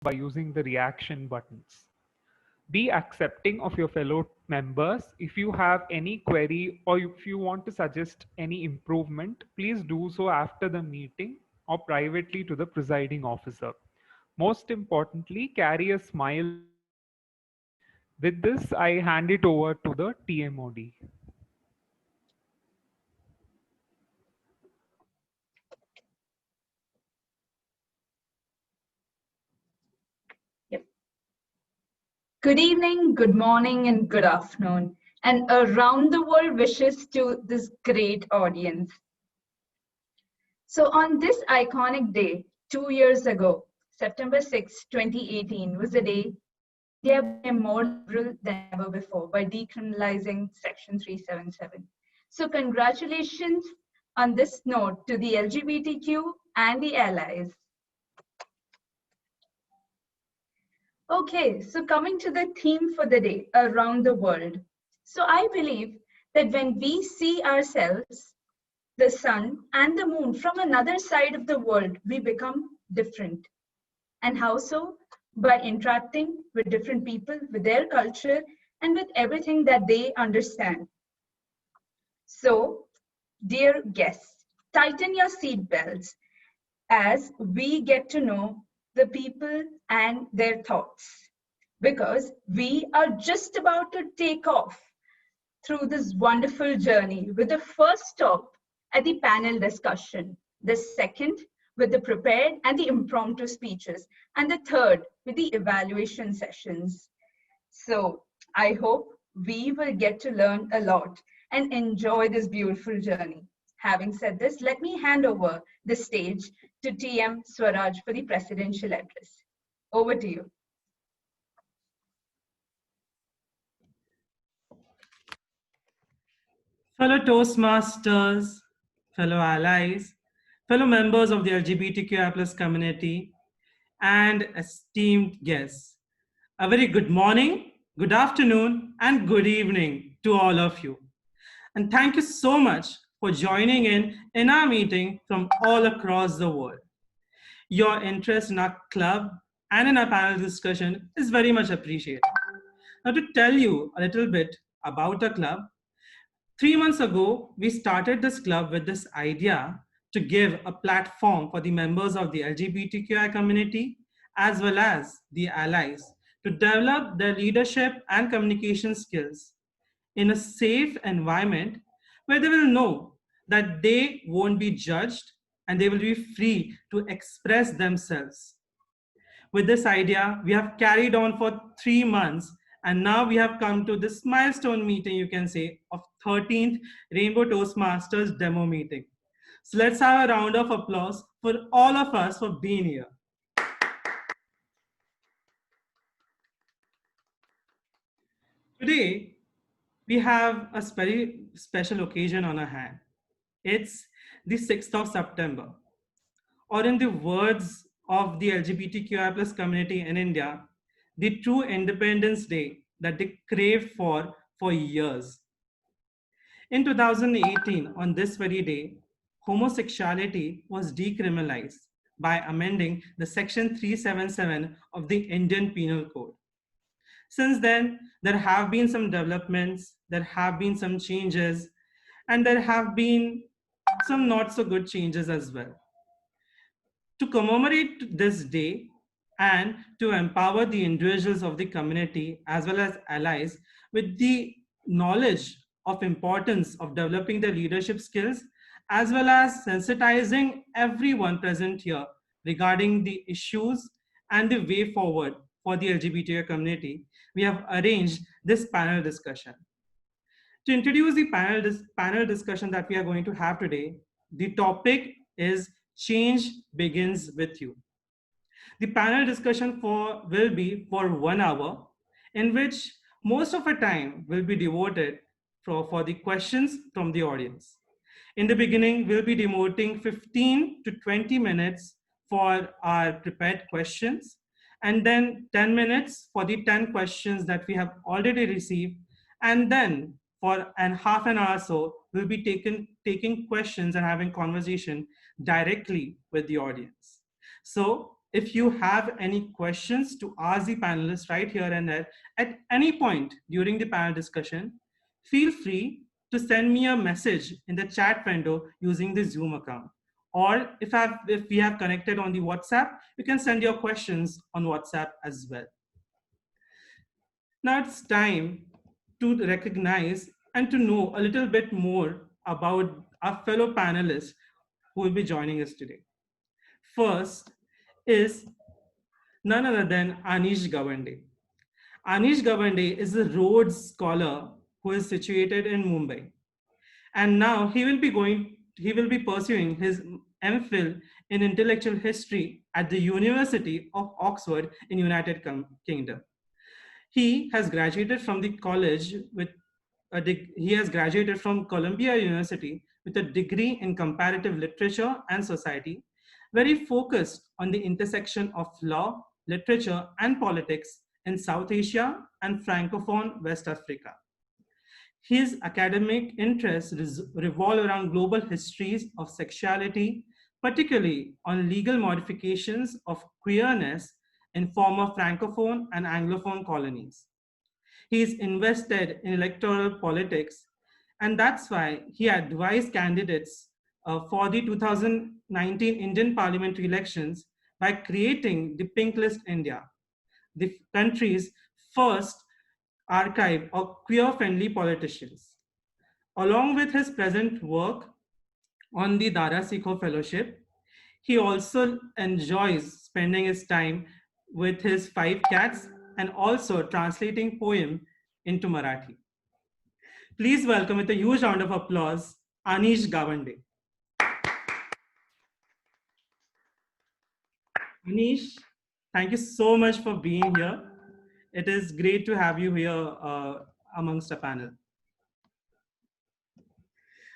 by using the reaction buttons. Be accepting of your fellow members. If you have any query or if you want to suggest any improvement, please do so after the meeting or privately to the presiding officer. Most importantly, carry a smile the entire day. With this, I hand it over to the TMOD. Yep. Good evening, good morning, and good afternoon, and around the world wishes to this great audience. So, on this iconic day, 2 years ago, September 6, 2018, was the day India became more liberal than ever before by decriminalizing Section 377. So, congratulations on this note to the LGBTQ and the allies. Okay, so coming to the theme for the day, around the world. So I believe that when we see ourselves, the sun and the moon from another side of the world, we become different. And how so? By interacting with different people, with their culture, and with everything that they understand. So, dear guests, tighten your seatbelts as we get to know the people and their thoughts, because we are just about to take off through this wonderful journey with the first stop at the panel discussion, the second with the prepared and the impromptu speeches, and the third with the evaluation sessions. So I hope we will get to learn a lot and enjoy this beautiful journey. Having said this, let me hand over the stage to TM Swaraj for the presidential address. Over to you. Fellow Toastmasters, fellow allies, fellow members of the LGBTQI+ community, and esteemed guests, a very good morning, good afternoon, and good evening to all of you. And thank you so much for joining in our meeting from all across the world. Your interest in our club and in our panel discussion is very much appreciated. Now, to tell you a little bit about our club, 3 months ago, we started this club with this idea to give a platform for the members of the LGBTQI community as well as the allies to develop their leadership and communication skills in a safe environment where they will know that they won't be judged and they will be free to express themselves. With this idea, we have carried on for 3 months, and now we have come to this milestone meeting, you can say, of 13th Rainbow Toastmasters demo meeting. So let's have a round of applause for all of us for being here. Today, we have a very special occasion on our hand. It's the 6th of September, or in the words of the LGBTQI+ community in India, the true Independence Day that they craved for years. In 2018, on this very day, homosexuality was decriminalized by amending the Section 377 of the Indian Penal Code. Since then, there have been some developments, there have been some changes, and there have been some not so good changes as well. To commemorate this day and to empower the individuals of the community as well as allies with the knowledge of importance of developing their leadership skills, as well as sensitizing everyone present here regarding the issues and the way forward for the LGBTQ community, we have arranged this panel discussion. To introduce the panel discussion that we are going to have today, the topic is Change Begins With You. The panel discussion will be for 1 hour, in which most of the time will be devoted for the questions from the audience. In the beginning, we'll be devoting 15 to 20 minutes for our prepared questions, and then 10 minutes for the 10 questions that we have already received, and then for half an hour or so, we'll be taking questions and having conversation directly with the audience. So if you have any questions to ask the panelists right here and there at any point during the panel discussion, feel free to send me a message in the chat window using the Zoom account. Or if we have connected on the WhatsApp, you can send your questions on WhatsApp as well. Now it's time to recognize and to know a little bit more about our fellow panelists who will be joining us today. First is none other than Anish Gawande. Anish Gawande is a Rhodes Scholar who is situated in Mumbai. And now he will be pursuing his MPhil in intellectual history at the University of Oxford in United Kingdom. He has graduated from the college with he has graduated from Columbia University with a degree in comparative literature and society, where he focused on the intersection of law, literature, and politics in South Asia and Francophone West Africa. His academic interests revolve around global histories of sexuality, particularly on legal modifications of queerness in former Francophone and Anglophone colonies. He is invested in electoral politics, and that's why he advised candidates for the 2019 Indian parliamentary elections by creating the Pink List India, the country's first archive of queer-friendly politicians. Along with his present work on the Dara Sikho Fellowship, he also enjoys spending his time with his 5 cats and also translating poem into Marathi. Please welcome with a huge round of applause, Anish Gawande. Anish, thank you so much for being here. It is great to have you here amongst a panel.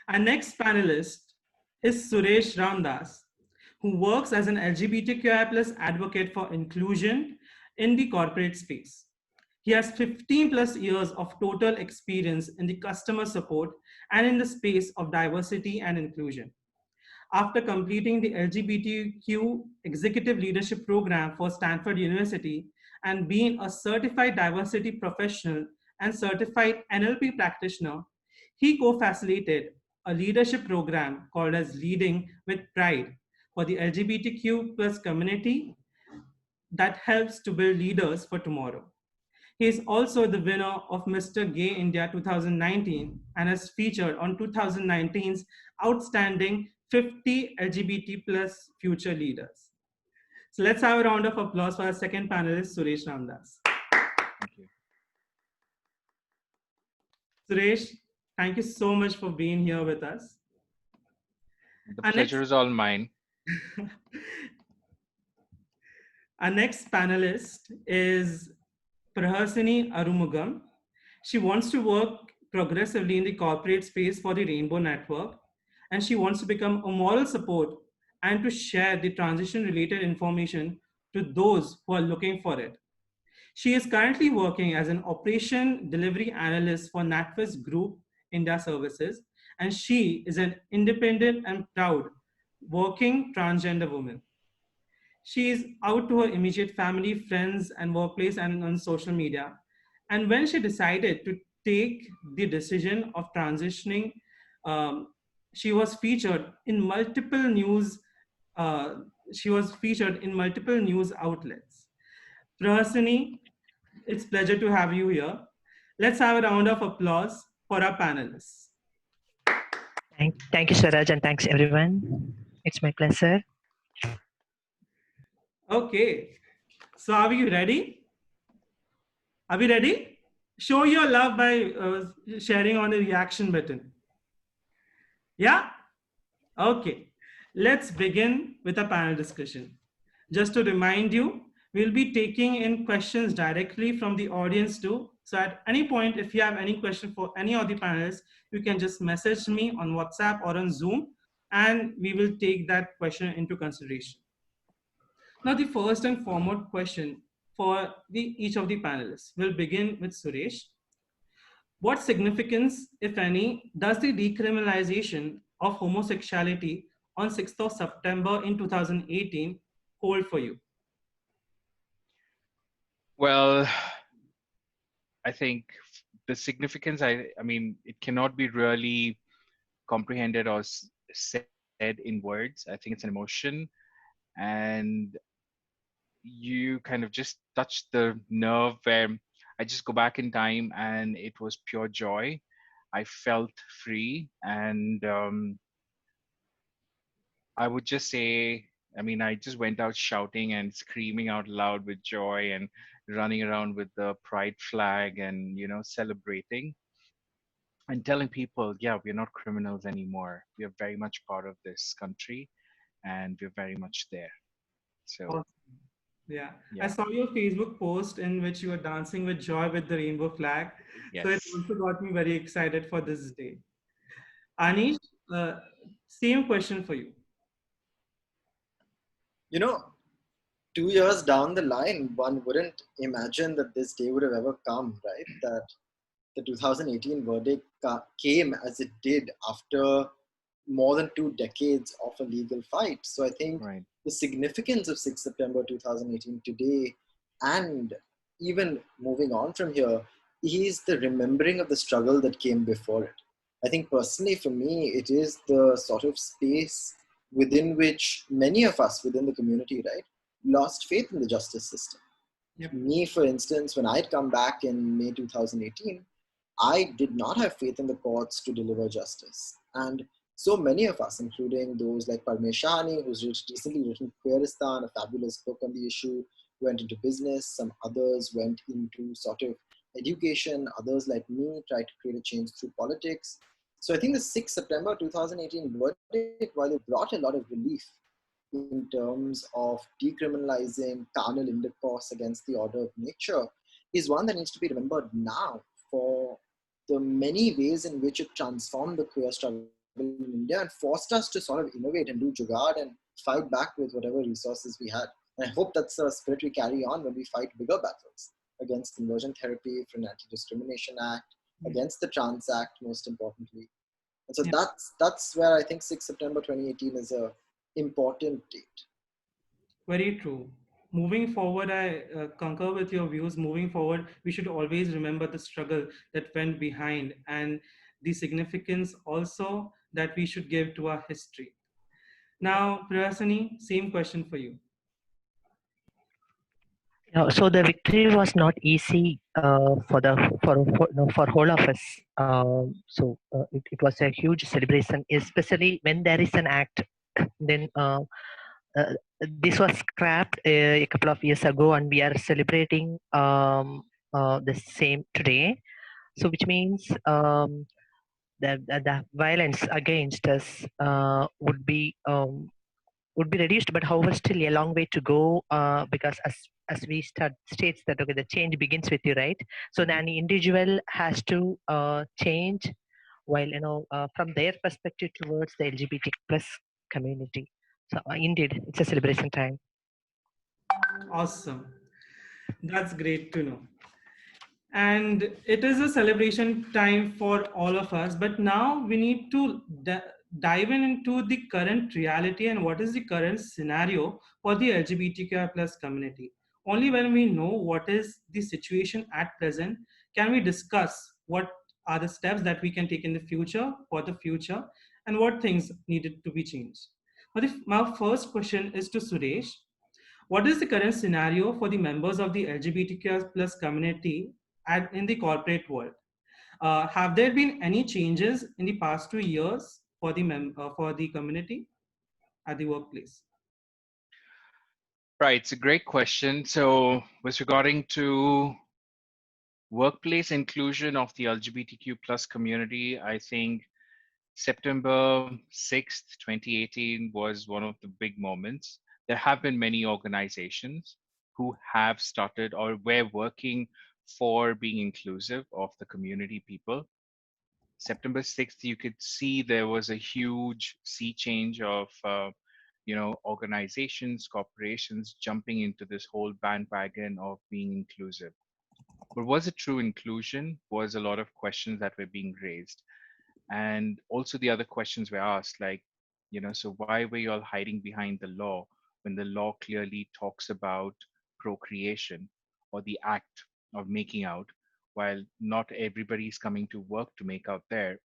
Our next panelist is Suresh Ramdas, who works as an LGBTQI+ advocate for inclusion in the corporate space. He has 15 plus years of total experience in the customer support and in the space of diversity and inclusion. After completing the LGBTQ Executive Leadership Program for Stanford University and being a certified diversity professional and certified NLP practitioner, he co-facilitated a leadership program called as Leading with Pride for the LGBTQ plus community that helps to build leaders for tomorrow. He is also the winner of Mr. Gay India 2019 and has featured on 2019's Outstanding 50 LGBT plus future leaders. So let's have a round of applause for our second panelist, Suresh Ramdas. Thank you. Suresh, thank you so much for being here with us. The pleasure is all mine. Our next panelist is Prahasini Arumugam. She wants to work progressively in the corporate space for the Rainbow Network, and she wants to become a moral support and to share the transition-related information to those who are looking for it. She is currently working as an operation delivery analyst for NatWest Group India Services, and she is an independent and proud working transgender woman. She is out to her immediate family, friends, and workplace and on social media. And when she decided to take the decision of transitioning, she was featured in multiple news. Outlets. Prahasini, it's a pleasure to have you here. Let's have a round of applause for our panelists. Thank you, Swaraj, and thanks everyone. It's my pleasure. Okay, so are we ready? Are we ready? Show your love by sharing on the reaction button. Yeah? Okay, let's begin with a panel discussion. Just to remind you, we'll be taking in questions directly from the audience too. So at any point, if you have any question for any of the panelists, you can just message me on WhatsApp or on Zoom, and we will take that question into consideration. Now, the first and foremost question for each of the panelists will begin with Suresh. What significance, if any, does the decriminalization of homosexuality on 6th of September in 2018 hold for you? Well, I think the significance, I mean, it cannot be really comprehended or said in words. I think it's an emotion, and you kind of just touched the nerve where I just go back in time and it was pure joy. I felt free, and I would just say, I mean, I just went out shouting and screaming out loud with joy and running around with the pride flag and, celebrating and telling people, yeah, we're not criminals anymore. We are very much part of this country and we're very much there. So, Awesome. Yeah, I yeah, saw your Facebook post in which you were dancing with joy with the rainbow flag. So it yes. also got me very excited for this day. Anish, uh, same question for you. You know, 2 years down the line, one wouldn't imagine that this day would have ever come, right? That the 2018 verdict came as it did after more than 2 decades of a legal fight. So I think Right. the significance of 6 September 2018 today, and even moving on from here, is the remembering of the struggle that came before it. I think personally for me, it is the sort of space within which many of us within the community, right, lost faith in the justice system. Yep. Me, for instance, when I'd come back in May 2018, I did not have faith in the courts to deliver justice. And so many of us, including those like Parmeshani, who's recently written Queeristan, a fabulous book on the issue, went into business. Some others went into sort of education. Others like me tried to create a change through politics. So I think the 6th September 2018 verdict, while it brought a lot of relief in terms of decriminalizing carnal intercourse against the order of nature, is one that needs to be remembered now for the many ways in which it transformed the queer struggle in India and forced us to sort of innovate and do jugaad and fight back with whatever resources we had. And I hope that's the spirit we carry on when we fight bigger battles against conversion therapy, for an Anti-Discrimination Act, Yeah. against the Trans Act, most importantly. And so Yeah. that's where I think 6 September 2018 is a important date. Very true. Moving forward, I concur with your views. Moving forward, we should always remember the struggle that went behind and the significance also that we should give to our history. Now, Priyasani, same question for you. So the victory was not easy for whole of us. It was a huge celebration, especially when there is an act. Then uh, this was scrapped a couple of years ago, and we are celebrating the same today. So which means the violence against us would be reduced, but however, still a long way to go because as we start states that okay, the change begins with you, right? So then the individual has to change while from their perspective towards the LGBT plus community. So indeed, it's a celebration time. Awesome. That's great to know. And it is a celebration time for all of us, but now we need to dive into the current reality and what is the current scenario for the LGBTQI plus community. Only when we know what is the situation at present can we discuss what are the steps that we can take in the future for the future and what things needed to be changed. But if my first question is to Suresh, what is the current scenario for the members of the LGBTQ plus community in the corporate world? Have there been any changes in the past 2 years for the for the community at the workplace? Right. It's a great question. So, with regarding to workplace inclusion of the LGBTQ plus community, I think September 6th, 2018 was one of the big moments. There have been many organizations who have started or were working for being inclusive of the community people. September 6th, you could see there was a huge sea change of, organizations, corporations jumping into this whole bandwagon of being inclusive. But was it true inclusion? Was a lot of questions that were being raised. And also the other questions were asked, like, so why were you all hiding behind the law when the law clearly talks about procreation? or the act of making out, while not everybody is coming to work to make out there.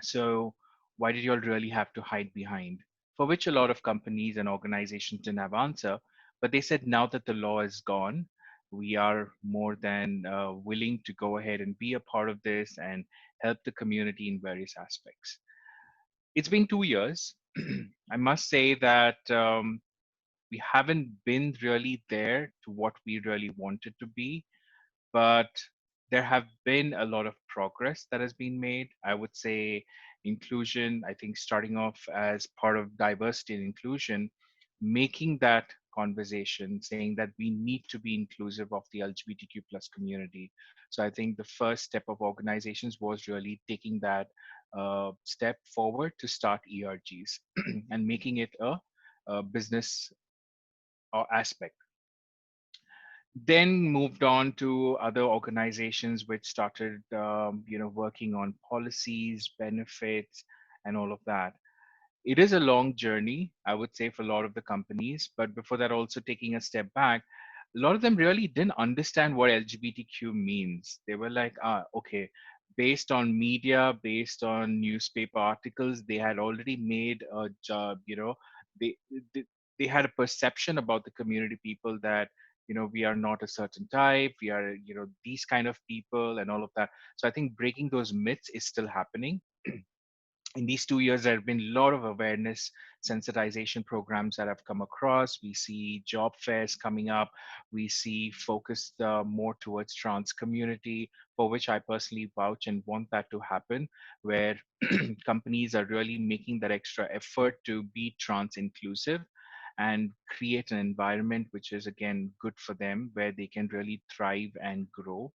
So why did you all really have to hide behind? For which a lot of companies and organizations didn't have answer, but they said now that the law is gone, we are more than willing to go ahead and be a part of this and help the community in various aspects. It's been 2 years. I must say that we haven't been really there to what we really wanted to be, but there have been a lot of progress that has been made. I would say inclusion, I think starting off as part of diversity and inclusion, making that conversation, saying that we need to be inclusive of the LGBTQ plus community. So I think the first step of organizations was really taking that step forward to start ERGs and making it a business aspect. Then moved on to other organizations which started working on policies, benefits, and all of that. It is a long journey, I would say, for a lot of the companies, but before that, also taking a step back, a lot of them really didn't understand what LGBTQ means. They were like, okay, based on media, based on newspaper articles, they had already made a job, they, they they had a perception about the community people that we are not a certain type, we are these kind of people and all of that. So I think breaking those myths is still happening. In these 2 years, there have been a lot of awareness sensitization programs that have come across. We see job fairs coming up. We see focused more towards trans community, for which I personally vouch and want that to happen, where companies are really making that extra effort to be trans inclusive and create an environment which is again good for them, where they can really thrive and grow.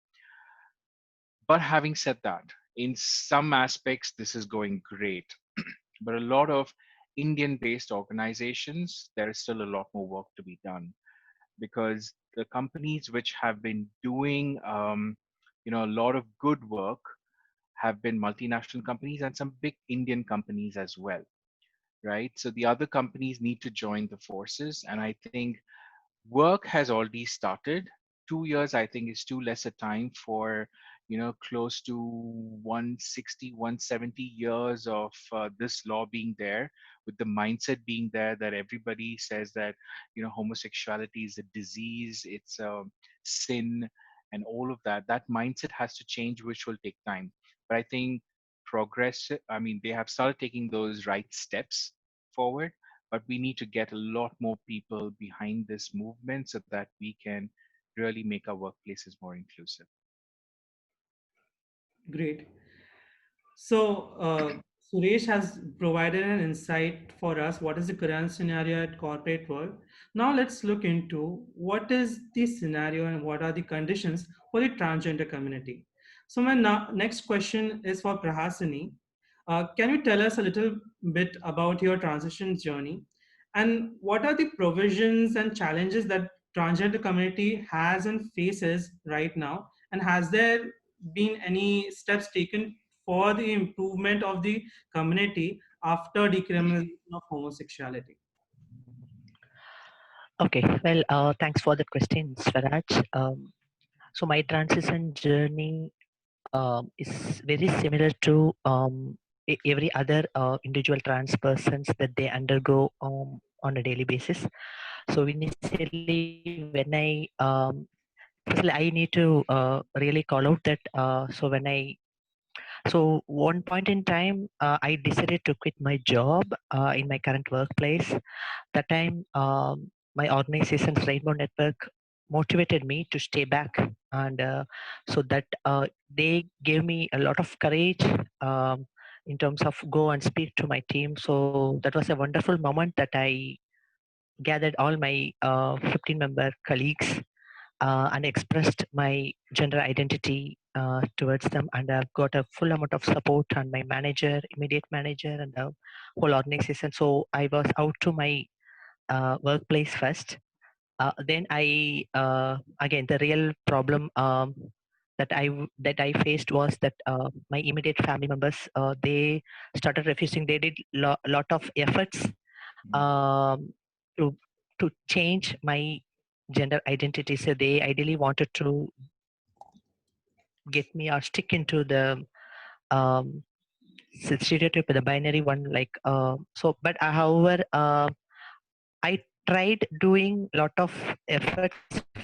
But having said that, in some aspects, this is going great. But a lot of Indian based organizations, there is still a lot more work to be done, because the companies which have been doing a lot of good work have been multinational companies and some big Indian companies as well, right? So the other companies need to join the forces. And I think work has already started. 2 years, I think, is too less a time for close to 160, 170 years of this law being there, with the mindset being there that everybody says that homosexuality is a disease, it's a sin, and all of that. That mindset has to change, which will take time. But I think progress, I mean, they have started taking those right steps forward, but we need to get a lot more people behind this movement so that we can really make our workplaces more inclusive. Great. So, Suresh has provided an insight for us. What is the current scenario at corporate world? Now, let's look into what is the scenario and what are the conditions for the transgender community. So, my next question is for Prahasini. Can you tell us a little bit about your transition journey and what are the provisions and challenges that transgender community has and faces right now? And has there been any steps taken for the improvement of the community after decriminalization of homosexuality? Okay, well, thanks for that question, Swaraj. So my transition journey is very similar to every other individual trans persons that they undergo on a daily basis. So initially, when firstly, I need to really call out that. So one point in time, I decided to quit my job in my current workplace. That time, my organization's Rainbow Network motivated me to stay back, and so that they gave me a lot of courage in terms of go and speak to my team. So that was a wonderful moment that I gathered all my 15-member colleagues and expressed my gender identity towards them, and I've got a full amount of support and my manager, immediate manager, and the whole organization. So I was out to my workplace first. Then I again the real problem that I faced was that my immediate family members they started refusing. They did lot of efforts Mhm. um, to change my gender identity. So they ideally wanted to get me or stick into the um, stereotype, the binary one. Like so, but however, I tried doing a lot of efforts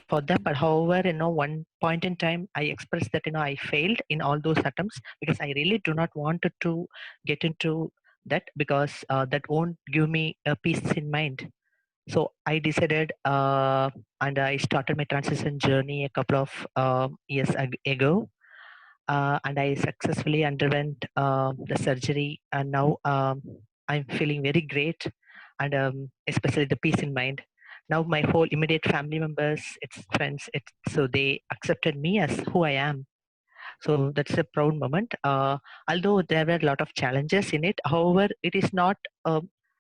for them, but however, one point in time, I expressed that I failed in all those attempts because I really do not want to get into that because that won't give me a peace in mind. So I decided, and I started my transition journey a couple of years ago, and I successfully underwent the surgery, and now I'm feeling very great, and especially the peace in mind. Now my whole immediate family members, its friends, so they accepted me as who I am. So that's a proud moment. Although there were a lot of challenges in it, however, it is not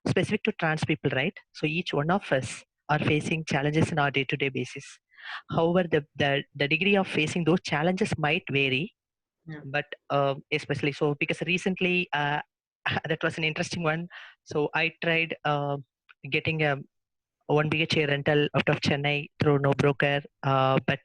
specific to trans people, right? So each one of us are facing challenges in our day-to-day basis. However, the degree of facing those challenges might vary, Yeah. but especially so because recently that was an interesting one. So I tried getting a 1 BHK rental out of Chennai through no broker, but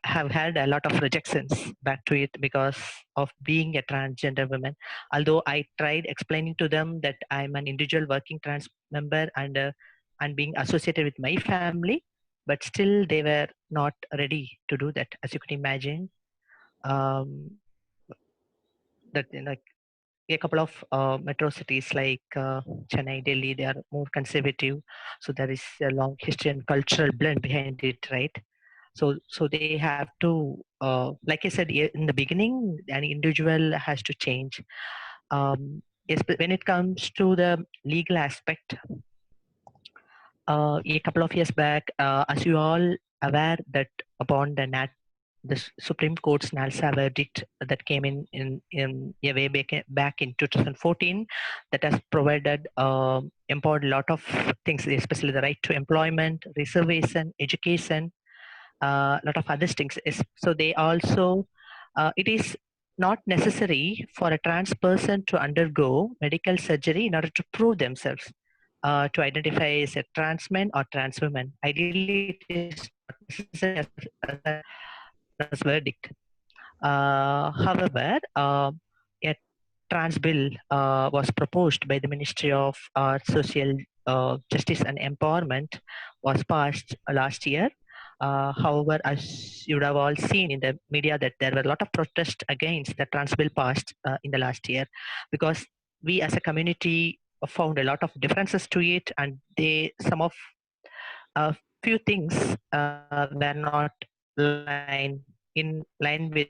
have had a lot of rejections back to it because of being a transgender woman. Although I tried explaining to them that I'm an individual working trans member and being associated with my family, but still they were not ready to do that. As you could imagine, um, that like a couple of metro cities like Chennai, Delhi, they are more conservative. So there is a long history and cultural blend behind it, right? So they have to, like I said in the beginning, an individual has to change. Yes, but when it comes to the legal aspect, a couple of years back, as you all aware that upon the Supreme Court's NALSA verdict that came in a way back in 2014, that has provided empowered a lot of things, especially the right to employment, reservation, education, a lot of other things. So they also, it is not necessary for a trans person to undergo medical surgery in order to prove themselves to identify as a trans man or trans woman. Ideally, it is not necessary as a NALSA's verdict. However, a trans bill was proposed by the Ministry of Social Justice and Empowerment, was passed last year. However, as you would have all seen in the media, that there were a lot of protests against the trans bill passed in the last year, because we as a community found a lot of differences to it, and some of a few things were not in line with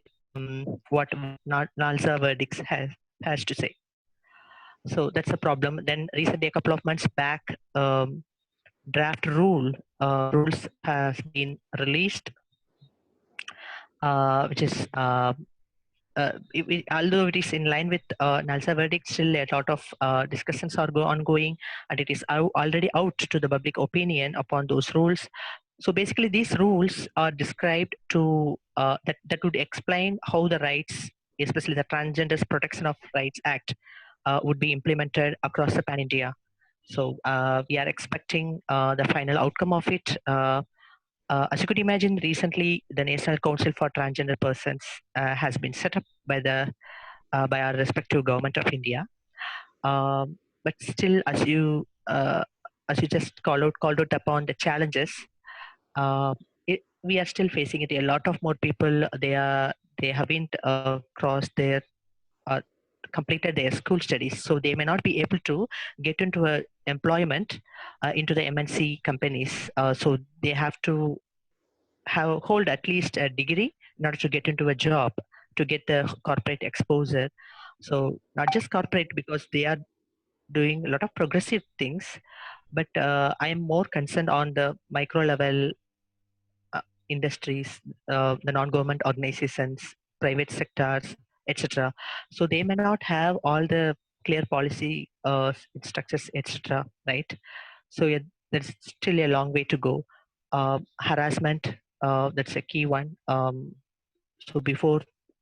what NALSA verdicts has to say. So that's a problem. Then recently, a couple of months back, draft rules has been released, which is although it is in line with NALSA verdict, still a lot of discussions are ongoing, and it is already out to the public opinion upon those rules. So basically, these rules are described to that would explain how the rights, especially the Transgenders Protection of Rights Act, would be implemented across the pan India. So we are expecting the final outcome of it. As you could imagine, recently the National Council for Transgender Persons has been set up by our respective government of India. But still, as you just called out upon the challenges, uh, we are still facing it. A lot of more people they haven't crossed their uh, completed their school studies, so they may not be able to get into employment into the MNC companies. So they have to hold at least a degree in order to get into a job, to get the corporate exposure. So not just corporate, because they are doing a lot of progressive things, but I am more concerned on the micro level industries, the non-government organizations, private sectors, etc. So they may not have all the clear policy structures, etc. Right? So yeah, there's still a long way to go. Harassment, that's a key one. So before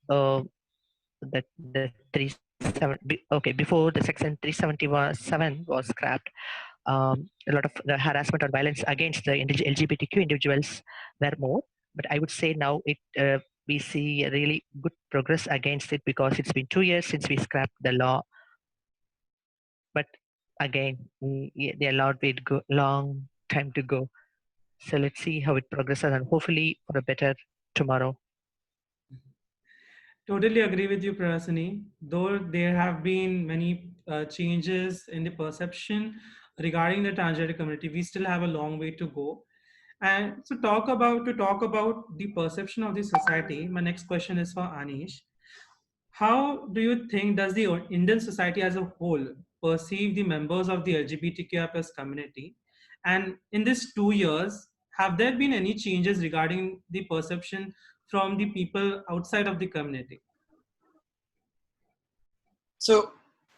the 37, okay, before the section 377 was scrapped, a lot of the harassment or violence against the LGBTQ individuals were more. But I would say now we see a really good progress against it because it's been 2 years since we scrapped the law. But again, the allowed wait go long time to go. So let's see how it progresses and hopefully for a better tomorrow. Totally agree with you, Prasani. Though there have been many changes in the perception regarding the transgender community, we still have a long way to go. And so, talk about the perception of the society. My next question is for Anish. How do you think does the Indian society as a whole perceive the members of the LGBTQI plus community? And in these 2 years, have there been any changes regarding the perception from the people outside of the community? So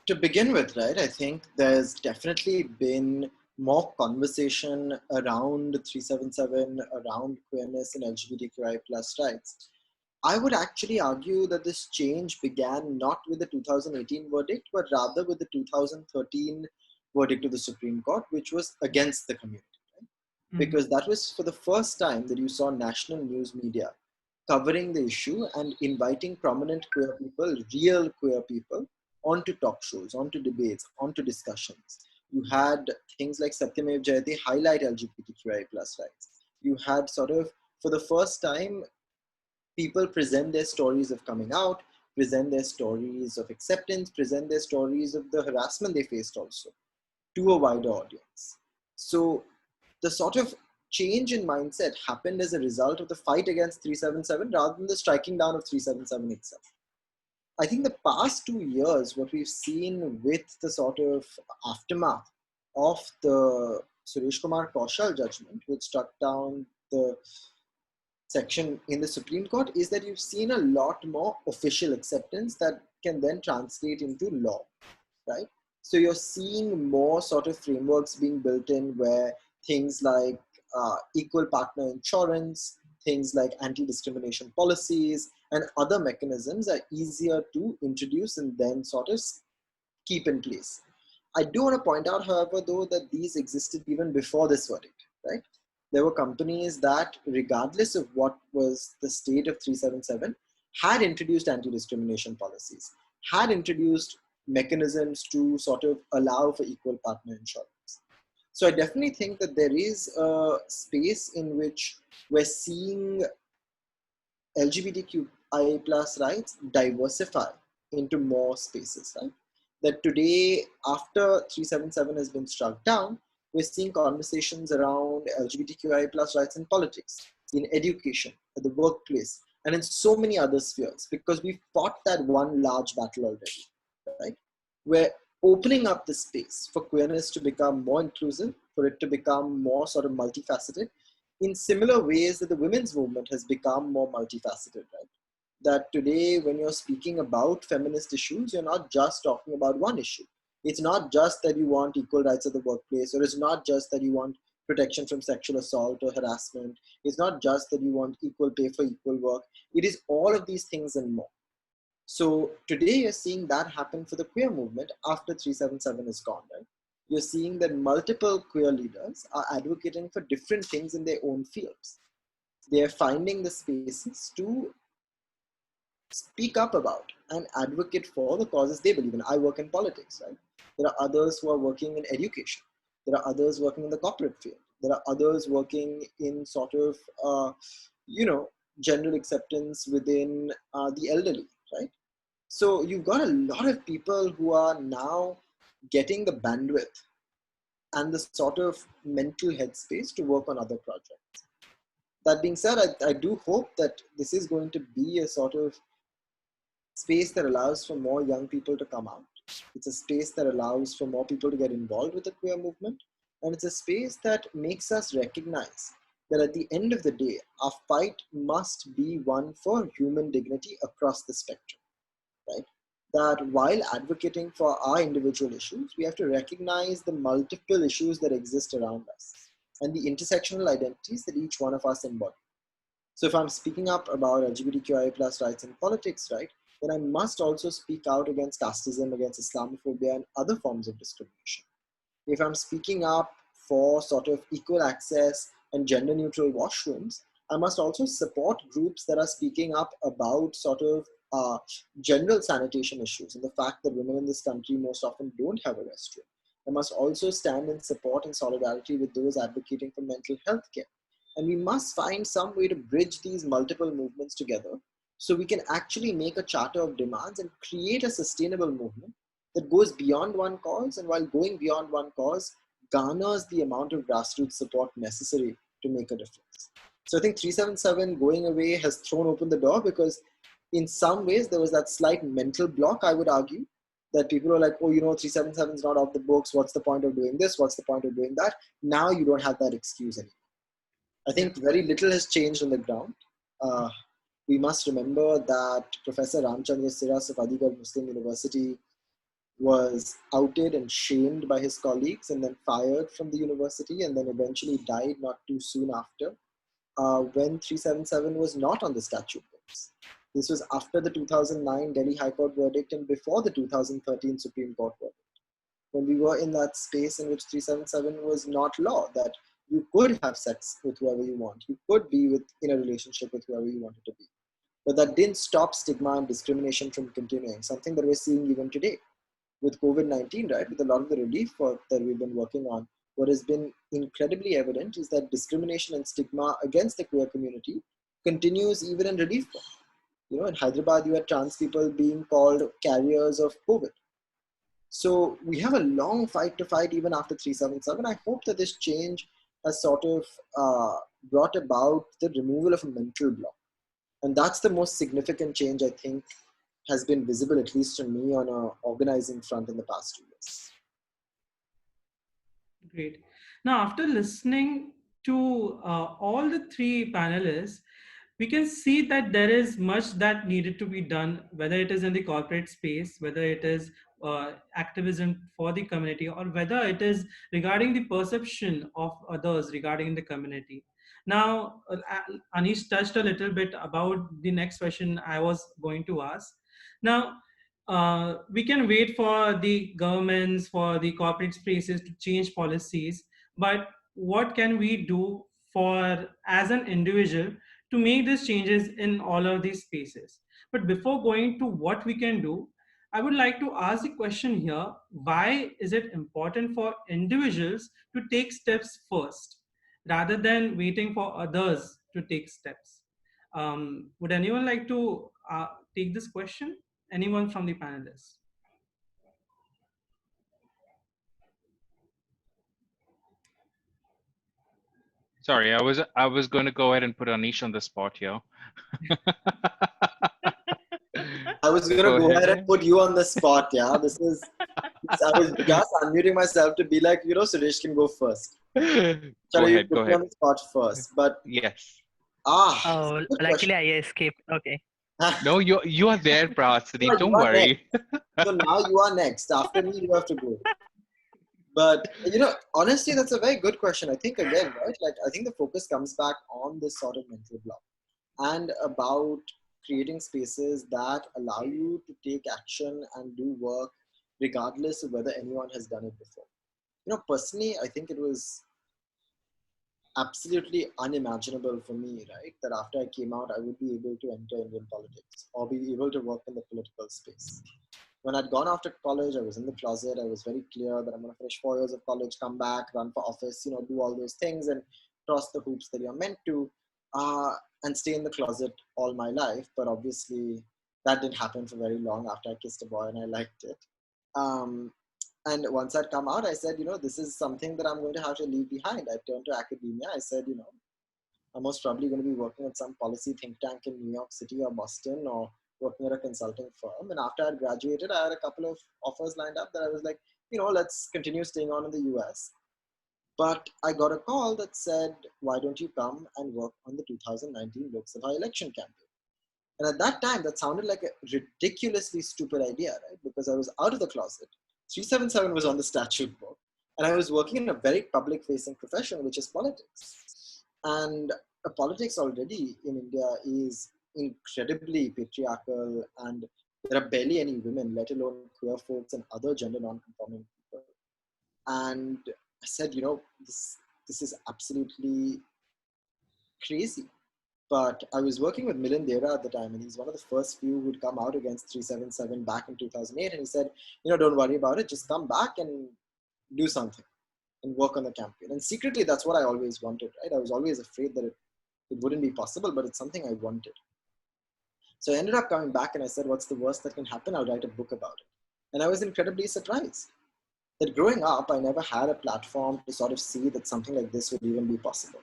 to begin with, right, I think there's definitely been more conversation around 377, around queerness and LGBTQI plus rights. I would actually argue that this change began not with the 2018 verdict, but rather with the 2013 verdict of the Supreme Court, which was against the community. Right? Because that was for the first time that you saw national news media covering the issue and inviting prominent queer people, real queer people, onto talk shows, onto debates, onto discussions. You had things like Satyamev Jayate highlight LGBTQI plus rights. You had sort of, for the first time, people present their stories of coming out, present their stories of acceptance, present their stories of the harassment they faced also to a wider audience. So the sort of change in mindset happened as a result of the fight against 377 rather than the striking down of 377 itself. I think the past 2 years, what we've seen with the sort of aftermath of the Suresh Kumar Kaushal judgment, which struck down the section in the Supreme Court, is that you've seen a lot more official acceptance that can then translate into law, right? So you're seeing more sort of frameworks being built in where things like equal partner insurance, things like anti-discrimination policies, and other mechanisms are easier to introduce and then sort of keep in place. I do want to point out, however, though, that these existed even before this verdict, right? There were companies that, regardless of what was the state of 377, had introduced anti-discrimination policies, had introduced mechanisms to sort of allow for equal partner insurance. So I definitely think that there is a space in which we're seeing LGBTQI plus rights diversify into more spaces, right? That today, after 377 has been struck down, we're seeing conversations around LGBTQI plus rights in politics, in education, at the workplace, and in so many other spheres, because we fought that one large battle already, right? We're opening up the space for queerness to become more inclusive, for it to become more sort of multifaceted, in similar ways that the women's movement has become more multifaceted, right? That today, when you're speaking about feminist issues, you're not just talking about one issue. It's not just that you want equal rights at the workplace, or it's not just that you want protection from sexual assault or harassment. It's not just that you want equal pay for equal work. It is all of these things and more. So today you're seeing that happen for the queer movement after 377 is gone, right? You're seeing that multiple queer leaders are advocating for different things in their own fields. They're finding the spaces to speak up about and advocate for the causes they believe in. I work in politics, right? There are others who are working in education. There are others working in the corporate field. There are others working in sort of, general acceptance within the elderly, right? So you've got a lot of people who are now getting the bandwidth and the sort of mental headspace to work on other projects. That being said, I do hope that this is going to be a sort of space that allows for more young people to come out. It's a space that allows for more people to get involved with the queer movement. And it's a space that makes us recognize that at the end of the day, our fight must be one for human dignity across the spectrum, right? That while advocating for our individual issues, we have to recognize the multiple issues that exist around us and the intersectional identities that each one of us embody. So if I'm speaking up about LGBTQI plus rights in politics, right, then I must also speak out against casteism, against Islamophobia, and other forms of discrimination. if I'm speaking up for sort of equal access and gender neutral washrooms, I must also support groups that are speaking up about sort of general sanitation issues and the fact that women in this country most often don't have a restroom. I must also stand in support and solidarity with those advocating for mental health care. And we must find some way to bridge these multiple movements together so we can actually make a charter of demands and create a sustainable movement that goes beyond one cause, and while going beyond one cause, garners the amount of grassroots support necessary to make a difference. So I think 377 going away has thrown open the door, because in some ways there was that slight mental block, I would argue, that people are like, oh, 377 is not off the books. What's the point of doing this? What's the point of doing that? Now you don't have that excuse anymore. I think very little has changed on the ground. We must remember that Professor Ramchandra Siras of Aligarh Muslim University was outed and shamed by his colleagues and then fired from the university, and then eventually died not too soon after, when 377 was not on the statute books. This was after the 2009 Delhi High Court verdict and before the 2013 Supreme Court verdict, when we were in that space in which 377 was not law, that you could have sex with whoever you want, you could be in a relationship with whoever you wanted to be. But that didn't stop stigma and discrimination from continuing, something that we're seeing even today. With COVID-19, right, with a lot of the relief work that we've been working on, what has been incredibly evident is that discrimination and stigma against the queer community continues even in relief work. In Hyderabad, you had trans people being called carriers of COVID. So we have a long fight to fight even after 377. I hope that this change has sort of brought about the removal of a mental block. And that's the most significant change, I think, has been visible, at least to me, on an organizing front in the past 2 years. Great. Now, after listening to all the three panelists, we can see that there is much that needed to be done, whether it is in the corporate space, whether it is activism for the community, or whether it is regarding the perception of others regarding the community. Now, Anish touched a little bit about the next question I was going to ask. Now, we can wait for the governments, for the corporate spaces to change policies, but what can we do for as an individual to make these changes in all of these spaces? But before going to what we can do, I would like to ask the question here: why is it important for individuals to take steps first rather than waiting for others to take steps? Would anyone like to take this question? Anyone from the panelists? Sorry, I was going to go ahead and put Anish on the spot here. I was going to go ahead and put you on the spot. Yeah, I was just unmuting myself to be like, Suresh can go first. Go ahead. Go put me on the spot first, but yes. Oh, luckily I escaped. Okay. No, you are there, Prasini. No, Don't worry. So now you are next. After me, you have to go. But honestly, that's a very good question. I think again, right? Like, I think the focus comes back on this sort of mental block and about creating spaces that allow you to take action and do work regardless of whether anyone has done it before. Personally, I think it was absolutely unimaginable for me, right, that after I came out, I would be able to enter Indian politics or be able to work in the political space. When I'd gone after college, I was in the closet. I was very clear that I'm going to finish 4 years of college, come back, run for office, do all those things and cross the hoops that you're meant to, and stay in the closet all my life. But obviously, that didn't happen for very long after I kissed a boy and I liked it. And once I'd come out, I said, this is something that I'm going to have to leave behind. I turned to academia. I said, I'm most probably going to be working at some policy think tank in New York City or Boston, or working at a consulting firm. And after I graduated, I had a couple of offers lined up that I was like, let's continue staying on in the US. But I got a call that said, why don't you come and work on the 2019 Lok Sabha election campaign? And at that time, that sounded like a ridiculously stupid idea, right? Because I was out of the closet. 377 was on the statute book. And I was working in a very public-facing profession, which is politics. And politics already in India is incredibly patriarchal, and there are barely any women, let alone queer folks and other gender non-conforming people. And I said, this is absolutely crazy. But I was working with Milind Dera at the time, and he's one of the first few who'd come out against 377 back in 2008. And he said, don't worry about it, just come back and do something and work on the campaign. And secretly, that's what I always wanted, right? I was always afraid that it wouldn't be possible, but it's something I wanted. So I ended up coming back and I said, what's the worst that can happen? I'll write a book about it. And I was incredibly surprised that growing up, I never had a platform to sort of see that something like this would even be possible.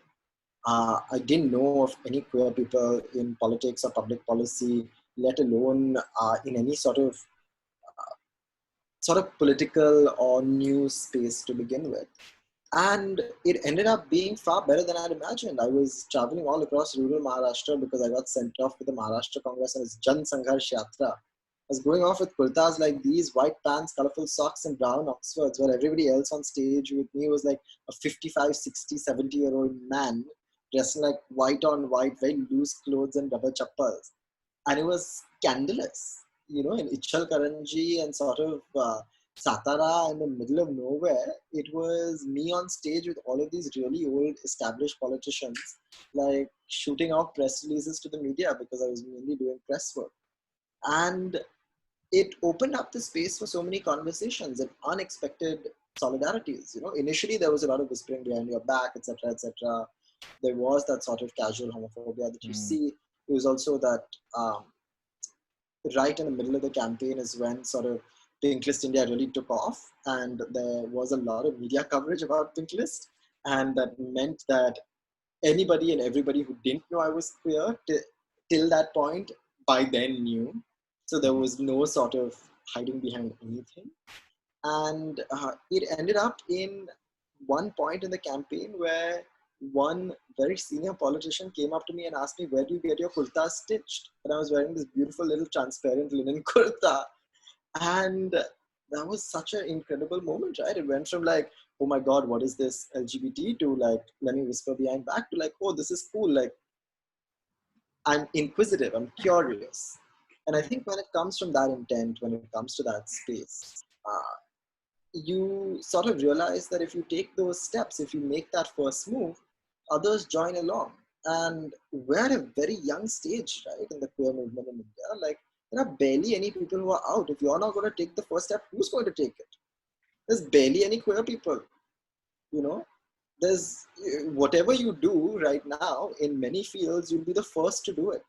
I didn't know of any queer people in politics or public policy, let alone in any sort of political or news space to begin with. And it ended up being far better than I'd imagined. I was traveling all across rural Maharashtra because I got sent off with the Maharashtra Congress and its Jan Sangharsh Yatra. I was going off with kurtas like these, white pants, colorful socks, and brown Oxfords, while everybody else on stage with me was like a 55, 60, 70-year-old man dressed in like white on white, very loose clothes and rubber chappals. And it was scandalous, in Ichal Karanji and sort of Satara in the middle of nowhere. It was me on stage with all of these really old established politicians, like shooting out press releases to the media because I was mainly doing press work. And it opened up the space for so many conversations and unexpected solidarities. Initially there was a lot of whispering behind your back, etc., etc. There was that sort of casual homophobia that you see. It was also that right in the middle of the campaign is when sort of Pink List India really took off, and there was a lot of media coverage about Pink List, and that meant that anybody and everybody who didn't know I was queer till that point by then knew. So there was no sort of hiding behind anything. And it ended up in one point in the campaign where one very senior politician came up to me and asked me, where do you get your kurta stitched? And I was wearing this beautiful little transparent linen kurta. And that was such an incredible moment, right? It went from like, oh my God, what is this LGBT, to like, let me whisper behind back, to like, oh, this is cool. Like, I'm inquisitive, I'm curious. And I think when it comes from that intent, when it comes to that space, you sort of realize that if you take those steps, if you make that first move, others join along. And we're at a very young stage, right, in the queer movement in India. Like, there are barely any people who are out. If you're not going to take the first step, who's going to take it? There's barely any queer people, There's whatever you do right now in many fields, you'll be the first to do it.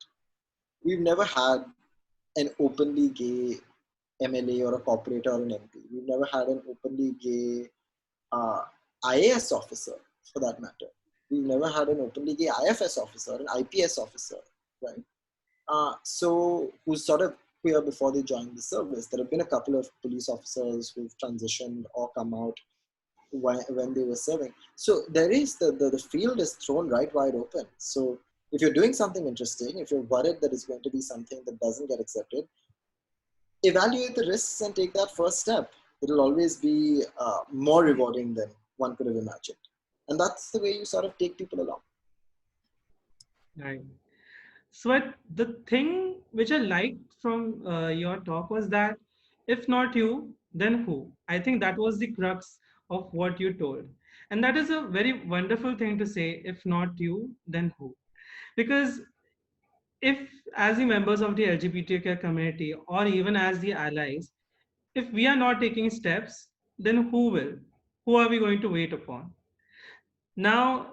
We've never had an openly gay MLA or a corporator or an MP. We've never had an openly gay IAS officer, for that matter. We've never had an openly gay IFS officer, an IPS officer, right? So who's sort of queer before they joined the service. There have been a couple of police officers who've transitioned or come out when they were serving. So there is the field is thrown right wide open. So if you're doing something interesting, if you're worried that it's going to be something that doesn't get accepted, evaluate the risks and take that first step. It'll always be more rewarding than one could have imagined. And that's the way you sort of take people along. Right. So the thing which I liked from your talk was that if not you, then who? I think that was the crux of what you told. And that is a very wonderful thing to say, if not you, then who? Because if as the members of the LGBTQ community or even as the allies, if we are not taking steps, then who will? Who are we going to wait upon? Now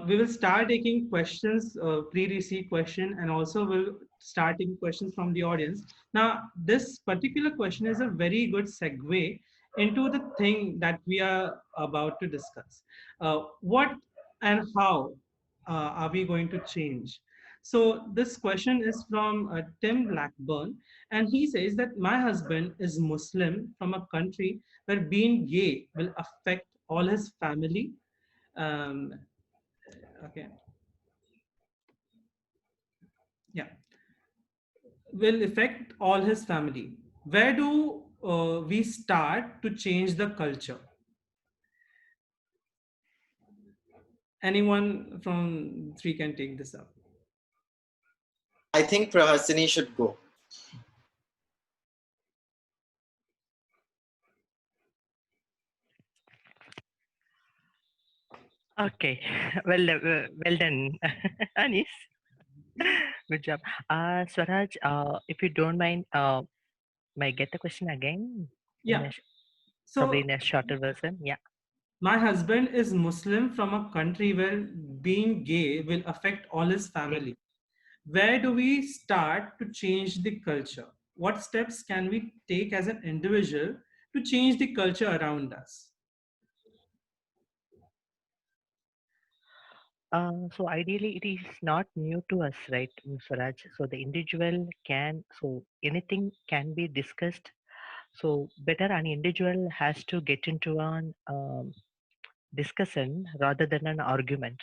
we will start taking questions, pre-received question, and also we'll start taking questions from the audience. Now, this particular question is a very good segue into the thing that we are about to discuss. What and how are we going to change? So this question is from Tim Blackburn, and he says that my husband is Muslim from a country where being gay will affect all his family. um, okay, yeah, will affect all his family. Where do we start to change the culture? Anyone from three can take this up. I think Prahasini should go. Okay, well done, Anis. Good job. Swaraj, if you don't mind, may I get the question again in Yeah. probably So in a shorter version? Yeah. my husband is Muslim from a country where being gay will affect all his Okay. family. Where do we start to change the culture? What steps can we take as an individual to change the culture around us? So ideally, it is not new to us, right, Swaraj? So the individual can, so anything can be discussed. So better an individual has to get into an discussion rather than an argument,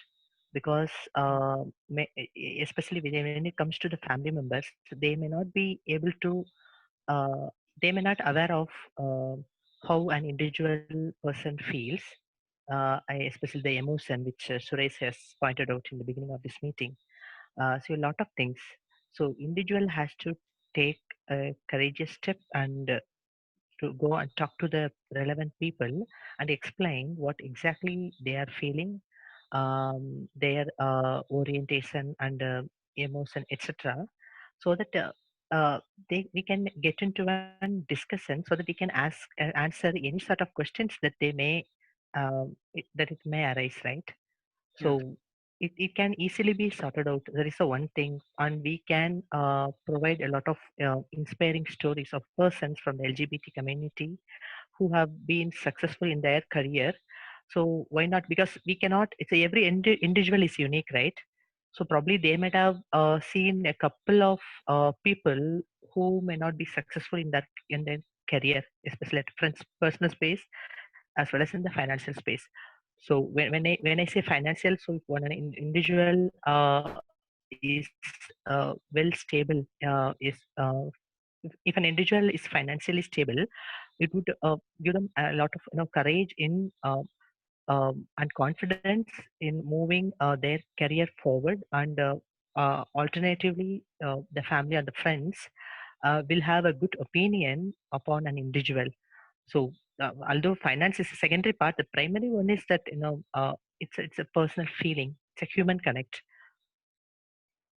because especially when it comes to the family members, they may not be able to, uh, they may not aware of uh, how an individual person feels, especially the emotion which Suresh has pointed out in the beginning of this meeting. So a lot of things. So individual has to take a courageous step and to go and talk to the relevant people and explain what exactly they are feeling, their orientation and emotion, etc. So that we can get into one discussion so that we can answer any sort of questions that they may that it may arise, right? Yeah. So it can easily be sorted out. There is a one thing, and we can provide a lot of inspiring stories of persons from the LGBT community who have been successful in their career. So why not? Because we cannot. It's every individual is unique, right? So probably they might have seen a couple of people who may not be successful in their career, especially at friends personal space as well as in the financial space. So when I say financial, so if when an individual is well stable, if an individual is financially stable, it would give them a lot of courage in and confidence in moving their career forward, and alternatively, the family and the friends will have a good opinion upon an individual. So although finance is a secondary part, the primary one is that it's a personal feeling, it's a human connect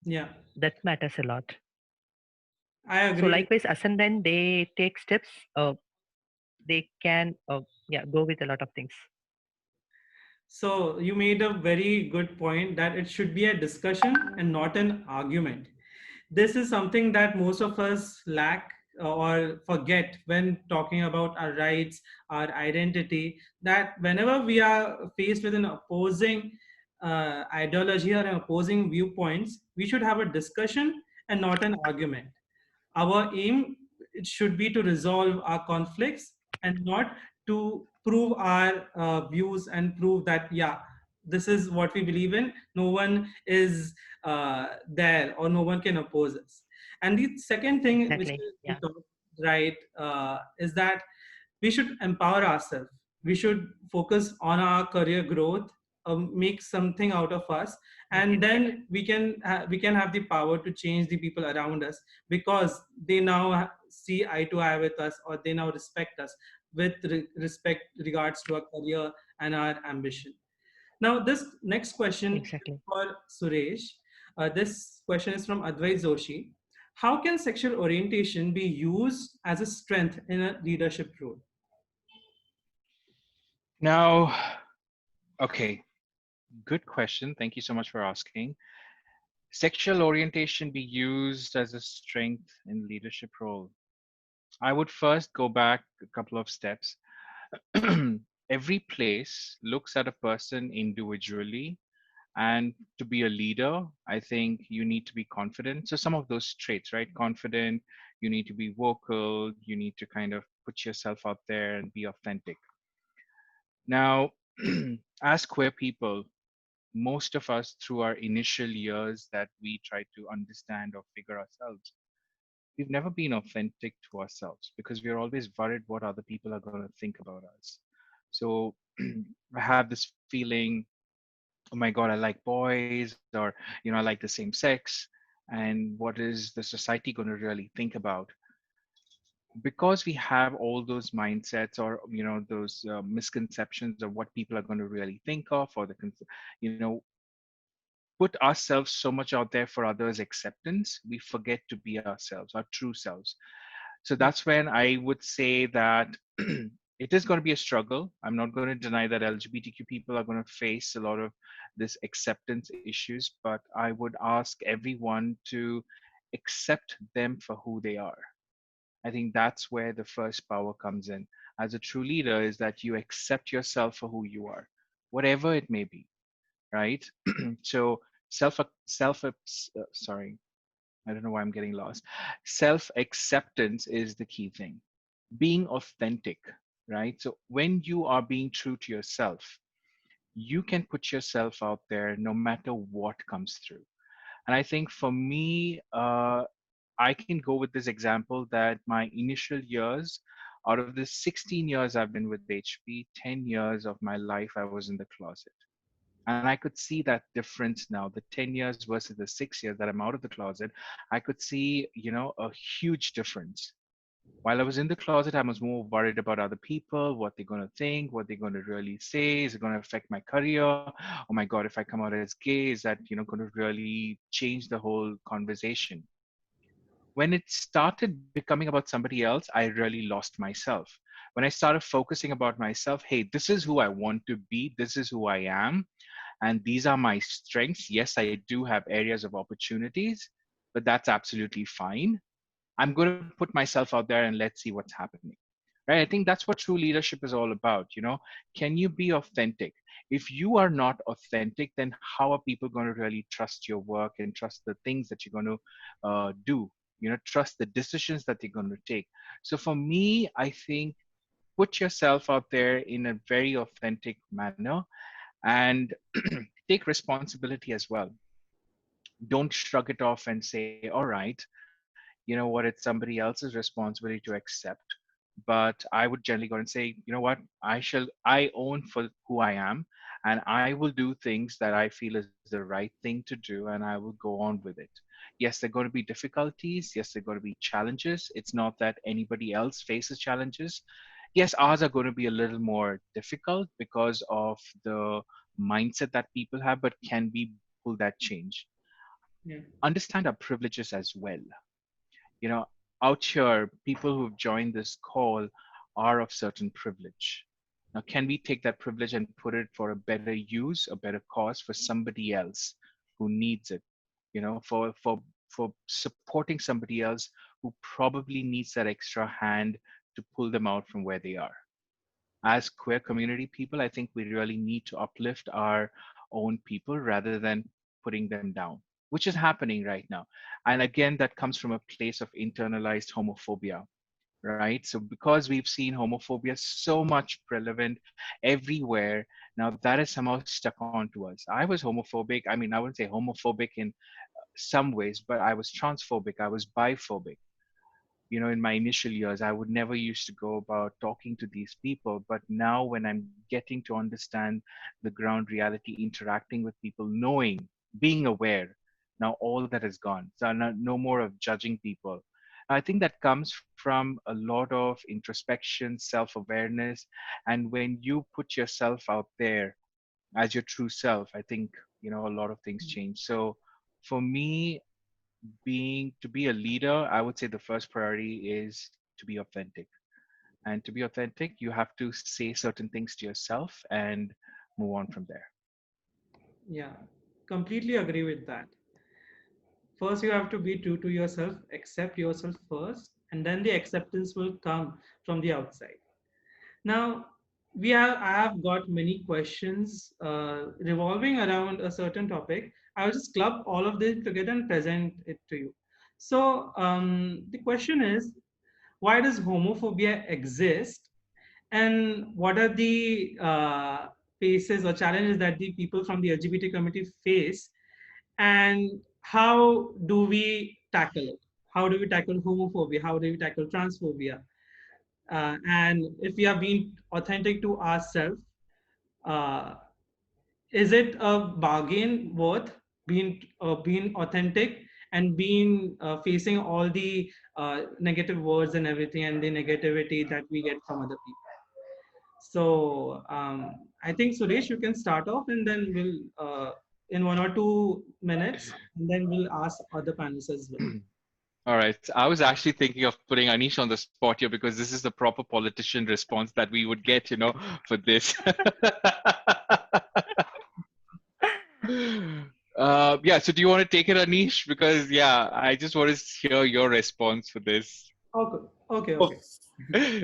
Yeah. that matters a lot. I So agree with. likewise, as and when they take steps, they can go with a lot of things. So you made a very good point that it should be a discussion and not an argument. This is something that most of us lack or forget when talking about our rights, our identity. That whenever we are faced with an opposing ideology or an opposing viewpoints, we should have a discussion and not an argument. Our aim, it should be to resolve our conflicts and not to prove our views and prove that, yeah, this is what we believe in. No one is there, or no one can oppose us. And the second thing which Exactly. you Yeah. talked, right, is that we should empower ourselves. We should focus on our career growth, make something out of us, and then we can have the power to change the people around us, because they now see eye to eye with us, or they now respect us with respect regards to our career and our ambition. Now, this next question Exactly. for Suresh. This question is from Advait Joshi. How can sexual orientation be used as a strength in a leadership role? Now, okay, good question. Thank you so much for asking. Sexual orientation be used as a strength in leadership role. I would first go back a couple of steps. Every place looks at a person individually, and to be a leader, I think you need to be confident. So some of those traits, right? Confident, you need to be vocal, you need to kind of put yourself out there and be authentic. Now, as queer people, most of us, through our initial years that we try to understand or figure ourselves, we've never been authentic to ourselves because we're always worried what other people are going to think about us. So I have this feeling, oh my God, I like boys, or, I like the same sex. And what is the society going to really think about? because we have all those mindsets, or those misconceptions of what people are going to really think of, or you know put ourselves so much out there for others acceptance, we forget to be ourselves, our true selves. So that's when I would say that it is going to be a struggle. I'm not going to deny that LGBTQ people are going to face a lot of this acceptance issues, but I would ask everyone to accept them for who they are. I think that's where the first power comes in as a true leader, is that you accept yourself for who you are, whatever it may be, right? So sorry, I don't know why I'm getting lost. Self acceptance is the key thing. Being authentic, right? So when you are being true to yourself, you can put yourself out there no matter what comes through. And I think for me, I can go with this example that my initial years, out of the 16 years I've been with HP, 10 years of my life I was in the closet. And I could see that difference now, the 10 years versus the 6 years that I'm out of the closet. I could see, a huge difference. While I was in the closet, I was more worried about other people, what they're going to think, what they're going to really say. Is it going to affect my career? Oh my God, if I come out as gay, is that, going to really change the whole conversation? When it started becoming about somebody else, I really lost myself. When I started focusing about myself, hey, this is who I want to be, this is who I am, and these are my strengths. Yes, I do have areas of opportunities, but that's absolutely fine. I'm going to put myself out there and let's see what's happening. Right? I think that's what true leadership is all about. Can you be authentic? If you are not authentic, then how are people going to really trust your work and trust the things that you're going to do? Trust the decisions that they're going to take. So for me, I think put yourself out there in a very authentic manner, and take responsibility as well. Don't shrug it off and say, all right, you know what, it's somebody else's responsibility to accept. But I would generally go and say, you know what, I own for who I am, and I will do things that I feel is the right thing to do, and I will go on with it. Yes, there are going to be difficulties. Yes, there are going to be challenges. It's not that anybody else faces challenges. Yes, ours are going to be a little more difficult because of the mindset that people have, but can we pull that change? Yeah. Understand our privileges as well. you know Out here, people who've joined this call are of certain privilege. Now, can we take that privilege and put it for a better use, a better cause for somebody else who needs it, for supporting somebody else who probably needs that extra hand to pull them out from where they are? As queer community people, I think we really need to uplift our own people rather than putting them down, which is happening right now. And again, that comes from a place of internalized homophobia, right? So because we've seen homophobia so much prevalent everywhere, now that is somehow stuck onto us. I was homophobic. I mean, I wouldn't say homophobic in some ways, but I was transphobic. I was biphobic. In my initial years, I would never used to go about talking to these people. But now, when I'm getting to understand the ground reality, interacting with people, knowing, being aware, now all that is gone. So no more of judging people. I think that comes from a lot of introspection, self awareness. And when you put yourself out there as your true self, I think, a lot of things change. So for me, to be a leader, I would say the first priority is to be authentic. And to be authentic, you have to say certain things to yourself and move on from there. Yeah, completely agree with that. First, you have to be true to yourself, accept yourself first, and then the acceptance will come from the outside. Now, I have got many questions revolving around a certain topic. I'll just club all of this together and present it to you. So, the question is, why does homophobia exist, and what are the faces or challenges that the people from the LGBT community face, and how do we tackle it? How do we tackle homophobia? How do we tackle transphobia? And if we are being authentic to ourselves, uh, is it a bargain worth being authentic and being facing all the negative words and everything and the negativity that we get from other people. So I think Suresh, you can start off, and then we'll in 1 or 2 minutes, and then we'll ask other panelists as well. All right. So I was actually thinking of putting Anish on the spot here because this is the proper politician response that we would get, for this. Yeah. So do you want to take it, Anish? Because yeah, I just want to hear your response for this. Okay, okay, Oh, okay.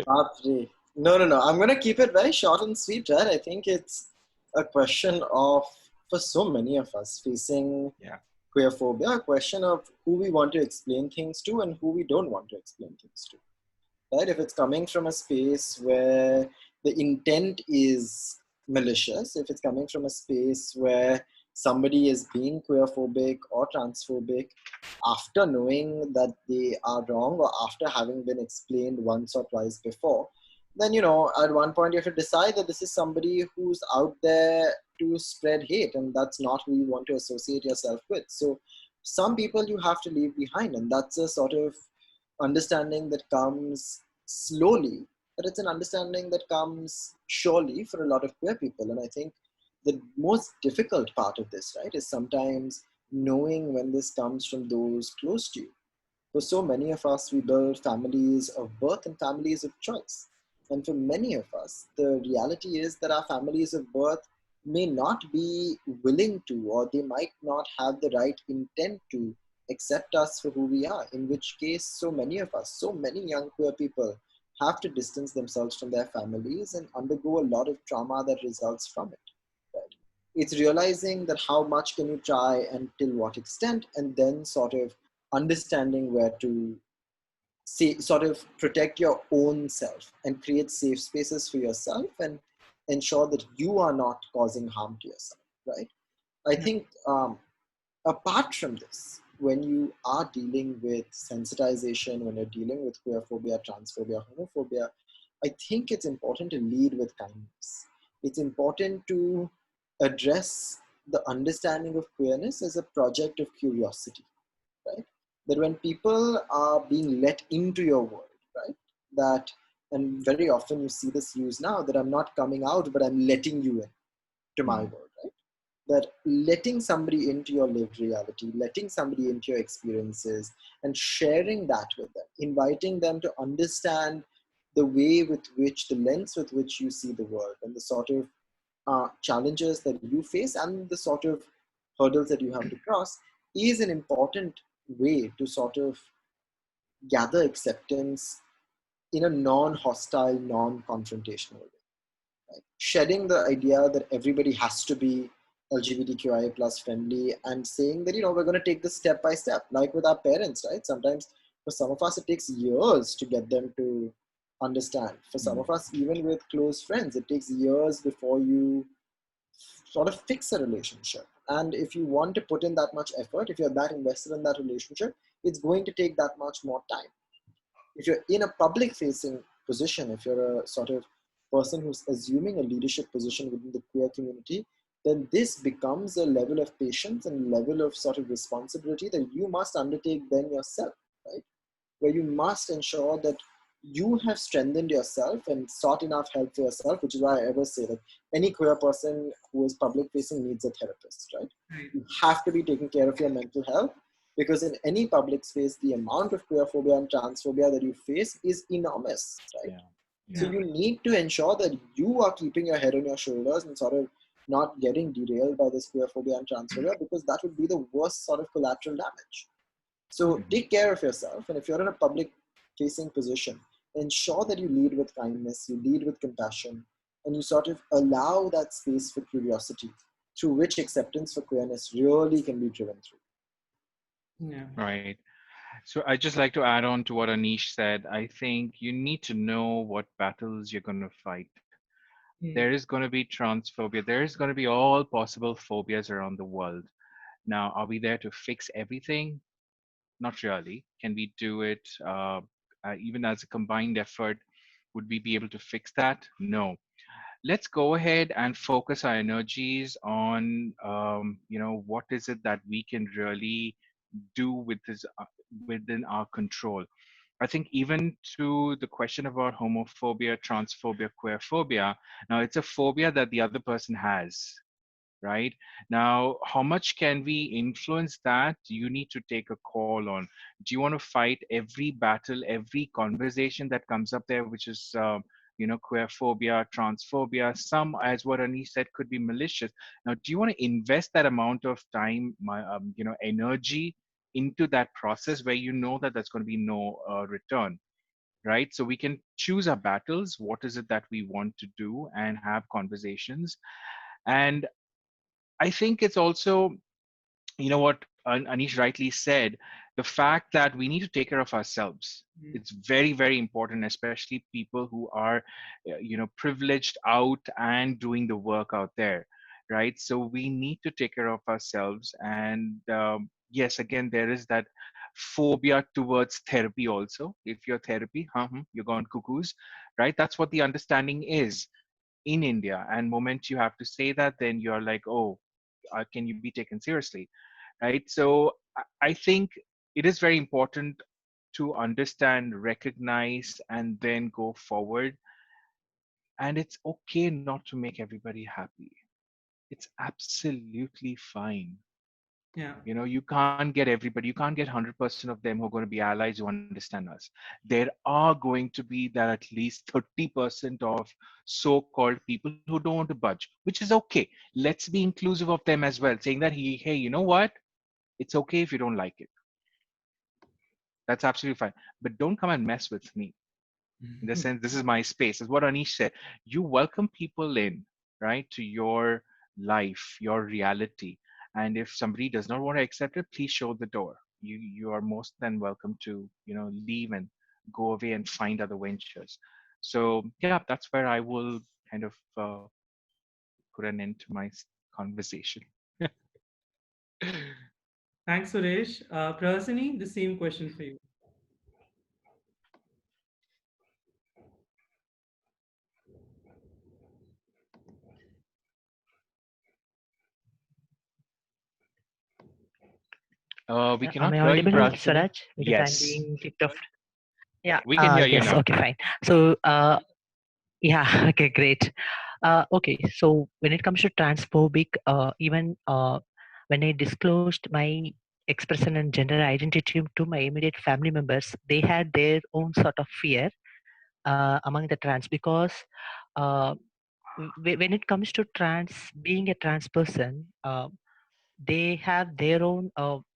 Bapre. No. I'm going to keep it very short and sweet, right? I think it's a question of, for so many of us, facing Yeah. queer phobia, a question of who we want to explain things to and who we don't want to explain things to. Right? If it's coming from a space where the intent is malicious, if it's coming from a space where somebody is being queerphobic or transphobic after knowing that they are wrong or after having been explained once or twice before, then at one point you have to decide that this is somebody who's out there to spread hate, and that's not who you want to associate yourself with. So some people you have to leave behind, and that's a sort of understanding that comes slowly, but it's an understanding that comes surely for a lot of queer people. And I think the most difficult part of this, right, is sometimes knowing when this comes from those close to you. For so many of us, we build families of birth and families of choice. And for many of us, the reality is that our families of birth may not be willing to, or they might not have the right intent to accept us for who we are, in which case, so many of us, so many young queer people have to distance themselves from their families and undergo a lot of trauma that results from it. Right? It's realizing that how much can you try and till what extent, and then sort of understanding where to say, sort of protect your own self and create safe spaces for yourself and ensure that you are not causing harm to yourself, right? I Yeah. think apart from this, when you are dealing with sensitization, when you're dealing with queerphobia, transphobia, homophobia, I think it's important to lead with kindness. It's important to address the understanding of queerness as a project of curiosity, right? That when people are being let into your world, right? That, and very often you see this used now, that I'm not coming out, but I'm letting you in to my world, right? That letting somebody into your lived reality, letting somebody into your experiences and sharing that with them, inviting them to understand the way with which, the lens with which you see the world and the sort of challenges that you face and the sort of hurdles that you have to cross is an important way to sort of gather acceptance in a non-hostile, non-confrontational way. Right? Shedding the idea that everybody has to be LGBTQIA plus friendly and saying that, we're going to take this step by step, like with our parents, right? Sometimes for some of us, it takes years to get them to understand. For some of us, even with close friends, it takes years before you sort of fix a relationship. And if you want to put in that much effort, if you're that invested in that relationship, it's going to take that much more time. If you're in a public facing position, if you're a sort of person who's assuming a leadership position within the queer community, then this becomes a level of patience and level of sort of responsibility that you must undertake then yourself, right? Where you must ensure that you have strengthened yourself and sought enough help for yourself, which is why I always say that any queer person who is public facing needs a therapist, right? Right. You have to be taking care of your mental health, because in any public space, the amount of queerphobia and transphobia that you face is enormous, right? Yeah. So Yeah. you need to ensure that you are keeping your head on your shoulders and sort of not getting derailed by this queerphobia and transphobia, because that would be the worst sort of collateral damage. So take care of yourself. And if you're in a public facing position, ensure that you lead with kindness, you lead with compassion, and you sort of allow that space for curiosity through which acceptance for queerness really can be driven through. Yeah. Right. So I just like to add on to what Anish said. I think you need to know what battles you're going to fight. There Mm. is going to be transphobia. There is going to be all possible phobias around the world. Now, are we there to fix everything? Not really. Can we do it even as a combined effort? Would we be able to fix that? No. Let's go ahead and focus our energies on, what is it that we can really do within our control. I think even to the question about homophobia, transphobia, queerphobia, now it's a phobia that the other person has, right? Now, how much can we influence that? You need to take a call on. Do you want to fight every battle, every conversation that comes up there, which is, queerphobia, transphobia? Some, as what Anish said, could be malicious. Now, do you want to invest that amount of time, energy into that process where you know that there's going to be no return? Right, so we can choose our battles. What is it that we want to do, and have conversations. And I think it's also, what Anish rightly said, the fact that we need to take care of ourselves. Mm. It's very, very important, especially people who are, privileged out and doing the work out there, right? So we need to take care of ourselves. And yes, again, there is that phobia towards therapy also. If you're therapy, you're gone cuckoos, right? That's what the understanding is in India. And moment you have to say that, then you're like, oh, can you be taken seriously, right? So I think it is very important to understand, recognize, and then go forward. And it's okay not to make everybody happy. It's absolutely fine. Yeah. You can't get everybody, you can't get 100% of them who are going to be allies who understand us. There are going to be that at least 30% of so-called people who don't want to budge, which is okay. Let's be inclusive of them as well, saying that, hey, you know what, it's okay if you don't like it. That's absolutely fine. But don't come and mess with me. In the sense, this is my space. As what Anish said, you welcome people in, right, to your life, your reality. And if somebody does not want to accept it, please show the door. You are most than welcome to, leave and go away and find other ventures. So yeah, that's where I will kind of put an end to my conversation. Thanks, Suresh. Prasini, the same question for you. We Am cannot I hear you, audible, Prasini. Swaraj? Because I'm Yes, being kicked off. Yeah. we can hear you Yes. now. Okay. Fine. So, yeah. Okay. Great. Okay. So when it comes to transphobic, even when I disclosed my expression and gender identity to my immediate family members, they had their own sort of fear among the trans because uh, when it comes to being a trans person, they have their own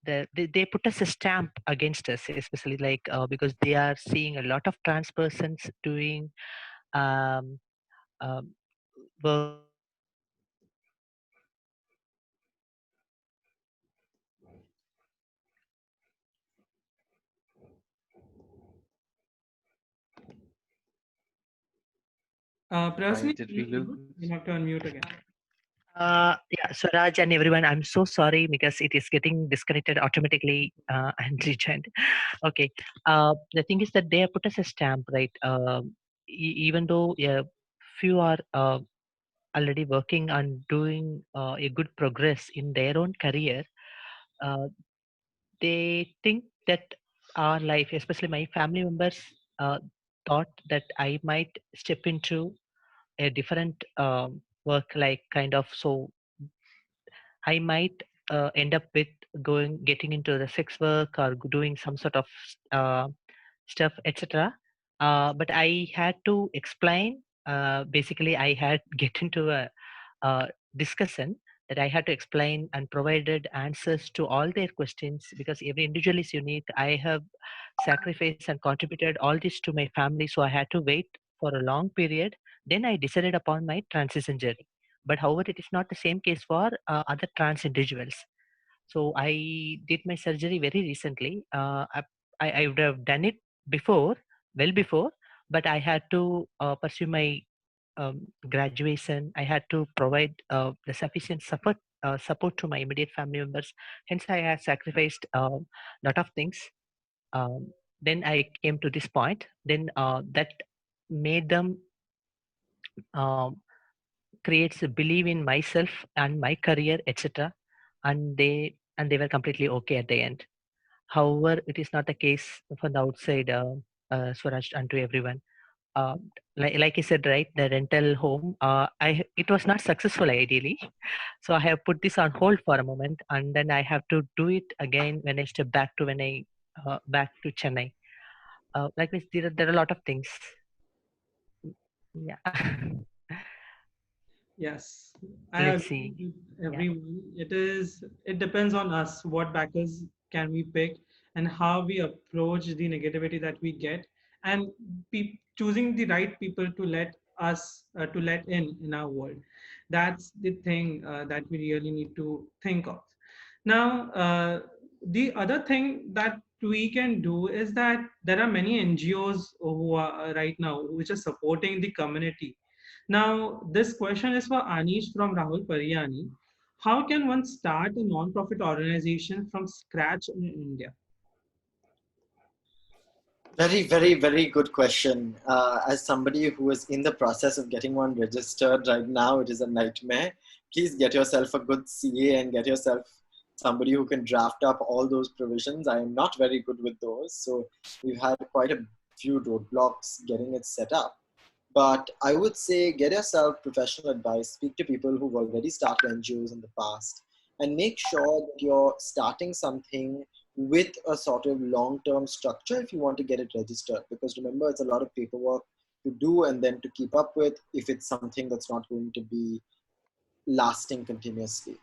they put us a stamp against us, especially like because they are seeing a lot of trans persons doing um, um, work like Prasini, Did you're we not audible. lose? You'll have to unmute again. yeah, so Raj and everyone, I'm so sorry because it is getting disconnected automatically and rejoined. Okay, the thing is that they have put us a stamp, right? Even though few are already working and doing a good progress in their own career, uh, they think that our life, especially my family members, uh, thought that I might step into a different work, like kind of. So I might end up with getting into the sex work or doing some sort of uh, stuff, etc. But I had to explain. Basically, I had get into a discussion that I had to explain and provided answers to all their questions because every individual is unique. I have sacrificed and contributed all this to my family, so I had to wait for a long period. Then I decided upon my transition journey. But however, it is not the same case for other trans individuals. So I did my surgery very recently. I would have done it before, well before, but I had to pursue my graduation. I had to provide the sufficient support to my immediate family members. Hence, I had sacrificed a lot of things. Then I came to this point. Then that made them um, creates a belief in myself and my career, etc. And they were completely okay at the end. However, it is not the case for the outside, Swaraj, unto everyone. Uh, like I said, right, the rental home, it was not successful ideally. So I have put this on hold for a moment, and then I have to do it again when I step back to back to Chennai. Like this, there are a lot of things. Yeah. Yes, I Let's agree see. with Yeah. everyone. It depends on us what backers can we pick and how we approach the negativity that we get, and choosing the right people to let us to let in our world. That's the thing that we really need to think of. Now, the other thing that we can do is that there are many NGOs who are right now which are supporting the community. Now, this question is for Anish from Rahul Pariyani. How can one start a non-profit organization from scratch in India? Very, very, very good question. As somebody who is in the process of getting one registered right now, it is a nightmare. Please get yourself a good CA and get yourself somebody who can draft up all those provisions. I am not very good with those. So we've had quite a few roadblocks getting it set up. But I would say get yourself professional advice, speak to people who've already started NGOs in the past, and make sure that you're starting something with a sort of long-term structure if you want to get it registered. Because remember, it's a lot of paperwork to do and then to keep up with if it's something that's not going to be lasting continuously.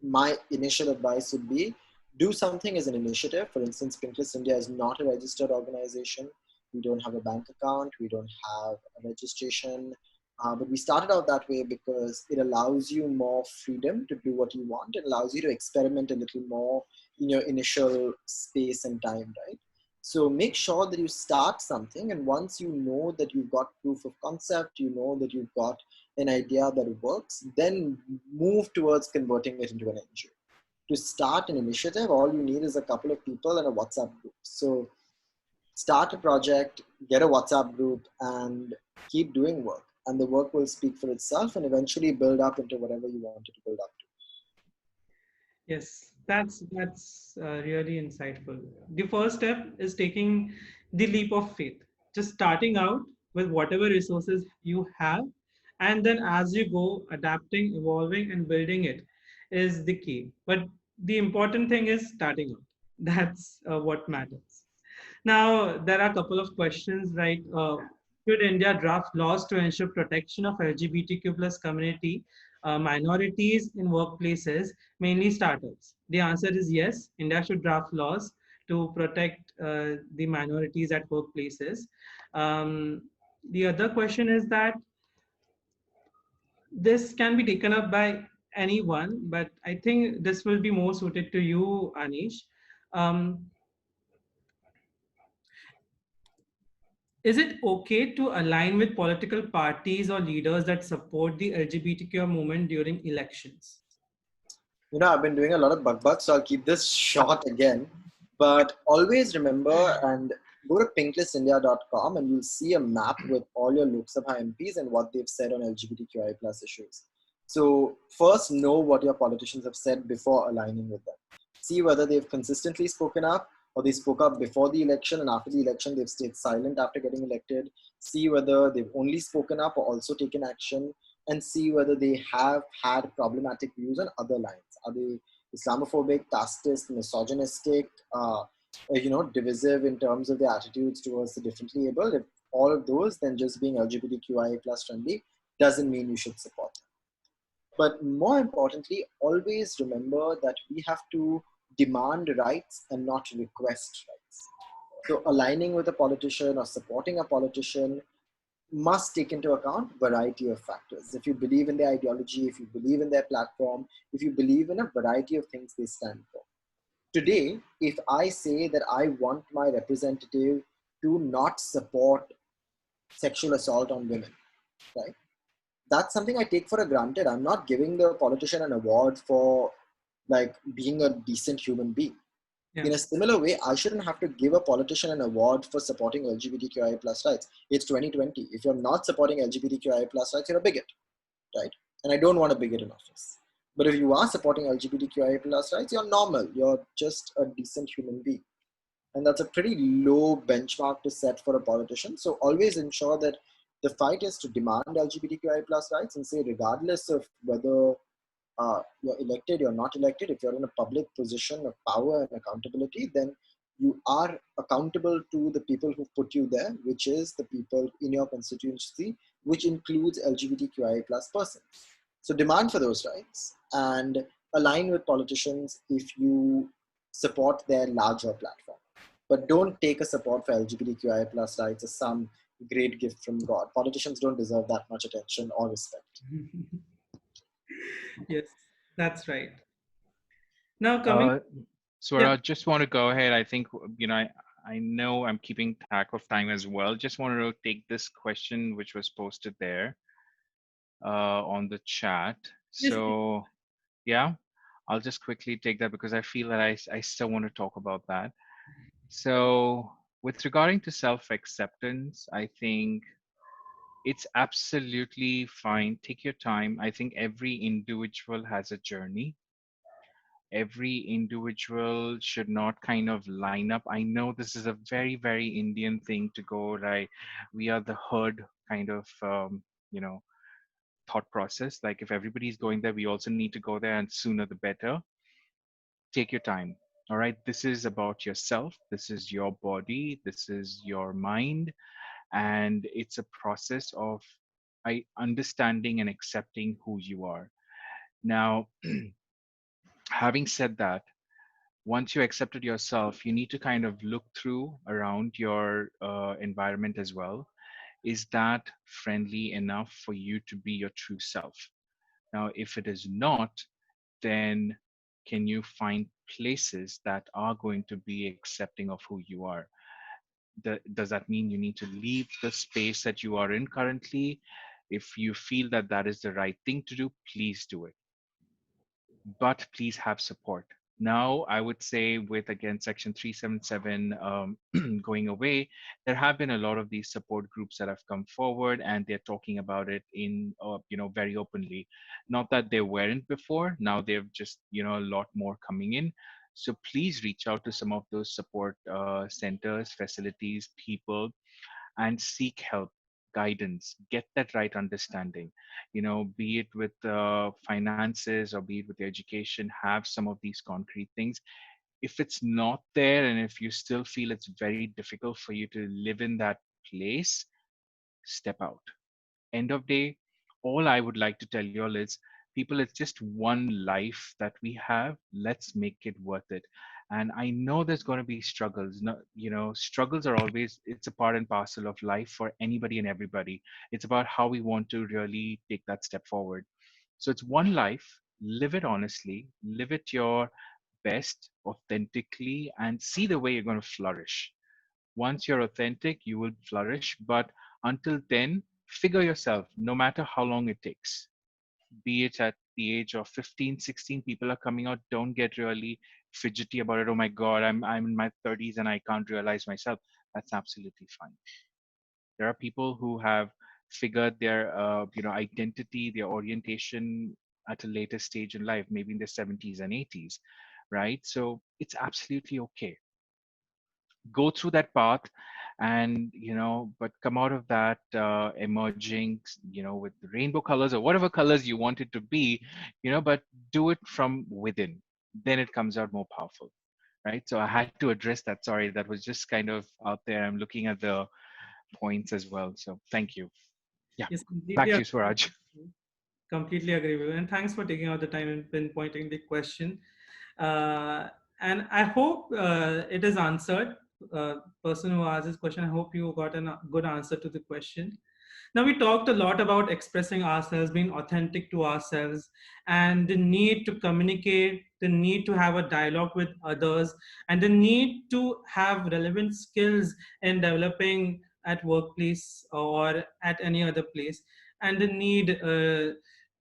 My initial advice would be do something as an initiative. For instance, Pinkless India is not a registered organization. We don't have a bank account. We don't have a registration. But we started out that way because it allows you more freedom to do what you want. It allows you to experiment a little more in your initial space and time, right? So make sure that you start something. And once you know that you've got proof of concept, you know that you've got an idea that works, then move towards converting it into an NGO. To start an initiative, all you need is a couple of people and a WhatsApp group. So start a project, get a WhatsApp group, and keep doing work. And the work will speak for itself and eventually build up into whatever you want it to build up to. Yes, that's really insightful. The first step is taking the leap of faith, just starting out with whatever resources you have, and then as you go, adapting, evolving, and building it is the key. But the important thing is starting out. That's what matters. Now, there are a couple of questions, right? Should India draft laws to ensure protection of LGBTQ plus community minorities in workplaces, mainly startups? The answer is yes. India should draft laws to protect the minorities at workplaces. Um, the other question is that this can be taken up by anyone, but I think this will be more suited to you, Anish. Um, Is it okay to align with political parties or leaders that support the LGBTQ movement during elections? I've been doing a lot of bug, so I'll keep this short again. But always remember and go to pinklessindia.com and you'll see a map with all your Lok Sabha MPs and what they've said on LGBTQI plus issues. So first know what your politicians have said before aligning with them. See whether they've consistently spoken up or they spoke up before the election and after the election they've stayed silent after getting elected. See whether they've only spoken up or also taken action, and see whether they have had problematic views on other lines. Are they Islamophobic, casteist, misogynistic, divisive in terms of their attitudes towards the differently abled? If all of those, then just being LGBTQIA plus friendly doesn't mean you should support them. But more importantly, always remember that we have to demand rights and not request rights. So aligning with a politician or supporting a politician must take into account variety of factors. If you believe in their ideology, if you believe in their platform, if you believe in a variety of things they stand for. Today, if I say that I want my representative to not support sexual assault on women, right? That's something I take for granted. I'm not giving the politician an award for like being a decent human being. Yeah. In a similar way, I shouldn't have to give a politician an award for supporting LGBTQIA plus rights. It's 2020. If you're not supporting LGBTQIA plus rights, you're a bigot, right? And I don't want a bigot in office. But if you are supporting LGBTQIA plus rights, you're normal. You're just a decent human being. And that's a pretty low benchmark to set for a politician. So always ensure that the fight is to demand LGBTQI plus rights and say, regardless of whether you're elected, you're not elected, if you're in a public position of power and accountability, then you are accountable to the people who put you there, which is the people in your constituency, which includes LGBTQI plus persons. So demand for those rights and align with politicians if you support their larger platform. But don't take a support for LGBTQI plus rights as some great gift from God. Politicians don't deserve that much attention or respect. Yes, that's right. Now coming, Uh, yeah, Swara, just want to go ahead. I think, I know I'm keeping track of time as well. Just wanted to take this question, which was posted there on the chat. yes, So, yeah, I'll just quickly take that because I feel that I still want to talk about that. So, with regarding to self acceptance, I think it's absolutely fine. Take your time. I think every individual has a journey. Every individual should not kind of line up. I know this is a very, very Indian thing to go, right? We are the herd kind of, you know, thought process. Like if everybody's going there, we also need to go there, and sooner the better. Take your time. All right. This is about yourself. This is your body. This is your mind. And it's a process of understanding and accepting who you are. Now, having said that, once you accepted yourself, you need to kind of look through around your environment as well. Is that friendly enough for you to be your true self? Now, if it is not, then can you find places that are going to be accepting of who you are? Does that mean you need to leave the space that you are in currently? If you feel that that is the right thing to do, please do it, but please have support. Now, I would say with again Section 377 going away, there have been a lot of these support groups that have come forward, and they're talking about it in very openly. Not that they weren't before. Now they've just a lot more coming in. So please reach out to some of those support centers, facilities, people, and seek help, guidance, get that right understanding, be it with finances or be it with education. Have some of these concrete things. If it's not there, and if you still feel it's very difficult for you to live in that place, step out. End of day, all I would like to tell you all is, people, it's just one life that we have. Let's make it worth it. And I know there's going to be struggles. No, struggles are always, it's a part and parcel of life for anybody and everybody. It's about how we want to really take that step forward. So it's one life. Live it honestly, live it your best, authentically, and see the way you're going to flourish. Once you're authentic, you will flourish. But until then, figure yourself, no matter how long it takes. Be it at the age of 15, 16, people are coming out. Don't get really fidgety about it. Oh my God, I'm in my 30s and I can't realize myself. That's absolutely fine. There are people who have figured their identity, their orientation at a later stage in life, maybe in their 70s and 80s, right? So it's absolutely okay. Go through that path, and but come out of that emerging, with the rainbow colors or whatever colors you want it to be, but do it from within. Then it comes out more powerful, right? So I had to address that. Sorry, that was just kind of out there. I'm looking at the points as well, so thank you. Yeah, yes, back to you, Swaraj. completely agree with you. And thanks for taking out the time and pinpointing the question. Uh, and I hope it is answered. Person who asked this question, I hope you got a good answer to the question. Now, we talked a lot about expressing ourselves, being authentic to ourselves, and the need to communicate, the need to have a dialogue with others, and the need to have relevant skills in developing at workplace or at any other place, and the need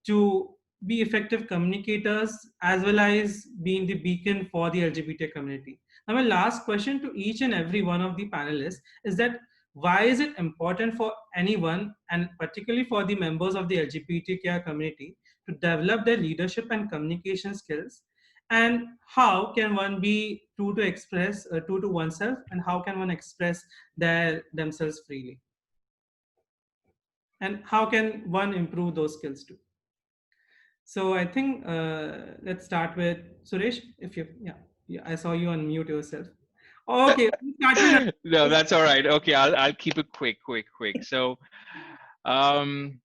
to be effective communicators as well as being the beacon for the LGBT community. Now, my last question to each and every one of the panelists is that why is it important for anyone, and particularly for the members of the LGBTQI community, to develop their leadership and communication skills? And how can one be true to express, true to oneself, and how can one express themselves freely, and how can one improve those skills too. So I think let's start with Suresh. If you, yeah, yeah, I saw you unmute yourself. Okay, let's start with No, that's all right. Okay, I'll keep it quick. So, um,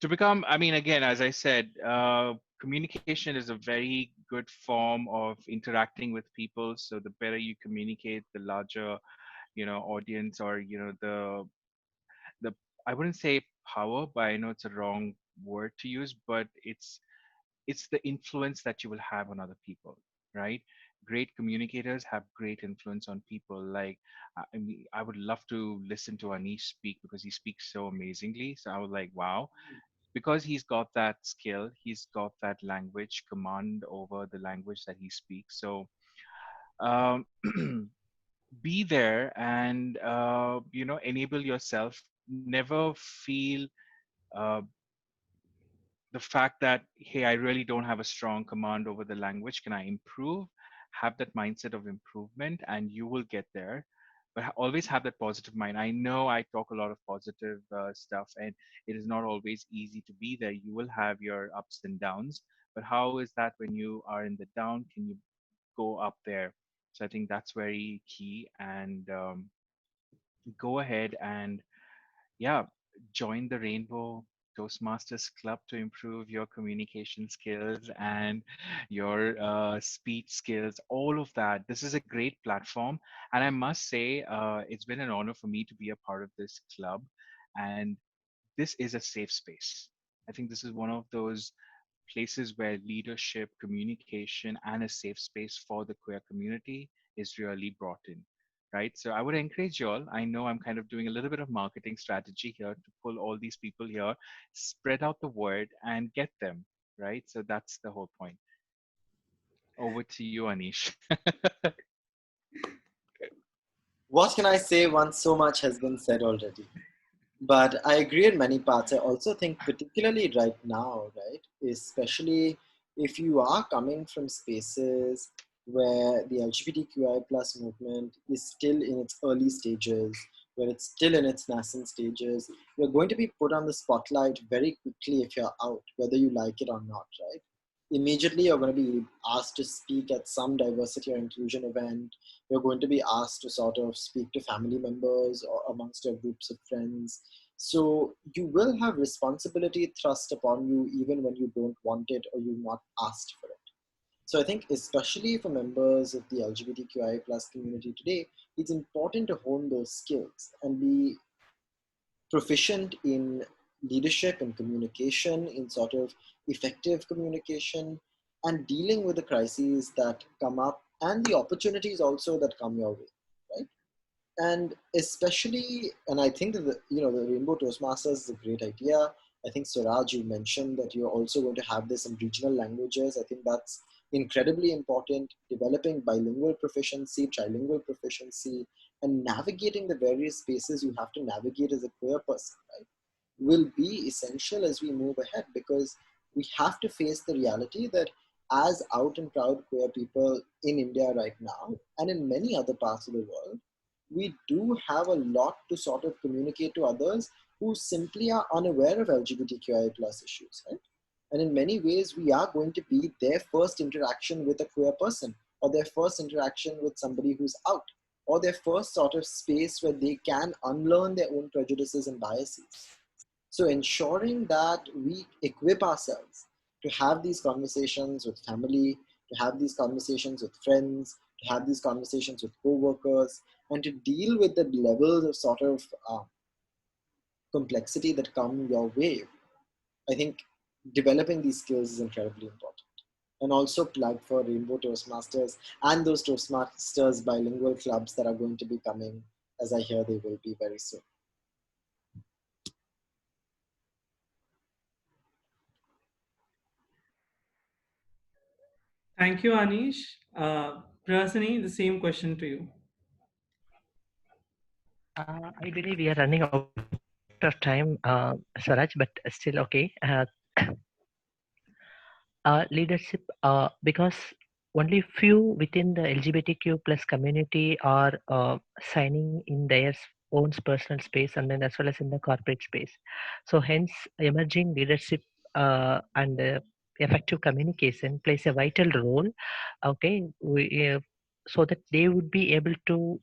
to become, I mean, again, as I said, communication is a very good form of interacting with people. So the better you communicate, the larger, audience, or the I wouldn't say power, but I know it's a wrong word to use, but it's the influence that you will have on other people, right? Great communicators have great influence on people. Like, I mean, I would love to listen to Anish speak because he speaks so amazingly. So I was like, wow, because he's got that skill, he's got that language command over the language that he speaks. So um, be there and enable yourself. Never feel uh, the fact that, hey, I really don't have a strong command over the language, can I improve? Have that mindset of improvement and you will get there. But always have that positive mind. I know I talk a lot of positive stuff, and it is not always easy to be there. You will have your ups and downs, but how is that when you are in the down, can you go up there? So I think that's very key. And go ahead and, yeah, join the Rainbow Toastmasters Club to improve your communication skills and your speech skills, all of that. This is a great platform. And I must say, it's been an honor for me to be a part of this club. And this is a safe space. I think this is one of those places where leadership, communication, and a safe space for the queer community is really brought in, right? So I would encourage you all. I know I'm kind of doing a little bit of marketing strategy here to pull all these people here, spread out the word, and get them, right? So that's the whole point. Over to you, Anish. What can I say once so much has been said already? But I agree in many parts. I also think, particularly right now, right, especially if you are coming from spaces where the LGBTQI plus movement is still in its early stages, where it's still in its nascent stages, you're going to be put on the spotlight very quickly if you're out, whether you like it or not, right? Immediately, you're going to be asked to speak at some diversity or inclusion event. You're going to be asked to sort of speak to family members or amongst your groups of friends. So you will have responsibility thrust upon you even when you don't want it or you're not asked for it. So I think especially for members of the LGBTQI plus community today, it's important to hone those skills and be proficient in leadership and communication, in sort of effective communication, and dealing with the crises that come up and the opportunities also that come your way, right? And especially, and I think that the Rainbow Toastmasters is a great idea. I think, Suraj, you mentioned that you're also going to have this in regional languages. I think that's incredibly important. Developing bilingual proficiency, trilingual proficiency, and navigating the various spaces you have to navigate as a queer person, right, will be essential as we move ahead, because we have to face the reality that as out and proud queer people in India right now and in many other parts of the world, we do have a lot to sort of communicate to others who simply are unaware of LGBTQI plus issues, right? And in many ways, we are going to be their first interaction with a queer person, or their first interaction with somebody who's out, or their first sort of space where they can unlearn their own prejudices and biases. So ensuring that we equip ourselves to have these conversations with family, to have these conversations with friends, to have these conversations with co-workers, and to deal with the levels of sort of complexity that come your way. I think developing these skills is incredibly important. And also plug for Rainbow Toastmasters and those Toastmasters bilingual clubs that are going to be coming, as I hear they will be very soon. Thank you, Anish. Prasini, the same question to you. I believe we are running out of time, Swaraj, but still okay. Leadership, because only few within the LGBTQ plus community are signing in their own personal space and then as well as in the corporate space. So hence emerging leadership and effective communication plays a vital role. Okay, so that they would be able to,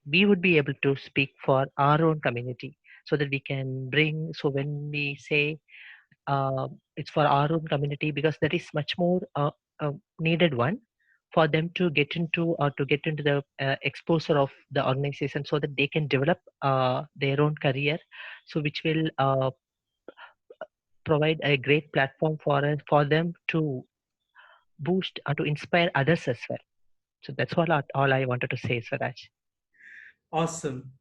we would be able to speak for our own community, so that we can bring. So when we say it's for our own community, because that is much more needed one for them to get into, or to get into the exposure of the organization, so that they can develop their own career, so which will provide a great platform for them to boost or to inspire others as well. So that's all I wanted to say, Swaraj. Awesome.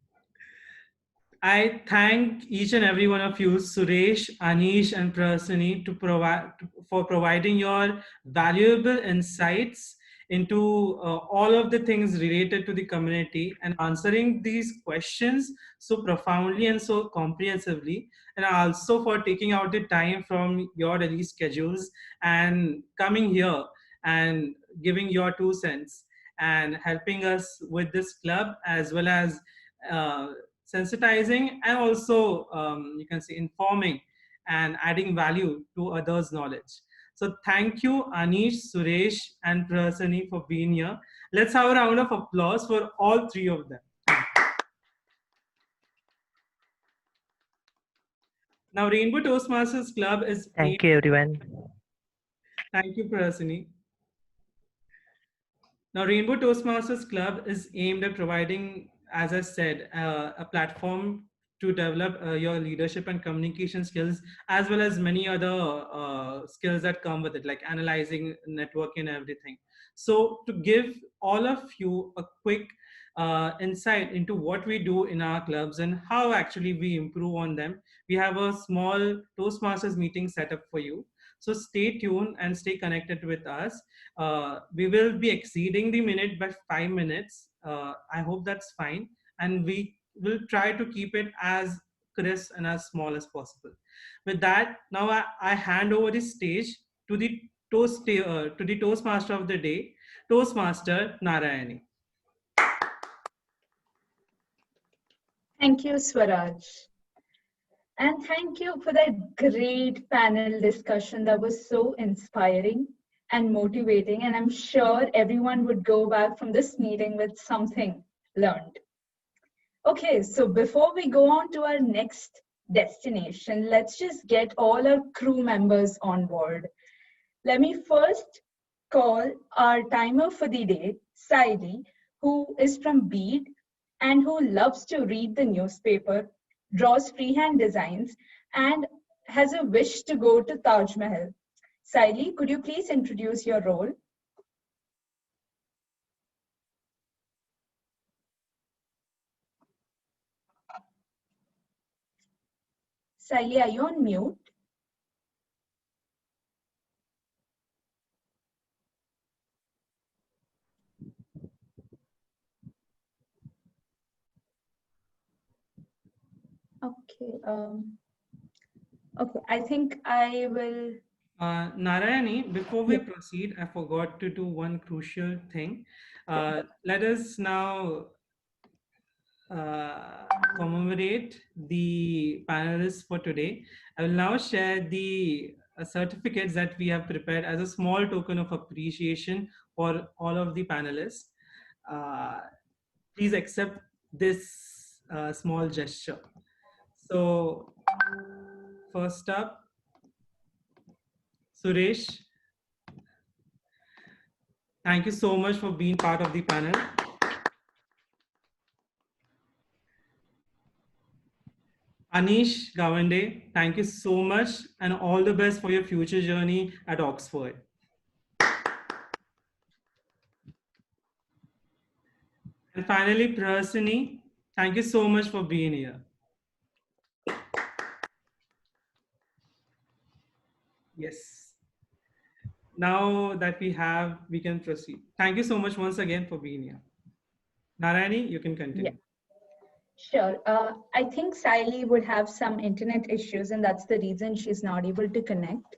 I thank each and every one of you, Suresh, Anish, and Prasani, for providing your valuable insights into all of the things related to the community and answering these questions so profoundly and so comprehensively, and also for taking out the time from your daily schedules and coming here and giving your 2 cents and helping us with this club, as well as uh, sensitizing and also you can say informing and adding value to others' knowledge. So thank you, Anish, Suresh, and Prasani for being here. Let's have a round of applause for all three of them. Now, Rainbow Toastmasters Club is Thank you, everyone. Thank you, Prasani. Now, Rainbow Toastmasters Club is aimed at providing, as I said, a platform to develop your leadership and communication skills, as well as many other skills that come with it, like analyzing, networking, and everything. So, to give all of you a quick insight into what we do in our clubs and how actually we improve on them, we have a small Toastmasters meeting set up for you. So, stay tuned and stay connected with us. We will be exceeding the minute by 5 minutes. I hope that's fine. And we will try to keep it as crisp and as small as possible. With that, now I hand over the stage to the Toastmaster of the day, Toastmaster Narayani. Thank you, Swaraj. And thank you for that great panel discussion that was so inspiring and motivating. And I'm sure everyone would go back from this meeting with something learned. Okay, so before we go on to our next destination, let's just get all our crew members on board. Let me first call our timer for the day, Saidi, who is from Bede and who loves to read the newspaper, draws freehand designs, and has a wish to go to Taj Mahal. Saili, could you please introduce your role? Saili, are you on mute? Okay. Okay, I think I will. Narayani, before we Yeah. proceed, I forgot to do one crucial thing. Let us now uh, commemorate the panelists for today. I will now share the certificates that we have prepared as a small token of appreciation for all of the panelists. Uh, Please accept this small gesture. So, first up, Suresh, thank you so much for being part of the panel. Anish Gawande, thank you so much and all the best for your future journey at Oxford. And finally, Prasini, thank you so much for being here. Yes. Now that we can proceed. Thank you so much once again for being here. Narayani, you can continue. Yeah. Sure. I think Saili would have some internet issues, and that's the reason she's not able to connect.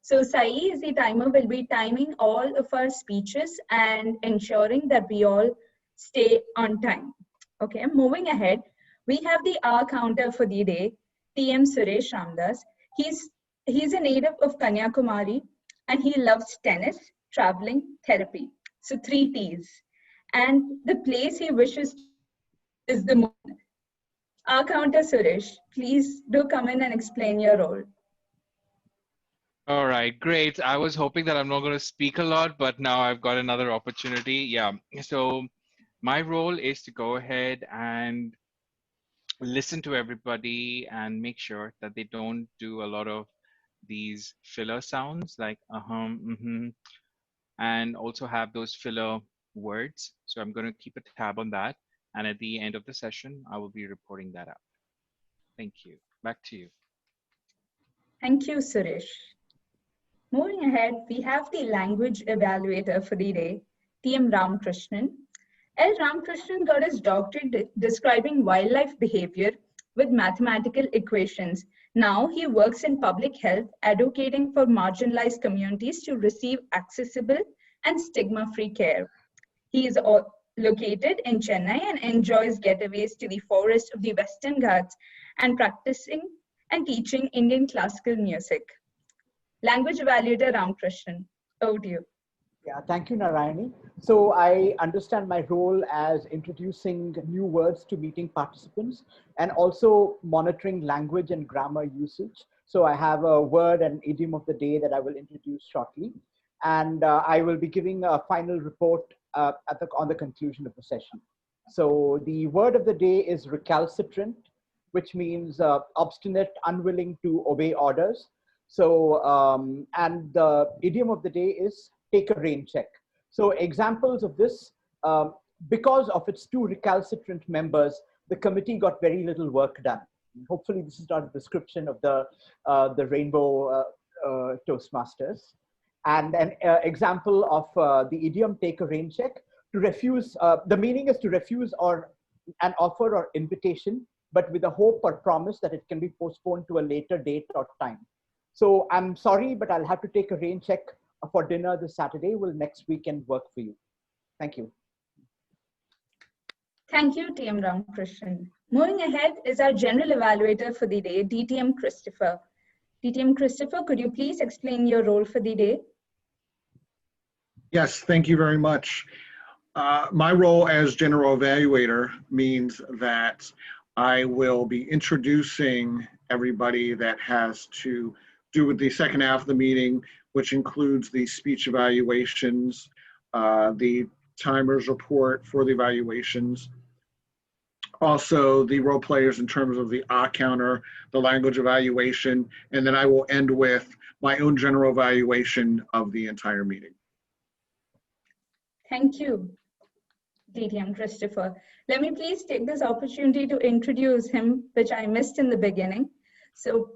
So Sai is the timer, will be timing all of our speeches and ensuring that we all stay on time. Okay, moving ahead, we have the hour counter for the day, TM Suresh Ramdas. He's a native of Kanyakumari and he loves tennis, traveling, therapy. So 3 T's. And the place he wishes to visit is the moon. Our counter Suresh, please do come in and explain your role. All right, great. I was hoping that I'm not going to speak a lot, but now I've got another opportunity. Yeah. So my role is to go ahead and listen to everybody and make sure that they don't do a lot of these filler sounds like mm-hmm, and also have those filler words. So I'm going to keep a tab on that. And at the end of the session, I will be reporting that out. Thank you. Back to you. Thank you, Suresh. Moving ahead, we have the language evaluator for the day, TM Ramakrishnan. L. Ramakrishnan got his doctorate describing wildlife behavior with mathematical equations. Now he works in public health, advocating for marginalized communities to receive accessible and stigma-free care. He is located in Chennai and enjoys getaways to the forest of the Western Ghats and practicing and teaching Indian classical music. Language evaluator Ramakrishnan, over to you. Yeah, thank you, Narayani. So I understand my role as introducing new words to meeting participants and also monitoring language and grammar usage. So I have a word and idiom of the day that I will introduce shortly. And I will be giving a final report on the conclusion of the session. So the word of the day is recalcitrant, which means obstinate, unwilling to obey orders. So, and the idiom of the day is take a rain check. So examples of this, because of its two recalcitrant members, the committee got very little work done. Hopefully this is not a description of the rainbow Toastmasters. And an example of the idiom take a rain check, to refuse, the meaning is to refuse or an offer or invitation, but with a hope or promise that it can be postponed to a later date or time. So I'm sorry, but I'll have to take a rain check for dinner this Saturday. Will next weekend work for you? Thank you. Thank you, TM Ramakrishnan. Moving ahead is our general evaluator for the day, DTM Christopher. DTM Christopher, could you please explain your role for the day? Yes, thank you very much. My role as general evaluator means that I will be introducing everybody that has to do with the second half of the meeting, which includes the speech evaluations, the timers report for the evaluations, also the role players in terms of the counter, the language evaluation, and then I will end with my own general evaluation of the entire meeting. Thank you, DTM Christopher. Let me please take this opportunity to introduce him, which I missed in the beginning. So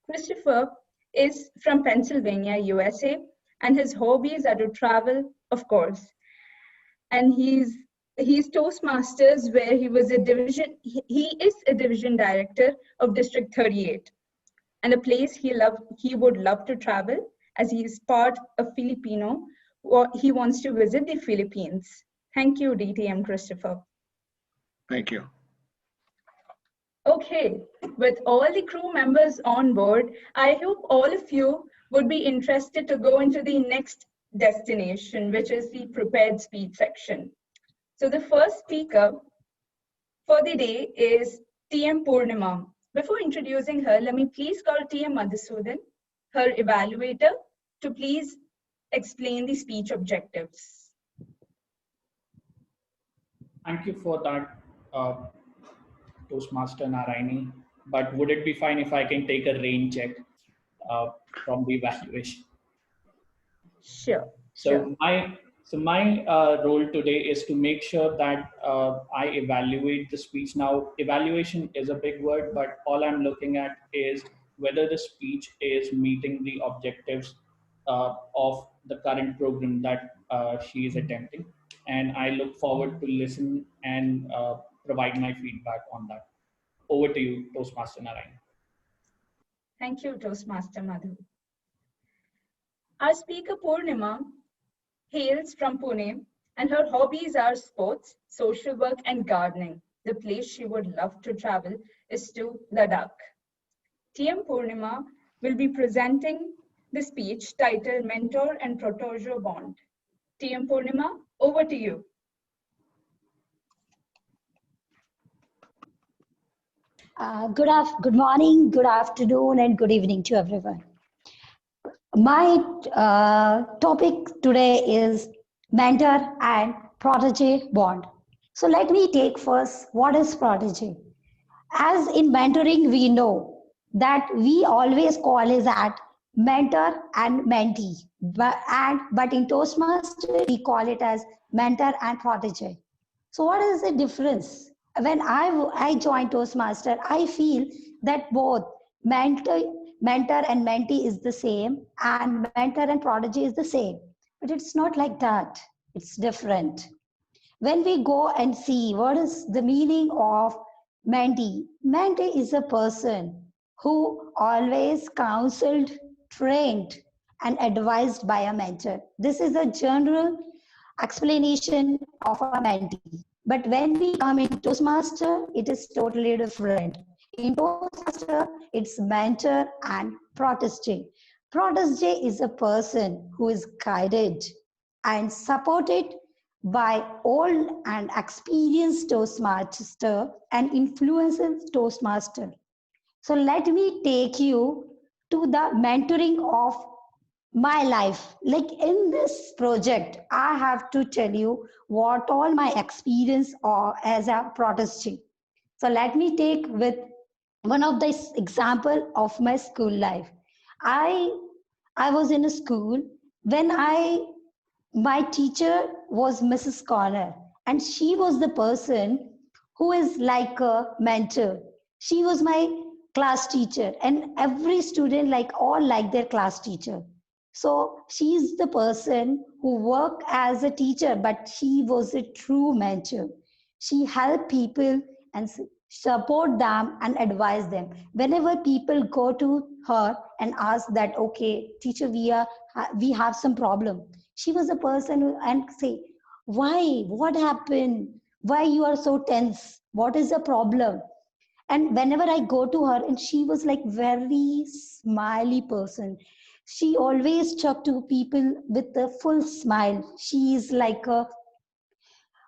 Christopher is from Pennsylvania, USA, and his hobbies are to travel, of course. And he's Toastmasters, where he is a division director of District 38, and a place he would love to travel, as he is part of Filipino, or he wants to visit the Philippines. Thank you, DTM Christopher. Thank you. Okay, with all the crew members on board, I hope all of you would be interested to go into the next destination, which is the prepared speech section. So the first speaker for the day is TM Purnima. Before introducing her, let me please call TM Madhusudan, her evaluator, to please explain the speech objectives. Thank you for that, Toastmaster Narayani. But would it be fine if I can take a rain check from the evaluation? Sure. So my role today is to make sure that I evaluate the speech. Now, evaluation is a big word, but all I'm looking at is whether the speech is meeting the objectives of the current program that she is attempting. And I look forward to listen and provide my feedback on that. Over to you, Toastmaster Narayan. Thank you, Toastmaster Madhu. Our speaker Purnima hails from Pune, and her hobbies are sports, social work, and gardening. The place she would love to travel is to Ladakh. TM Purnima will be presenting the speech titled Mentor and Protege Bond. TM Purnima, over to you. Good morning, good afternoon, and good evening to everyone. My topic today is mentor and protege bond. So let me take first what is protege. As in mentoring, we know that we always call is at mentor and mentee, but in Toastmaster we call it as mentor and protege. So what is the difference? When I joined Toastmaster, I feel that both mentor and mentee is the same, and mentor and protege is the same. But it's not like that. It's different. When we go and see what is the meaning of mentee, mentee is a person who always counseled, trained, and advised by a mentor. This is a general explanation of a mentee. But when we come in Toastmaster, it is totally different. In Toastmaster, it's mentor and protege. Protege is a person who is guided and supported by old and experienced Toastmaster and influences Toastmaster. So let me take you to the mentoring of my life. Like in this project, I have to tell you what all my experience are as a protege. So let me take with one of the example of my school life. I I was in a school when my teacher was Mrs. Connor, and she was the person who is like a mentor. She was my class teacher, and every student like all like their class teacher. So she is the person who worked as a teacher, but she was a true mentor. She helped people and support them and advise them. Whenever people go to her and ask that, okay, teacher, we have some problem, she was a person who and say, why, what happened, why you are so tense, what is the problem? And whenever I go to her, and she was like very smiley person, she always talk to people with a full smile. She is like a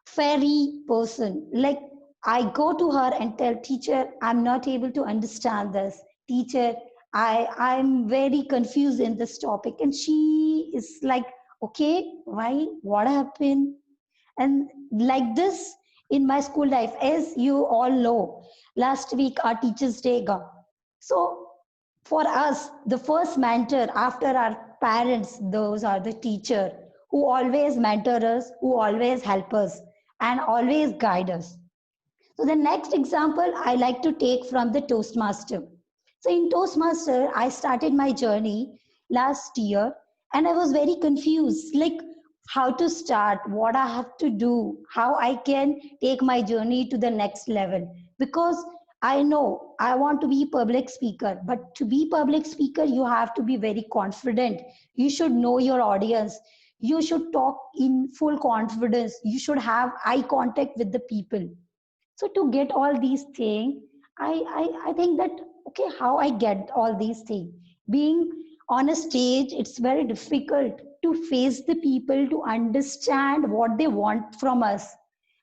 fairy person. Like I go to her and tell teacher, I'm not able to understand this. Teacher, I'm very confused in this topic. And she is like, okay, why? What happened? And like this in my school life, as you all know, last week our Teachers' Day got. So for us, the first mentor after our parents, those are the teacher who always mentor us, who always help us and always guide us. So the next example I like to take from the Toastmaster. So in Toastmaster, I started my journey last year and I was very confused, like how to start, what I have to do, how I can take my journey to the next level. Because I know I want to be public speaker, but to be public speaker, you have to be very confident. You should know your audience. You should talk in full confidence. You should have eye contact with the people. So to get all these things, I think that, okay, how I get all these things. Being on a stage, it's very difficult to face the people, to understand what they want from us.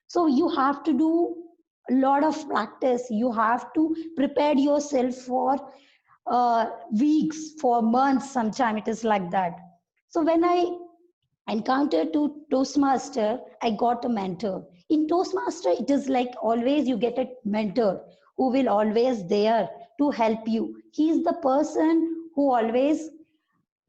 So you have to do a lot of practice. You have to prepare yourself for weeks, for months, sometimes it is like that. So when I encounter to Toastmaster, I got a mentor. In Toastmaster, it is like always you get a mentor who will always there to help you. He is the person who always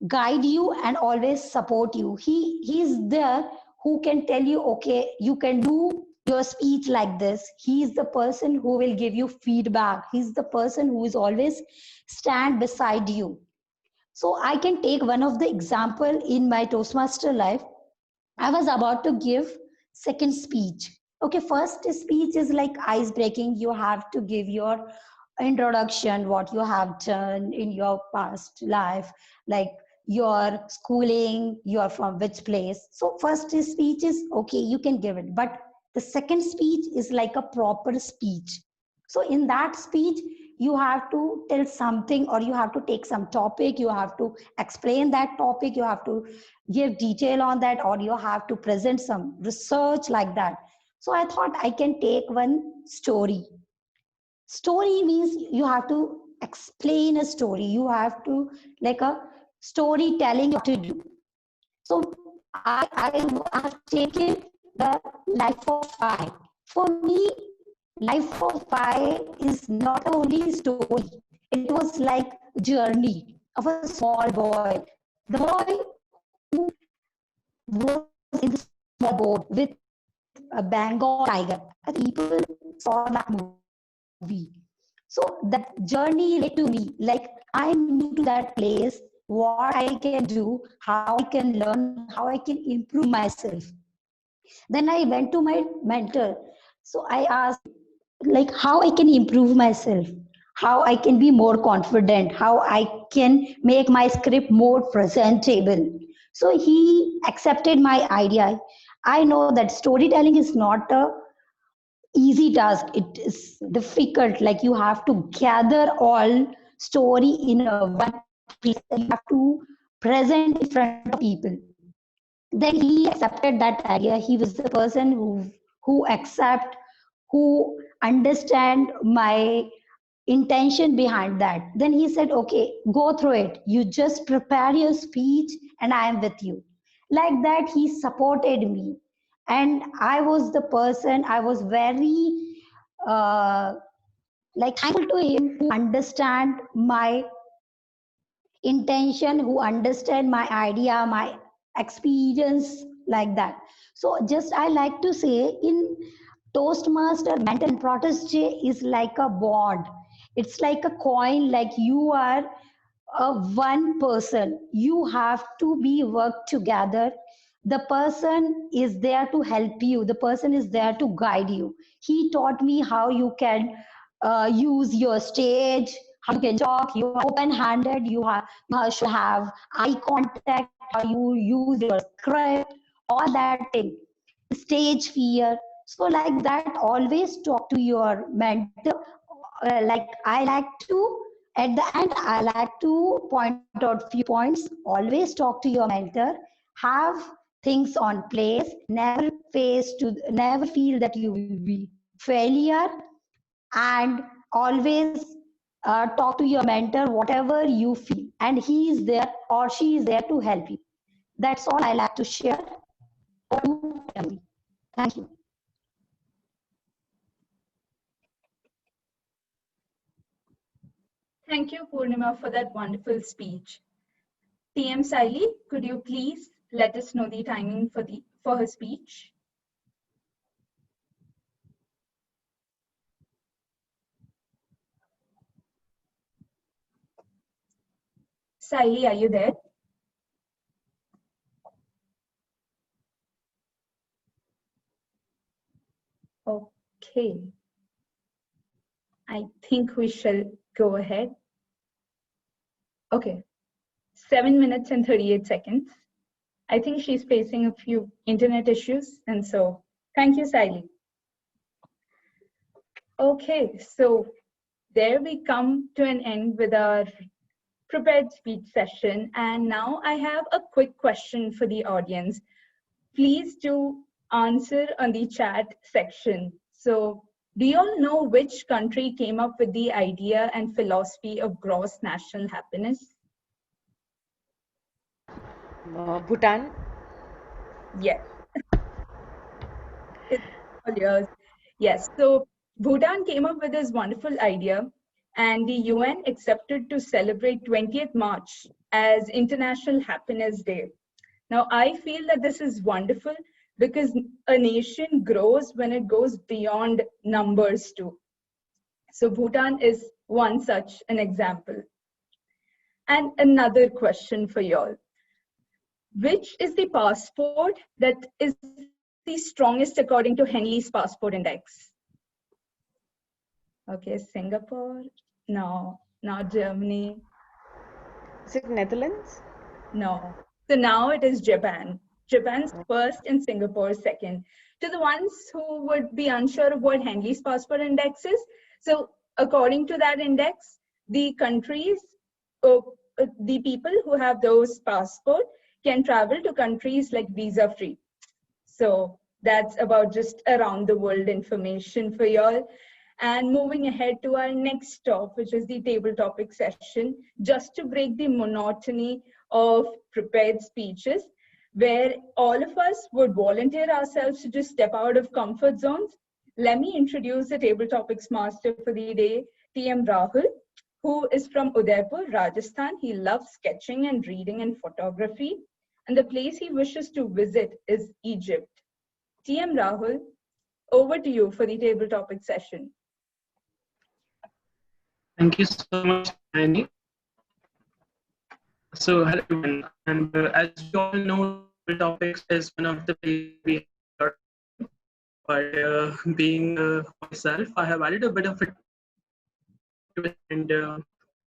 guide you and always support you. He is there who can tell you, okay, you can do your speech like this. He is the person who will give you feedback. He's the person who is always stand beside you. So I can take one of the example in my Toastmaster life. I was about to give second speech. Okay, first speech is like ice breaking. You have to give your introduction, what you have done in your past life. Like your schooling, you're from which place. So first speech is okay, you can give it, but the second speech is like a proper speech. So in that speech, you have to tell something, or you have to take some topic, you have to explain that topic, you have to give detail on that, or you have to present some research like that. So I thought I can take one story. Story means you have to explain a story, you have to like a storytelling to do. So I have taken the life of Pi. For me, life of Pi is not only story. It was like journey of a small boy. The boy who was in the small boat with a Bengal tiger. People saw that movie. So that journey led to me. Like I'm new to that place, what I can do, how I can learn, how I can improve myself. Then I went to my mentor. So I asked, like, how I can improve myself, how I can be more confident, how I can make my script more presentable. So he accepted my idea. I know that storytelling is not a easy task, it is difficult. Like you have to gather all story in a one place, you have to present in front of people. Then he accepted that idea. He was the person who accept, who understand my intention behind that. Then he said, okay, go through it, you just prepare your speech and I am with you. Like that he supported me, and I was the person, I was very uh, like thankful to him, who understand my intention, who understand my idea, my experience, like that. So just I like to say, in Toastmaster, mentor and protege is like a bond. It's like a coin, like you are a one person. You have to be work together. The person is there to help you. The person is there to guide you. He taught me how you can use your stage, how you can talk. You are open-handed. You should have eye contact. How you use your script, all that thing. Stage fear. So like that, always talk to your mentor. Like I like to, at the end, I like to point out few points. Always talk to your mentor. Have things on place. Never feel that you will be failure, and always talk to your mentor whatever you feel, and he is there or she is there to help you. That's all I like to share. Thank you. Thank you, Purnima, for that wonderful speech. TM Saili, could you please let us know the timing for her speech? Saili, are you there? Okay. I think we shall go ahead. Okay. 7 minutes and 38 seconds. I think she's facing a few internet issues, and so thank you, Saili. Okay, so there we come to an end with our prepared speech session, and now I have a quick question for the audience. Please do answer on the chat section. So, do you all know which country came up with the idea and philosophy of gross national happiness? Bhutan. Yes. It's all yours. Yes. So Bhutan came up with this wonderful idea, and the UN accepted to celebrate 20th March as International Happiness Day. Now, I feel that this is wonderful because a nation grows when it goes beyond numbers too. So Bhutan is one such an example. And another question for y'all. Which is the passport that is the strongest according to Henley's Passport Index? Okay, Singapore. No, not Germany. Is it Netherlands? No. So now it is Japan. Japan's first and Singapore second. To the ones who would be unsure of what Henley's passport index is, so according to that index, the countries, uh, the people who have those passport can travel to countries like visa free. So that's about just around the world information for y'all. And moving ahead to our next stop, which is the table topic session, just to break the monotony of prepared speeches, where all of us would volunteer ourselves to just step out of comfort zones. Let me introduce the table topics master for the day, TM Rahul, who is from Udaipur, Rajasthan. He loves sketching and reading and photography. And the place he wishes to visit is Egypt. TM Rahul, over to you for the table topic session. Thank you so much, Annie. So, hello everyone, and as you all know, the topics is one of the places we have, but being myself, I have added a bit of it to it, and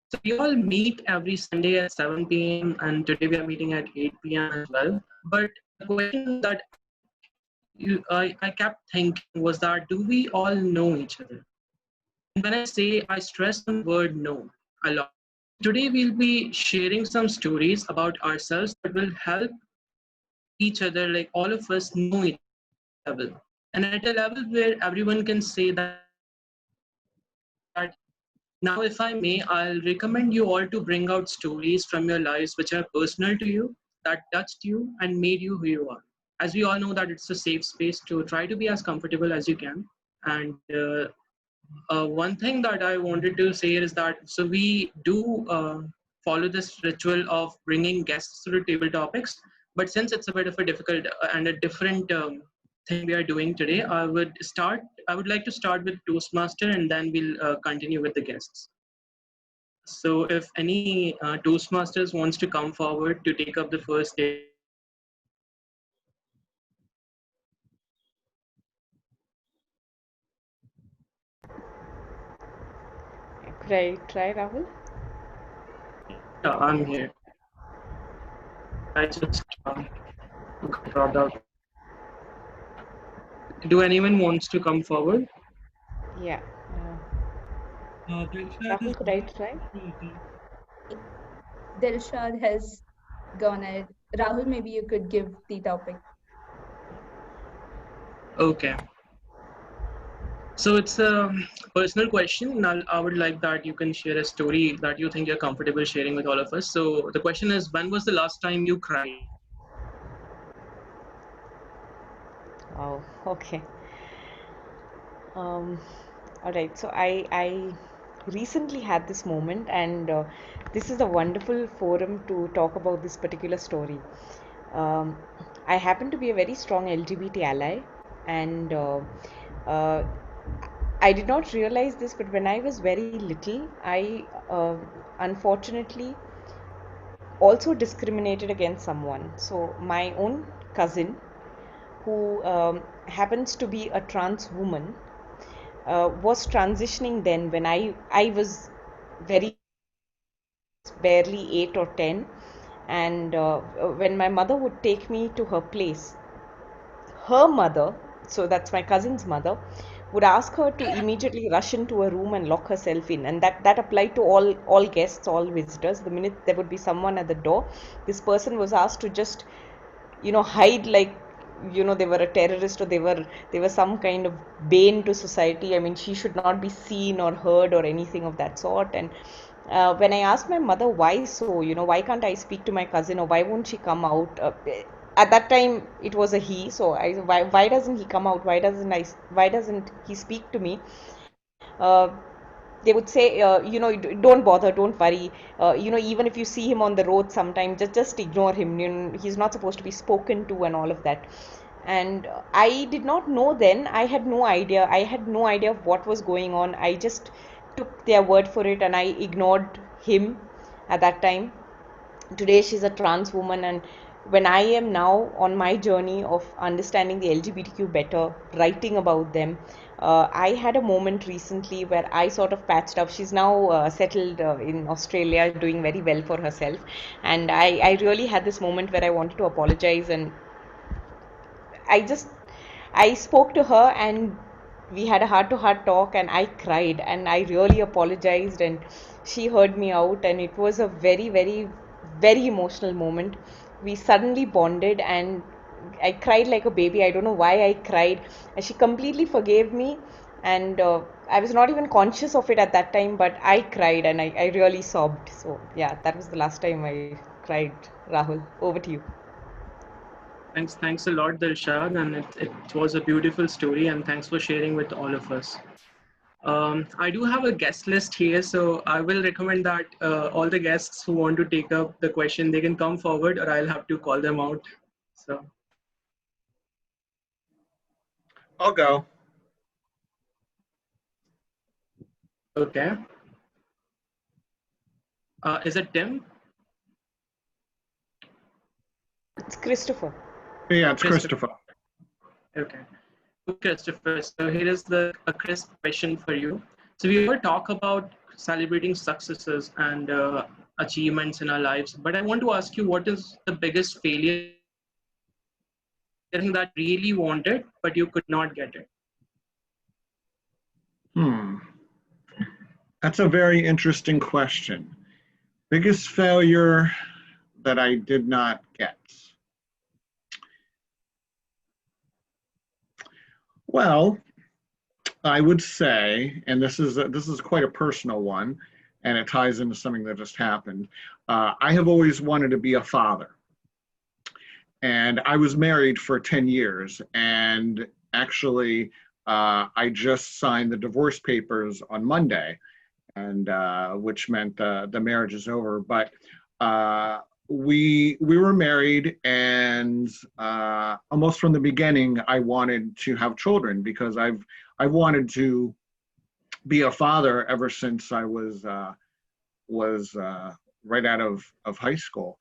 so we all meet every Sunday at 7 p.m. and today we are meeting at 8 p.m. as well. But the question that I kept thinking was that do we all know each other? And when I say I stress on the word know a lot. Today we'll be sharing some stories about ourselves that will help each other, like all of us know each other, and at a level where everyone can say that. Now, if I may, I'll recommend you all to bring out stories from your lives which are personal to you, that touched you and made you who you are. As we all know that it's a safe space to try to be as comfortable as you can. And one thing that I wanted to say is that so we do follow this ritual of bringing guests to the table topics, but since it's a bit of a difficult and a different thing we are doing today, I would like to start with Toastmaster and then we'll continue with the guests. So if any Toastmasters wants to come forward to take up the first day. Could I try, Rahul? Yeah, I'm here. I just got dropped out. Do anyone wants to come forward? Yeah. Dilshad Rahul, is could I try? Dilshad has gone ahead. Rahul, maybe you could give the topic. Okay. So it's a personal question. And I would like that you can share a story that you think you're comfortable sharing with all of us. So the question is, when was the last time you cried? Oh, okay. All right. So I recently had this moment, and this is a wonderful forum to talk about this particular story. Um, I happen to be a very strong LGBT ally, and uh, I did not realize this, but when I was very little, I unfortunately also discriminated against someone. So my own cousin, who happens to be a trans woman, was transitioning then when I was very barely 8 or 10, and when my mother would take me to her place, her mother, so that's my cousin's mother, would ask her to immediately rush into a room and lock herself in, and that applied to all guests, all visitors. The minute there would be someone at the door, this person was asked to just hide, like they were a terrorist, or they were some kind of bane to society. I mean, she should not be seen or heard or anything of that sort. And when I asked my mother why so, why can't I speak to my cousin, or why won't she come out, at that time it was a he, so why doesn't he come out, why doesn't he speak to me, uh, they would say, don't bother, don't worry, even if you see him on the road sometime, just ignore him, he's not supposed to be spoken to and all of that. And I did not know then, I had no idea of what was going on. I just took their word for it and I ignored him at that time. Today she's a trans woman, and when I am now on my journey of understanding the LGBTQ better, writing about them, I had a moment recently where I sort of patched up. She's now settled in Australia, doing very well for herself. And I really had this moment where I wanted to apologize, and I just I spoke to her, and we had a heart to heart talk, and I cried and I really apologized, and she heard me out, and it was a very, very, very emotional moment. We suddenly bonded, and I cried like a baby. I don't know why I cried, and she completely forgave me, and I was not even conscious of it at that time, but I cried and I really sobbed. So yeah, that was the last time I cried. Rahul, over to you. Thanks a lot, Dilshad, and it was a beautiful story, and thanks for sharing with all of us. I do have a guest list here, so I will recommend that all the guests who want to take up the question, they can come forward, or I'll have to call them out. So, I'll go. okay. Is it Tim? It's Christopher. Yeah, it's Christopher. Okay. Christopher, so here is a crisp question for you. So we all talk about celebrating successes and achievements in our lives, but I want to ask you, what is the biggest failure that you really wanted, but you could not get it? That's a very interesting question. Biggest failure that I did not get. Well, I would say, and this is quite a personal one, and it ties into something that just happened. I have always wanted to be a father, and I was married for 10 years, and actually, I just signed the divorce papers on Monday, and which meant the marriage is over. But we were married, and almost from the beginning, I wanted to have children because I've wanted to be a father ever since I was right out of high school.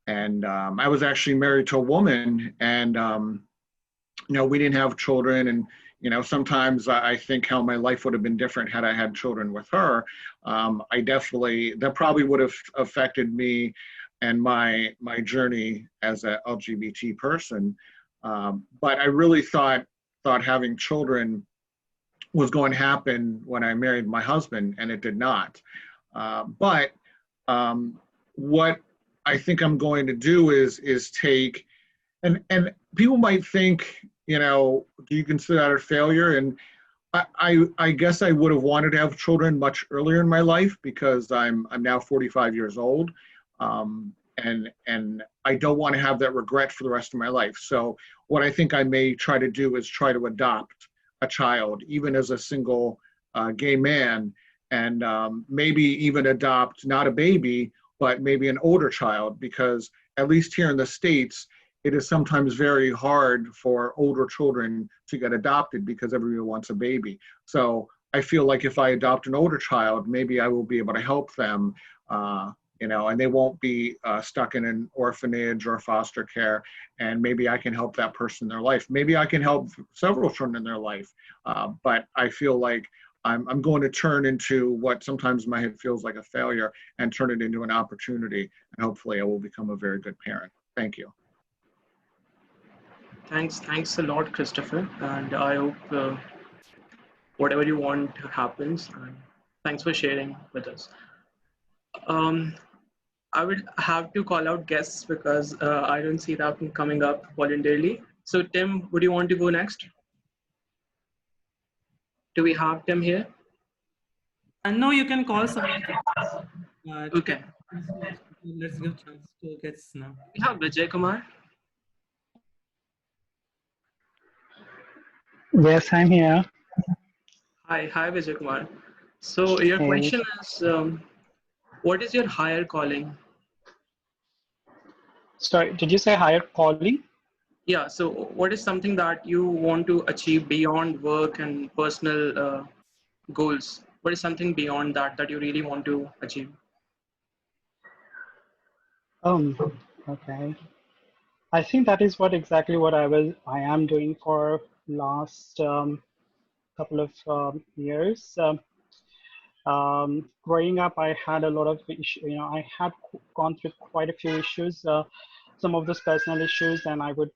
And I was actually married to a woman, and we didn't have children. And sometimes I think how my life would have been different had I had children with her. That probably would have affected me and my journey as a LGBT person. But I really thought having children was going to happen when I married my husband, and it did not. But what I think I'm going to do is take, and people might think, do you consider that a failure? And I guess I would have wanted to have children much earlier in my life because I'm now 45 years old, and I don't want to have that regret for the rest of my life. So what I think I may try to do is try to adopt a child, even as a single gay man, and maybe even adopt not a baby, but maybe an older child, because at least here in the States, it is sometimes very hard for older children to get adopted because everyone wants a baby. So I feel like if I adopt an older child, maybe I will be able to help them, and they won't be stuck in an orphanage or foster care, and maybe I can help that person in their life. Maybe I can help several children in their life, but I feel like I'm going to turn into what sometimes in my head feels like a failure and turn it into an opportunity, and hopefully I will become a very good parent. Thank you. Thanks a lot, Christopher, and I hope whatever you want happens. And thanks for sharing with us. I would have to call out guests because I don't see that coming up voluntarily. So Tim, would you want to go next? Do we have Tim here? No, you can call someone. Okay. Let's give chance to guests now. We have Vijay Kumar. Yes, I'm here. Hi Vijay Kumar. So your question is, what is your higher calling? Sorry, did you say higher calling? Yeah, so what is something that you want to achieve beyond work and personal goals? What is something beyond that you really want to achieve? Okay. I think that is exactly what I am doing for last couple of years. Growing up, I had a lot of issues. I had gone through quite a few issues. Some of those personal issues, and I would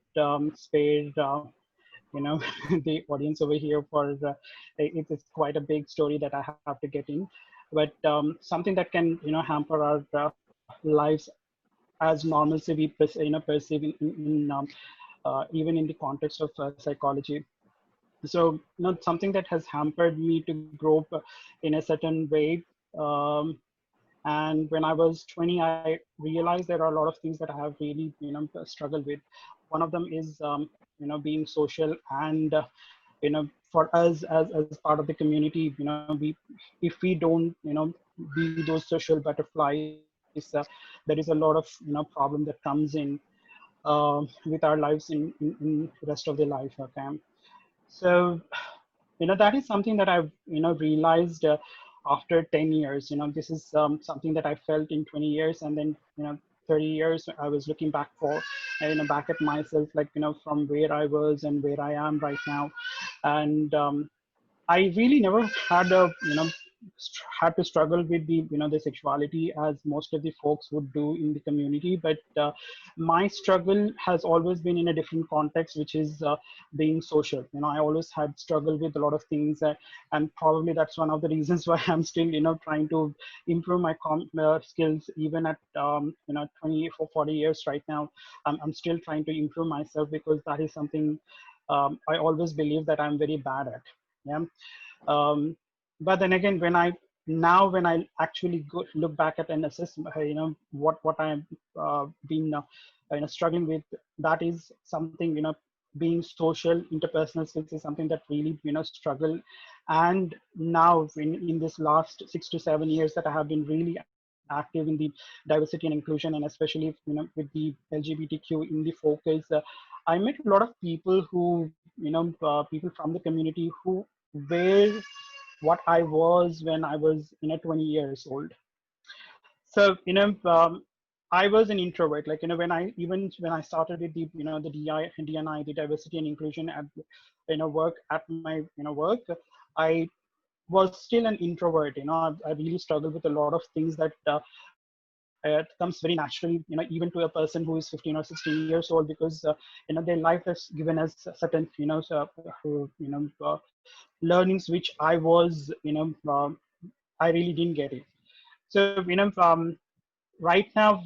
spare the audience over here for it's quite a big story that I have to get in, but something that can hamper our lives as normalcy we perceive in even in the context of psychology. So something that has hampered me to grow up in a certain way. um, and when I was 20, I realized there are a lot of things that I have really struggled with. One of them is being social, and for us as part of the community, we, if we don't be those social butterflies, there is a lot of problem that comes in with our lives in rest of the life. Okay, so that is something that I've realized after 10 years. This is something that I felt in 20 years, and then 30 years I was looking back for back at myself, like from where I was and where I am right now. And I really never had a had to struggle with the the sexuality as most of the folks would do in the community, but my struggle has always been in a different context, which is being social. I always had struggled with a lot of things, and probably that's one of the reasons why I'm still trying to improve my skills even at 20 for 40 years right now. I'm still trying to improve myself, because that is something I always believe that I'm very bad at. Yeah. um, but then again, when I actually look back at and assess what I'm been struggling with, that is something being social. Interpersonal skills is something that really struggle. And now in this last 6 to 7 years that I have been really active in the diversity and inclusion, and especially with the LGBTQ in the focus, I met a lot of people who people from the community who were what I was when I was 20 years old. So I was an introvert. Like when I started with the the DNI, the diversity and inclusion at work, at my work, I was still an introvert. I really struggled with a lot of things that it comes very naturally, even to a person who is 15 or 16 years old, because their life has given us certain learnings which I was I really didn't get it. So right now,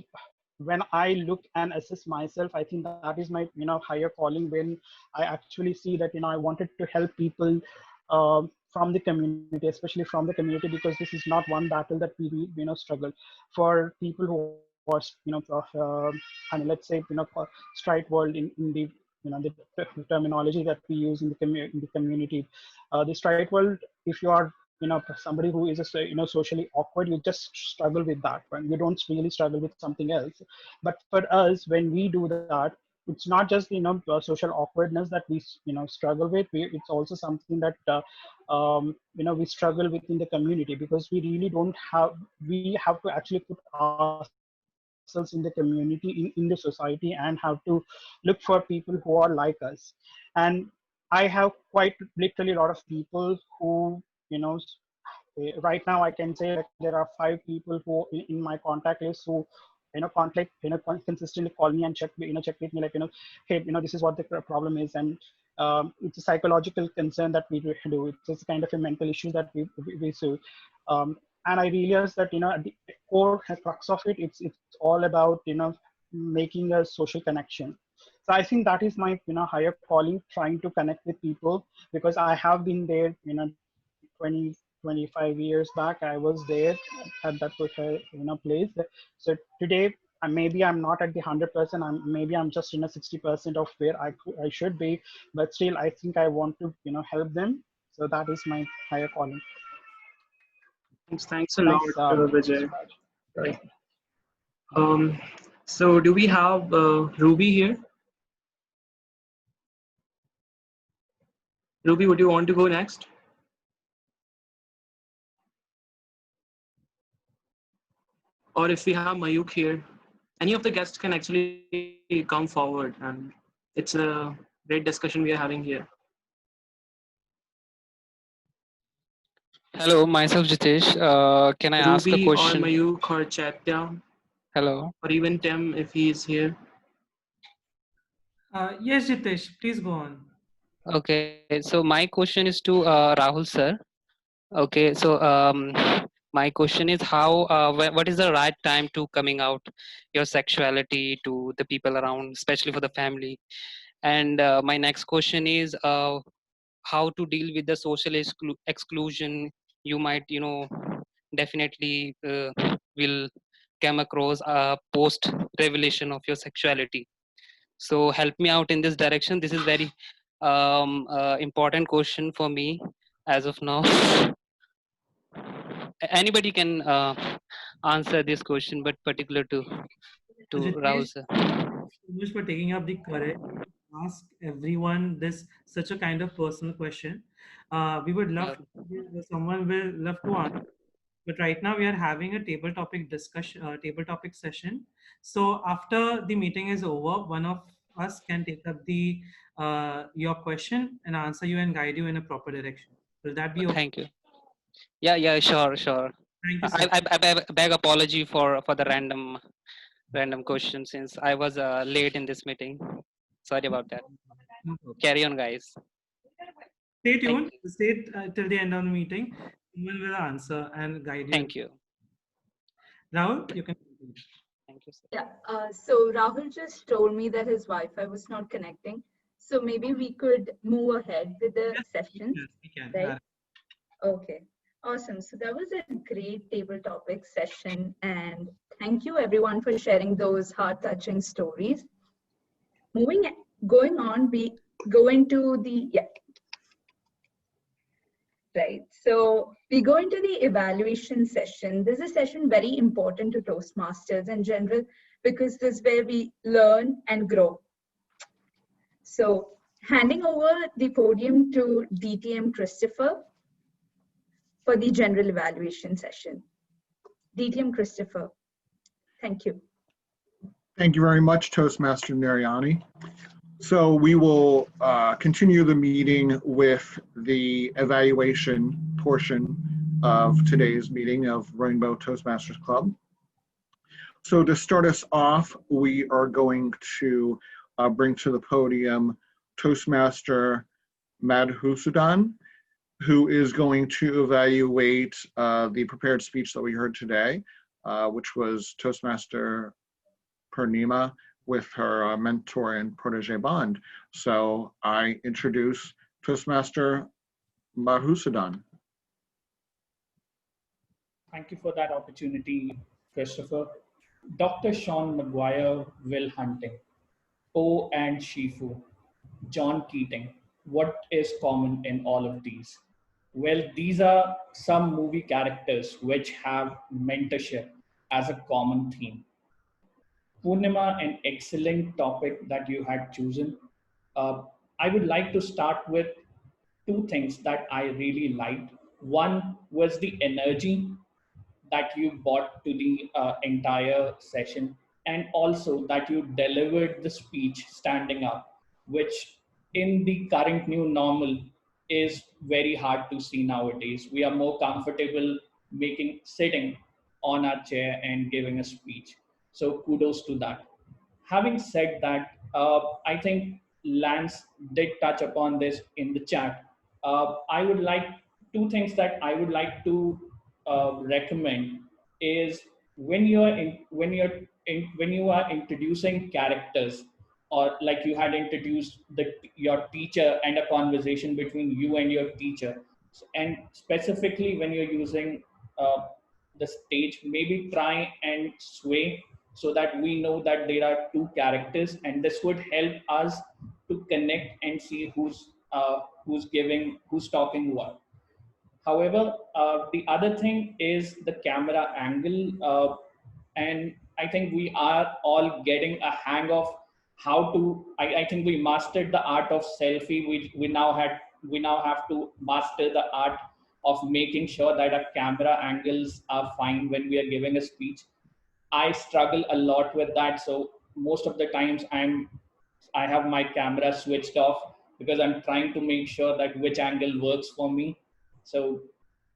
when I look and assess myself, I think that is my higher calling, when I actually see that I wanted to help people from the community, especially from the community, because this is not one battle that we struggle for. People who are I mean, let's say straight world in the the terminology that we use in the community, the straight world, if you are somebody who is socially awkward, you just struggle with that one. You don't really struggle with something else. But for us, when we do that, it's not just social awkwardness that we struggle with. It's also something that we struggle within the community, because we really don't have, we have to actually put ourselves in the community, in the society, and have to look for people who are like us. And I have quite literally a lot of people who right now I can say that there are 5 people who in my contact list who consistently call me and check with me, like hey, this is what the problem is. And it's a psychological concern that we do. It's just kind of a mental issue that we do. And I realized that at the core crux of it, it's all about making a social connection. So I think that is my higher calling, trying to connect with people, because I have been there 20 25 years back. I was there at that place. So today maybe I'm not at the 100%. Maybe I'm just 60% of where I should be, but still I think I want to help them. So that is my higher calling. Thanks a lot, Thanks, Vijay. Raj. Right. So do we have Ruby here? Ruby, would you want to go next? Or if we have Mayuk here, any of the guests can actually come forward, and it's a great discussion we are having here. Hello, myself Jitesh. Can I ask a Ruby or question? Mayuk or Chatya Hello. or even Tim if he is here. Yes, Jitesh, please go on. Okay, so my question is to Rahul sir. Okay, so my question is how, what is the right time to coming out your sexuality to the people around, especially for the family? And my next question is how to deal with the social exclusion you might, definitely will come across post revelation of your sexuality. So help me out in this direction. This is very important question for me as of now. Anybody can answer this question, but particular to So Jitesh, Rahul sir. thank you so much for taking up the courage to ask everyone this such a kind of personal question. We would love Yeah, someone will love to answer. But right now we are having a table topic discussion, table topic session. So after the meeting is over, one of us can take up the your question and answer you and guide you in a proper direction. Will that be okay? thank you. Yeah, sure, sure. Thank you so much. I beg apology for the random question since I was late in this meeting. Sorry about that. No problem. Carry on, guys. Stay Thank tuned. you. Stay till the end of the meeting. Someone will answer and guide you. Thank you. Rahul, you can continue. Thank you, sir. Yeah, so Rahul just told me that his Wi-Fi was not connecting. So maybe we could move ahead with the Yes, session, we can. right? Okay, awesome. So that was a great table topic session, and thank you everyone for sharing those heart-touching stories. Going on, we go into the right. So we go into the evaluation session. This is a session very important to Toastmasters in general because this is where we learn and grow. So handing over the podium to DTM Christopher for the general evaluation session. DTM Christopher, thank you. Thank you very much, Toastmaster Mariani. So we will continue the meeting with the evaluation portion of today's meeting of Rainbow Toastmasters Club. So to start us off, we are going to bring to the podium Toastmaster Madhusudan, who is going to evaluate the prepared speech that we heard today, which was Toastmaster Purnima with her mentor and protege bond. So I introduce Toastmaster Madhusudan. Thank you for that opportunity, Christopher. Dr. Sean Maguire, Will Hunting, Poe and Shifu, John Keating. What is common in all of these? Well, these are some movie characters which have mentorship as a common theme. Purnima, an excellent topic that you had chosen. I would like to start with two things that I really liked. One was the energy that you brought to the entire session, and also that you delivered the speech standing up, which in the current new normal is very hard to see nowadays. We are more comfortable sitting on our chair and giving a speech. So kudos to that. Having said that, I think Lance did touch upon this in the chat. I would like two things that I would like to recommend is when you are introducing characters, or like you had introduced your teacher and a conversation between you and your teacher, and specifically when you're using uh, the stage, maybe try and sway so that we know that there are two characters, and this would help us to connect and see who's talking what. However, the other thing is the camera angle, and I think we are all getting a hang of how to. I think we mastered the art of selfie. We now have to master the art of making sure that our camera angles are fine when we are giving a speech. I struggle a lot with that, so most of the times I have my camera switched off because I'm trying to make sure that which angle works for me. So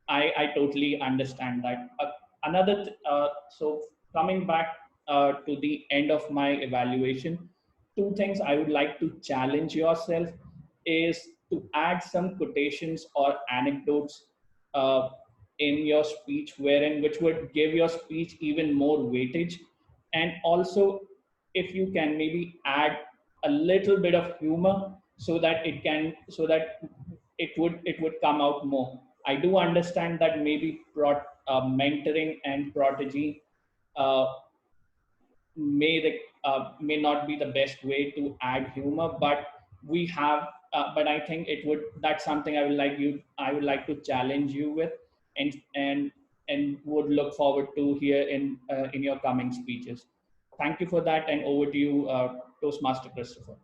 I totally understand that. So coming back to the end of my evaluation, two things I would like to challenge yourself is to add some quotations or anecdotes uh, in your speech, which would give your speech even more weightage, and also if you can maybe add a little bit of humor so that it would come out more. I do understand that maybe mentoring and prodigy uh, may not be the best way to add humor, but we have. But I think it would. That's something I would like to challenge you with, and would look forward to hear in your coming speeches. Thank you for that, and over to you, Toastmaster Christopher.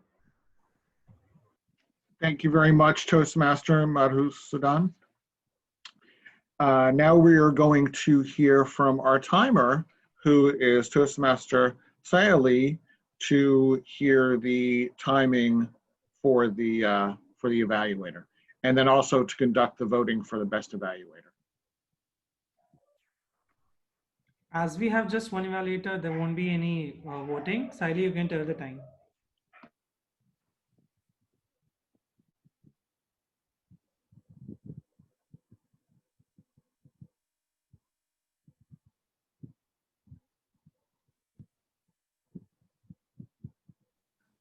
Thank you very much, Toastmaster Madhusudan. Now we are going to hear from our timer, who is Toastmaster Sayali, to hear the timing for the evaluator, and then also to conduct the voting for the best evaluator. As we have just one evaluator, there won't be any voting. Sally, you can tell the time.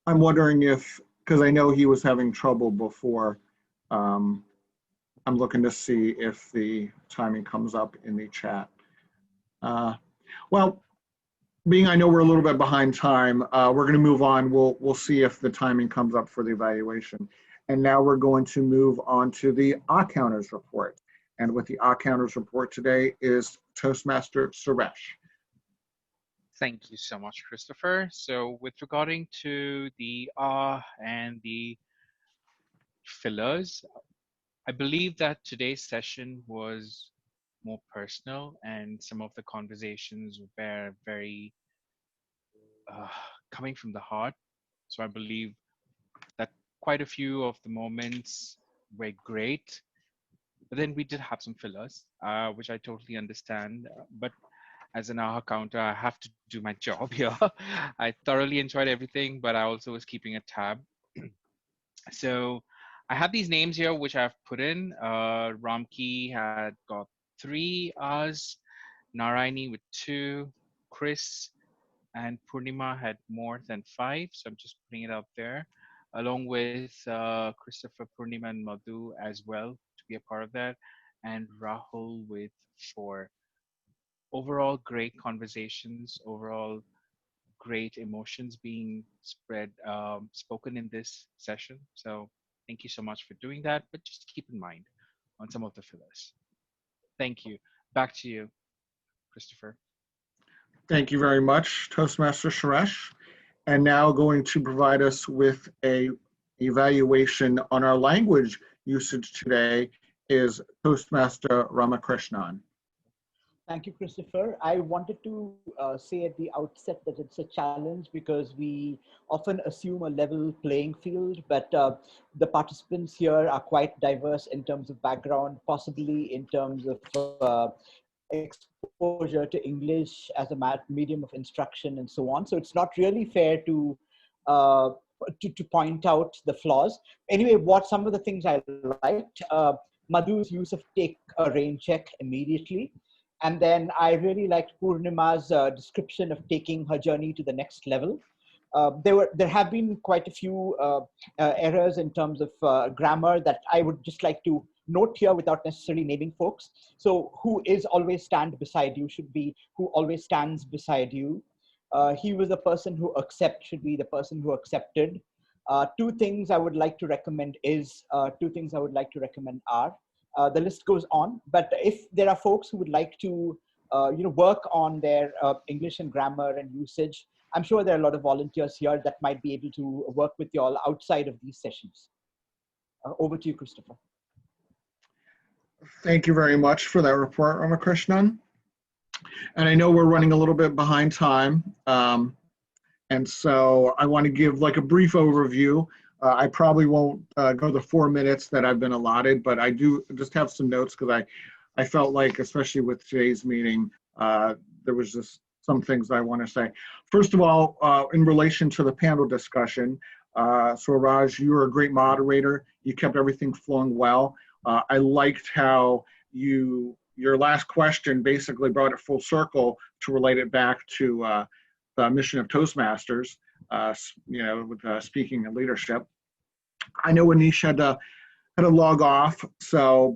I'm wondering if, because I know he was having trouble before, I'm looking to see if the timing comes up in the chat. Well, being I know we're a little bit behind time, we're going to move on. We'll see if the timing comes up for the evaluation. And now we're going to move on to the counters report. And with the counters report today is Toastmaster Suresh. Thank you so much, Christopher. So with regarding to the and the fillers, I believe that today's session was more personal and some of the conversations were very coming from the heart. So I believe that quite a few of the moments were great. But then we did have some fillers, which I totally understand. But as an AHA counter, I have to do my job here. I thoroughly enjoyed everything, but I also was keeping a tab. So I have these names here, which I've put in. Ramki had got 3 R's, Narayani with 2, Chris and Purnima had more than 5. So I'm just putting it out there, along with Christopher, Purnima, and Madhu as well to be a part of that, and Rahul with 4. Overall, great conversations. Overall, great emotions being spoken in this session. So thank you so much for doing that. But just keep in mind on some of the fillers. Thank you. Back to you, Christopher. Thank you very much, Toastmaster Suresh. And now going to provide us with a evaluation on our language usage today is Toastmaster Ramakrishnan. Thank you, Christopher. I wanted to say at the outset that it's a challenge because we often assume a level playing field, but the participants here are quite diverse in terms of background, possibly in terms of exposure to English as a medium of instruction and so on. So it's not really fair to point out the flaws. Anyway, what some of the things I liked, Madhu's use of take a rain check immediately. And then I really liked Purnima's description of taking her journey to the next level. There have been quite a few errors in terms of grammar that I would just like to note here without necessarily naming folks. So who is always stand beside you should be who always stands beside you. He was the person who accept should be the person who accepted. Two things I would like to recommend are, the list goes on, but if there are folks who would like to work on their English and grammar and usage, I'm sure there are a lot of volunteers here that might be able to work with you all outside of these sessions. Over to you, Christopher. Thank you very much for that report, Ramakrishnan. And I know we're running a little bit behind time. And so I want to give like a brief overview. I probably won't go the 4 minutes that I've been allotted, but I do just have some notes because I felt like, especially with today's meeting, there was just some things I want to say. First of all, in relation to the panel discussion, Swaraj, you were a great moderator. You kept everything flowing well. I liked how your last question basically brought it full circle to relate it back to the mission of Toastmasters, with speaking and leadership. I know Anish had to log off,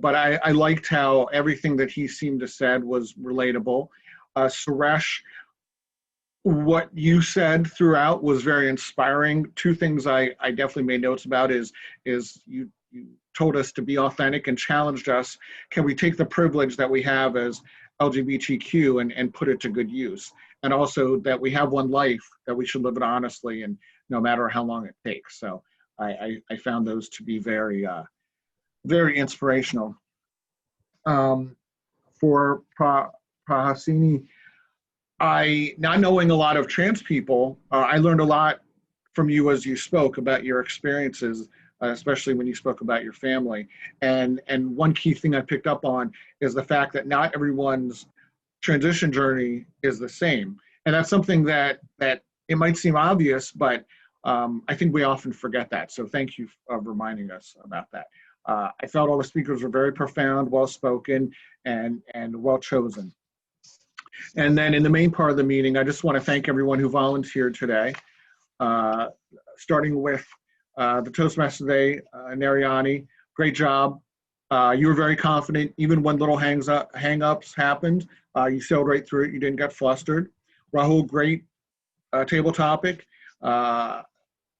but I liked how everything that he seemed to said was relatable. Suresh, what you said throughout was very inspiring. Two things I definitely made notes about is you told us to be authentic and challenged us. Can we take the privilege that we have as LGBTQ and put it to good use? And also that we have one life, that we should live it honestly, and no matter how long it takes. So I found those to be very, very inspirational. For Prahasini, not knowing a lot of trans people, I learned a lot from you as you spoke about your experiences, especially when you spoke about your family. And one key thing I picked up on is the fact that not everyone's transition journey is the same. And that's something that it might seem obvious, but I think we often forget that. So thank you for reminding us about that. I felt all the speakers were very profound, well-spoken, and well-chosen. And then in the main part of the meeting, I just want to thank everyone who volunteered today, starting with the Toastmaster today, Nariani. Great job. You were very confident, even when little hang-ups happened. You sailed right through it. You didn't get flustered. Rahul, great table topic.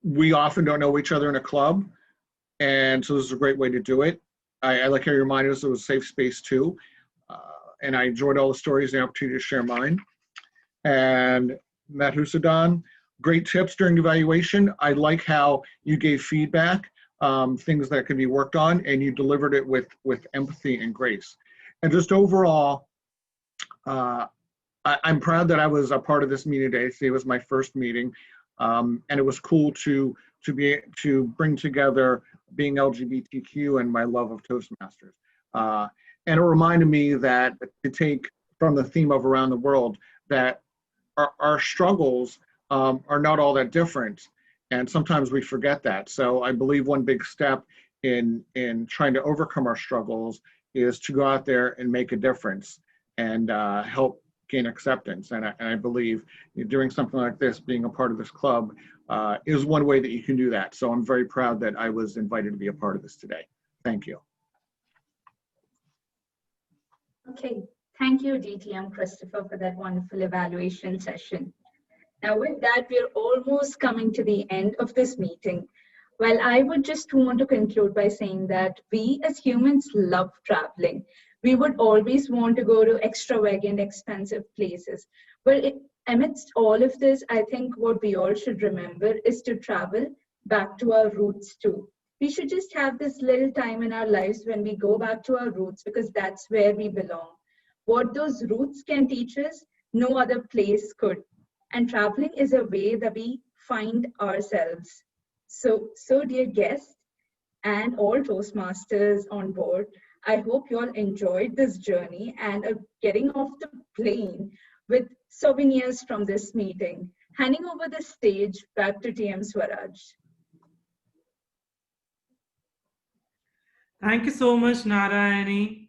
We often don't know each other in a club, and so this is a great way to do it. I like how you reminded us it was a safe space too. And I enjoyed all the stories and the opportunity to share mine. And Matt Husadan, great tips during evaluation. I like how you gave feedback, things that could be worked on, and you delivered it with empathy and grace. And just overall, I'm proud that I was a part of this meeting today. Today was my first meeting, and it was cool to bring together being LGBTQ and my love of Toastmasters. And it reminded me that to take from the theme of around the world, that our struggles are not all that different. And sometimes we forget that. So I believe one big step in trying to overcome our struggles is to go out there and make a difference and help gain acceptance. And I believe doing something like this, being a part of this club, is one way that you can do that. So I'm very proud that I was invited to be a part of this today. Thank you. Okay, thank you, DTM Christopher, for that wonderful evaluation session. Now with that, we're almost coming to the end of this meeting. Well, I would just want to conclude by saying that we as humans love traveling. We would always want to go to extravagant, expensive places. But amidst all of this, I think what we all should remember is to travel back to our roots too. We should just have this little time in our lives when we go back to our roots, because that's where we belong. What those roots can teach us, no other place could. And traveling is a way that we find ourselves. So dear guests and all Toastmasters on board, I hope you all enjoyed this journey and are getting off the plane with souvenirs from this meeting. Handing over the stage back to TM Swaraj. Thank you so much, Narayani.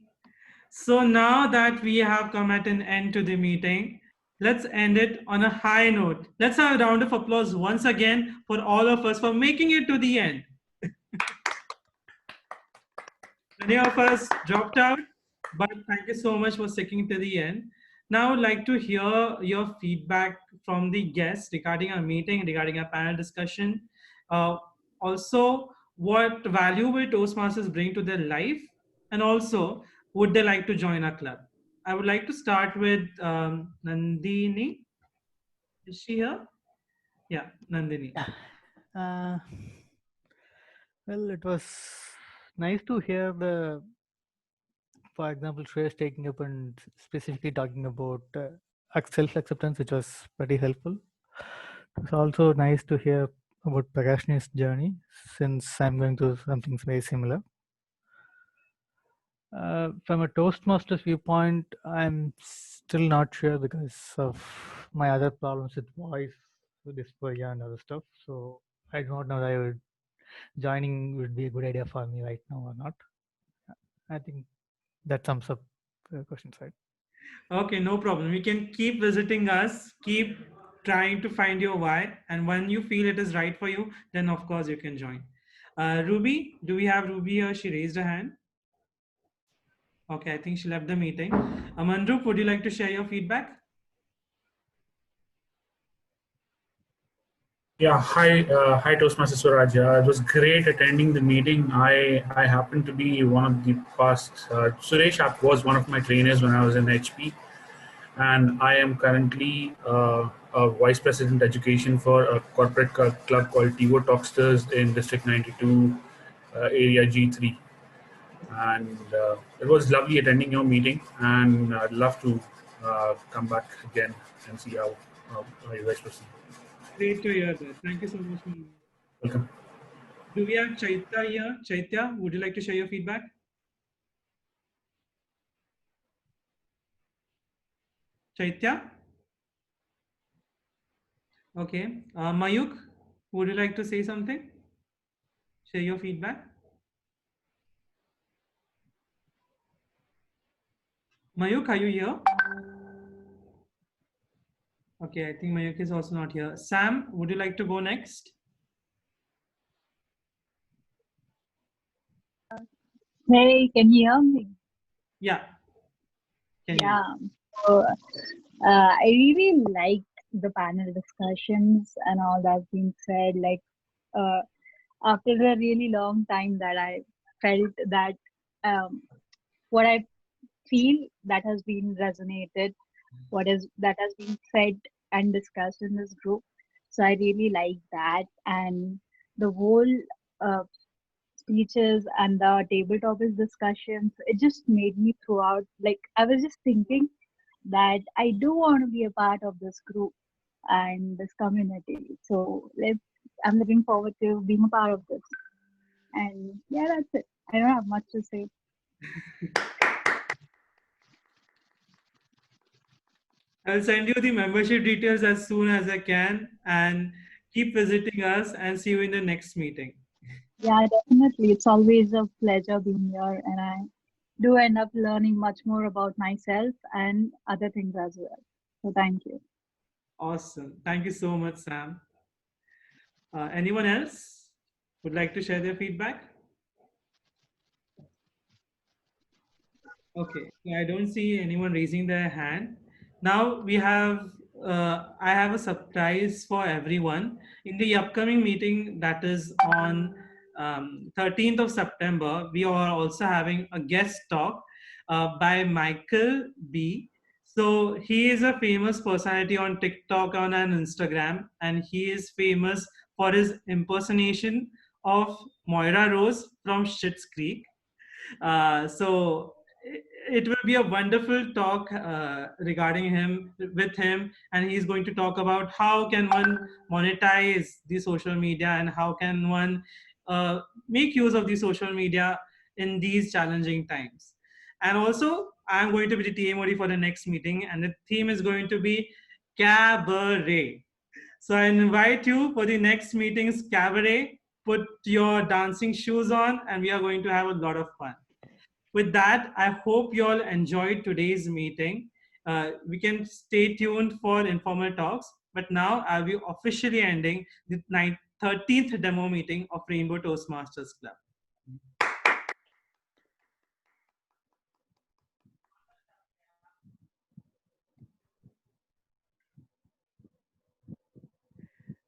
So now that we have come at an end to the meeting, let's end it on a high note. Let's have a round of applause once again for all of us for making it to the end. Many of us dropped out, but thank you so much for sticking to the end. Now I'd like to hear your feedback from the guests regarding our meeting, regarding our panel discussion. Also, what value will Toastmasters bring to their life? And also, would they like to join our club? I would like to start with Nandini. Is she here? Yeah, Nandini. Well, it was nice to hear for example, Shreya's taking up and specifically talking about self-acceptance, which was pretty helpful. It's also nice to hear about Prakashni's journey, since I'm going through something very similar. From a Toastmasters viewpoint, I'm still not sure because of my other problems with voice, with dysphoria and other stuff. So I do not know whether joining would be a good idea for me right now or not. I think that sums up the question side. Okay, no problem. You can keep visiting us, keep trying to find your why, and when you feel it is right for you, then of course you can join. Ruby, do we have Ruby here? She raised her hand. Okay, I think she left the meeting. Amandrup, would you like to share your feedback? Yeah, hi Toastmaster Suraj. It was great attending the meeting. I happened to be one of the past. Suresh was one of my trainers when I was in HP, and I am currently a vice president education for a corporate club called Tivo Talksters in District 92, area G3. And it was lovely attending your meeting, and I'd love to come back again and see how you guys proceed. Great to hear that. Thank you so much. Welcome. Do we have Chaitya here? Chaitya, would you like to share your feedback? Chaitya? Okay. Mayuk, would you like to say something? Share your feedback. Mayuk, are you here? Okay, I think Mayuk is also not here. Sam, would you like to go next? Hey, can you hear me? Yeah. Can you? Yeah. So, I really like the panel discussions and all that's been said. Like, uh, after a really long time that I felt that what I feel that has been resonated, what is that has been said and discussed in this group. So I really like that, and the whole uh, speeches and the table topics discussions, it just made me throughout, like I was just thinking that I do want to be a part of this group and this community. So I'm looking forward to being a part of this. And yeah, that's it. I don't have much to say. I'll send you the membership details as soon as I can, and keep visiting us, and see you in the next meeting. Yeah, definitely. It's always a pleasure being here, and I do end up learning much more about myself and other things as well. So thank you. Awesome. Thank you so much, Sam. Anyone else would like to share their feedback? Okay, I don't see anyone raising their hand. Now we have, I have a surprise for everyone. In the upcoming meeting that is on 13th of September, we are also having a guest talk by Michael B. So he is a famous personality on TikTok and on Instagram, and he is famous for his impersonation of Moira Rose from Schitt's Creek. So it will be a wonderful talk regarding him with him, and he's going to talk about how can one monetize the social media, and how can one make use of the social media in these challenging times. And also, I'm going to be the TMOD for the next meeting, and the theme is going to be cabaret. So I invite you for the next meeting's cabaret. Put your dancing shoes on, and we are going to have a lot of fun. With that, I hope you all enjoyed today's meeting. We can stay tuned for informal talks, but now I'll be officially ending the 13th demo meeting of Rainbow Toastmasters Club.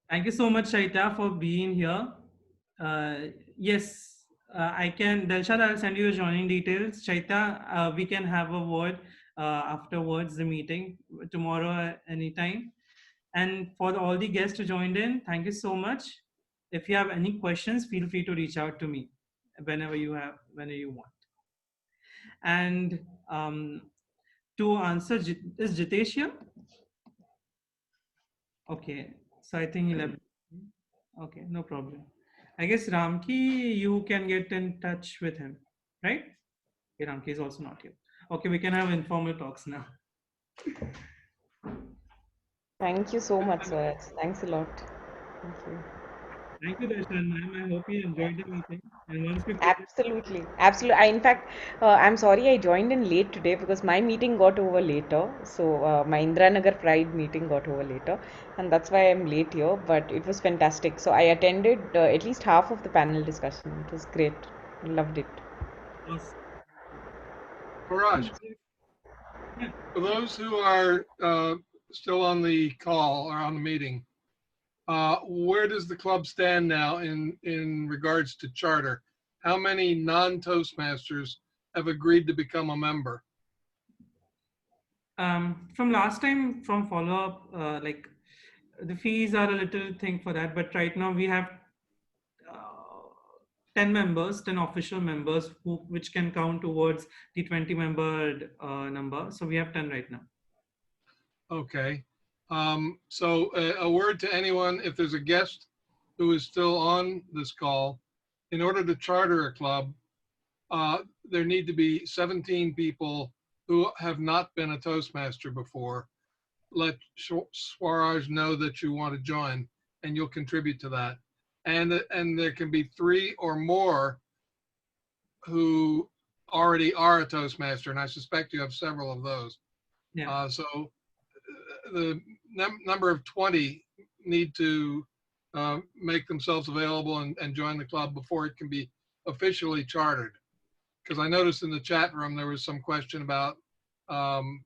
Thank you so much, Shaita, for being here. Uh, yes, I can. Dalshad, I'll send you the joining details. Shaita, we can have a word afterwards the meeting tomorrow anytime. And for all the guests who joined in, thank you so much. If you have any questions, feel free to reach out to me whenever whenever you want. And to answer, is Jitesh here? Okay, so I think he left. Okay, no problem. I guess Ramki, you can get in touch with him, right? Okay, Ramki is also not here. Okay, we can have informal talks now. Thank you so much, sir. Thanks a lot. Thank you. Thank you, Darshan, ma'am. I hope you enjoyed the meeting. And once we Absolutely, absolutely. In fact, I'm sorry I joined in late today because my meeting got over later. So my Indranagar Pride meeting got over later, and that's why I'm late here. But it was fantastic. So I attended at least half of the panel discussion. It was great. Loved it. Raj, for those who are still on the call or on the meeting, where does the club stand now in regards to charter? How many non-Toastmasters have agreed to become a member? From last time, from follow-up, like the fees are a little thing for that, but right now we have 10 members, 10 official members which can count towards the 20 member number. So we have 10 right now. Okay. So a word to anyone, if there's a guest who is still on this call, in order to charter a club, there need to be 17 people who have not been a Toastmaster before. Let Swaraj know that you want to join and you'll contribute to that. And there can be 3 or more who already are a Toastmaster, and I suspect you have several of those. Yeah. So the number of 20 need to make themselves available and join the club before it can be officially chartered. Because I noticed in the chat room there was some question about, you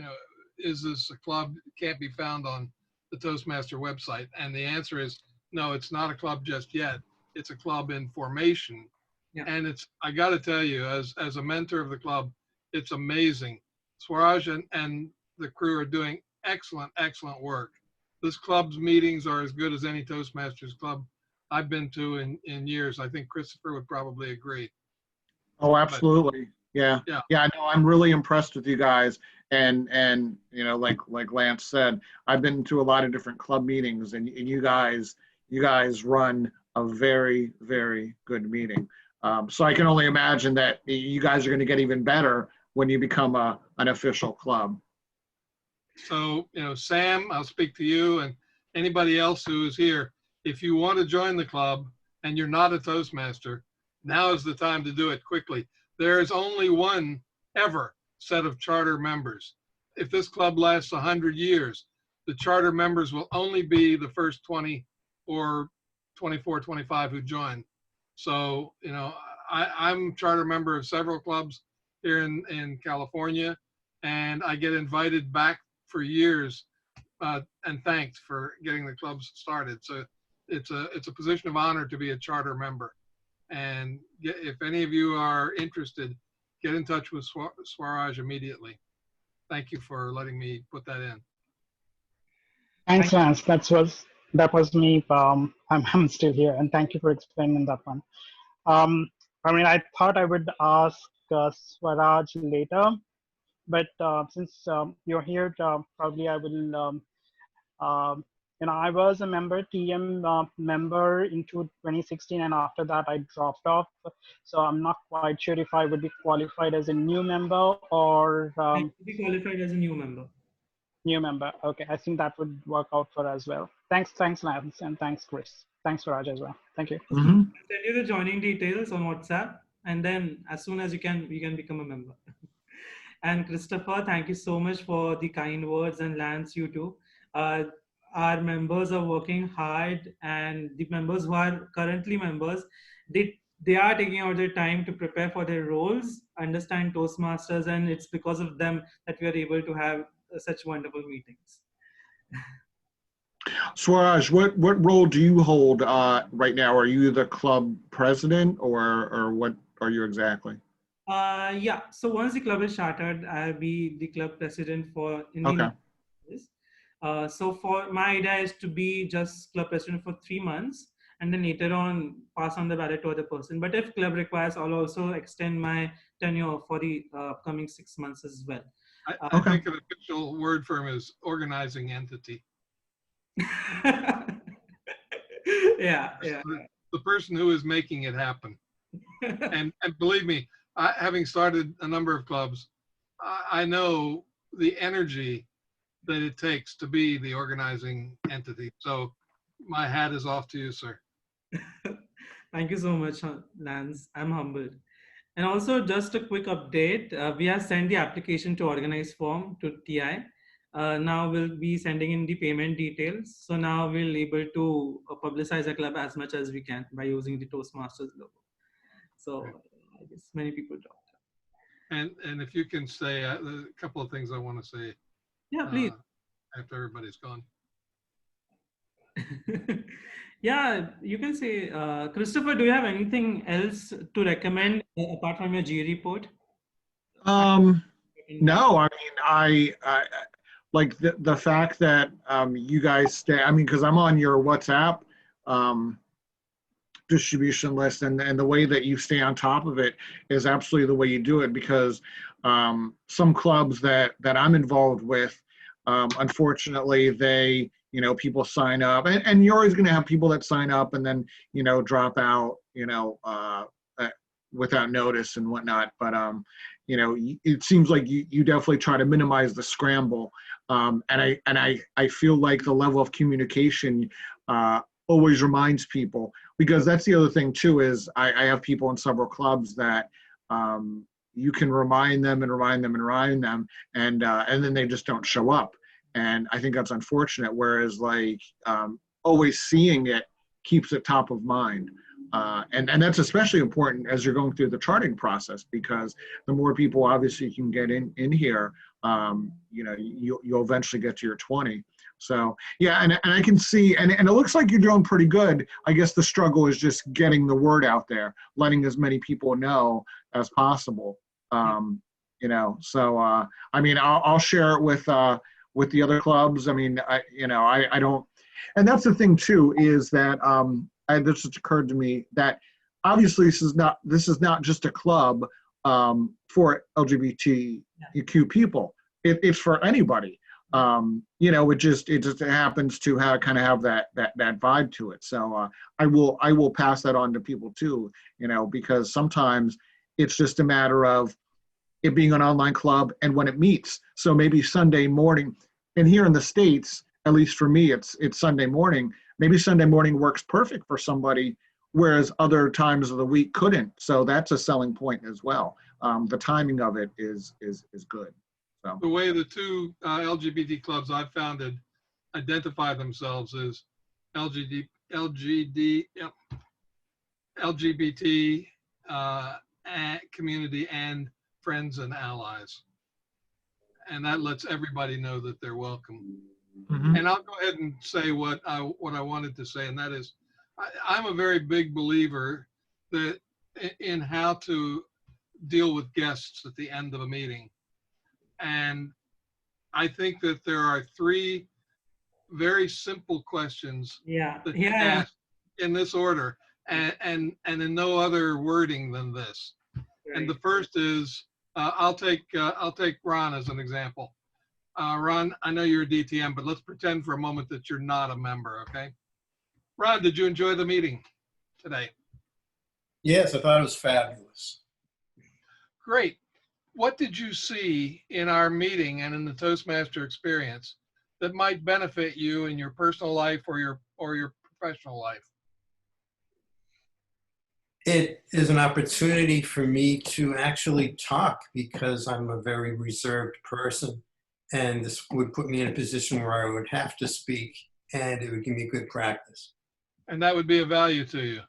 know, is this a club? Can't be found on the Toastmaster website. And the answer is no, it's not a club just yet. It's a club in formation. Yeah. And it's, I got to tell you, as a mentor of the club, it's amazing. Swaraj and the crew are doing excellent, excellent work. This club's meetings are as good as any Toastmasters club I've been to in years. I think Christopher would probably agree. Oh, absolutely. Yeah. Yeah. Yeah. No, I'm really impressed with you guys. And you know, like Lance said, I've been to a lot of different club meetings, and you guys run a very, very good meeting. So I can only imagine that you guys are going to get even better when you become an official club. So, you know, Sam, I'll speak to you and anybody else who is here. If you want to join the club and you're not a Toastmaster, now is the time to do it quickly. There is only one ever set of charter members. If this club lasts 100 years, the charter members will only be the first 20 or 24, 25 who join. So, you know, I'm charter member of several clubs here in California, and I get invited back for years and thanked for getting the clubs started. So it's a position of honor to be a charter member. And if any of you are interested, get in touch with Swaraj immediately. Thank you for letting me put that in. Thanks, Lance. That was me. I'm still here, and thank you for explaining that one. I mean, I thought I would ask Swaraj later, but since you're here, probably I will. You know, I was a member, TM member into 2016, and after that I dropped off. So I'm not quite sure if I would be qualified as a new member or. Be qualified as a new member. New member. Okay, I think that would work out for as well. Thanks, Lance, and thanks, Chris. Thanks, Raj, as well. Thank you. I'll send you the joining details on WhatsApp, and then as soon as you can become a member. And Christopher, thank you so much for the kind words, and Lance, you too. Our members are working hard, and the members who are currently members, they are taking out their time to prepare for their roles, understand Toastmasters, and it's because of them that we are able to have such wonderful meetings. Swaraj, what role do you hold right now? Are you the club president, or what are you exactly? Yeah. So once the club is chartered, I'll be the club president for Indian. Okay. So for my idea is to be just club president for 3 months, and then later on pass on the ballot to other person. But if club requires, I'll also extend my tenure for the upcoming 6 months as well. I think an official word for him is organizing entity. Yeah. The person who is making it happen. And believe me, having started a number of clubs, I know the energy that it takes to be the organizing entity. So my hat is off to you, sir. Thank you so much, Lance. I'm humbled. And also, just a quick update. We have sent the application to organize form to TI. Now we'll be sending in the payment details. So now we'll able to publicize the club as much as we can by using the Toastmasters logo. So I guess many people dropped. And if you can say a couple of things I want to say. Yeah, please. After everybody's gone. Yeah, you can say, Christopher, do you have anything else to recommend apart from your G report? No, I mean, I like the fact that you guys stay, I mean, because I'm on your WhatsApp distribution list, and the way that you stay on top of it is absolutely the way you do it, because some clubs that I'm involved with, unfortunately, they, you know, people sign up, and you're always going to have people that sign up and then, you know, drop out, you know, without notice and whatnot. But, you know, it seems like you definitely try to minimize the scramble. And I feel like the level of communication always reminds people, because that's the other thing too, is I have people in several clubs that you can remind them and remind them and remind them, and then they just don't show up. And I think that's unfortunate. Whereas like always seeing it keeps it top of mind. And that's especially important as you're going through the charting process, because the more people obviously you can get in here, you know, you'll eventually get to your 20. So yeah, and I can see, and it looks like you're doing pretty good. I guess the struggle is just getting the word out there, letting as many people know as possible. You know, so I mean, I'll share it with the other clubs. I mean, I don't, and that's the thing too, is that this just occurred to me that obviously this is not just a club for LGBTQ people. It's for anybody. You know, it just happens to kind of have that vibe to it. So I will pass that on to people too. You know, because sometimes it's just a matter of it being an online club and when it meets. So maybe Sunday morning, and here in the States, at least for me, it's Sunday morning. Maybe Sunday morning works perfect for somebody, whereas other times of the week couldn't. So that's a selling point as well. The timing of it is good. So. The way the two LGBT clubs I've founded identify themselves is LGBT community and friends and allies. And that lets everybody know that they're welcome. Mm-hmm. And I'll go ahead and say what I wanted to say, and that is, I'm a very big believer that in how to deal with guests at the end of a meeting. And I think that there are 3 very simple questions that you ask in this order, and in no other wording than this. Right. And the first is, I'll take Ron as an example. Ron, I know you're a DTM, but let's pretend for a moment that you're not a member, okay? Ron, did you enjoy the meeting today? Yes, I thought it was fabulous. Great. What did you see in our meeting and in the Toastmaster experience that might benefit you in your personal life or your professional life? It is an opportunity for me to actually talk, because I'm a very reserved person, and this would put me in a position where I would have to speak, and it would give me good practice. And that would be of value to you?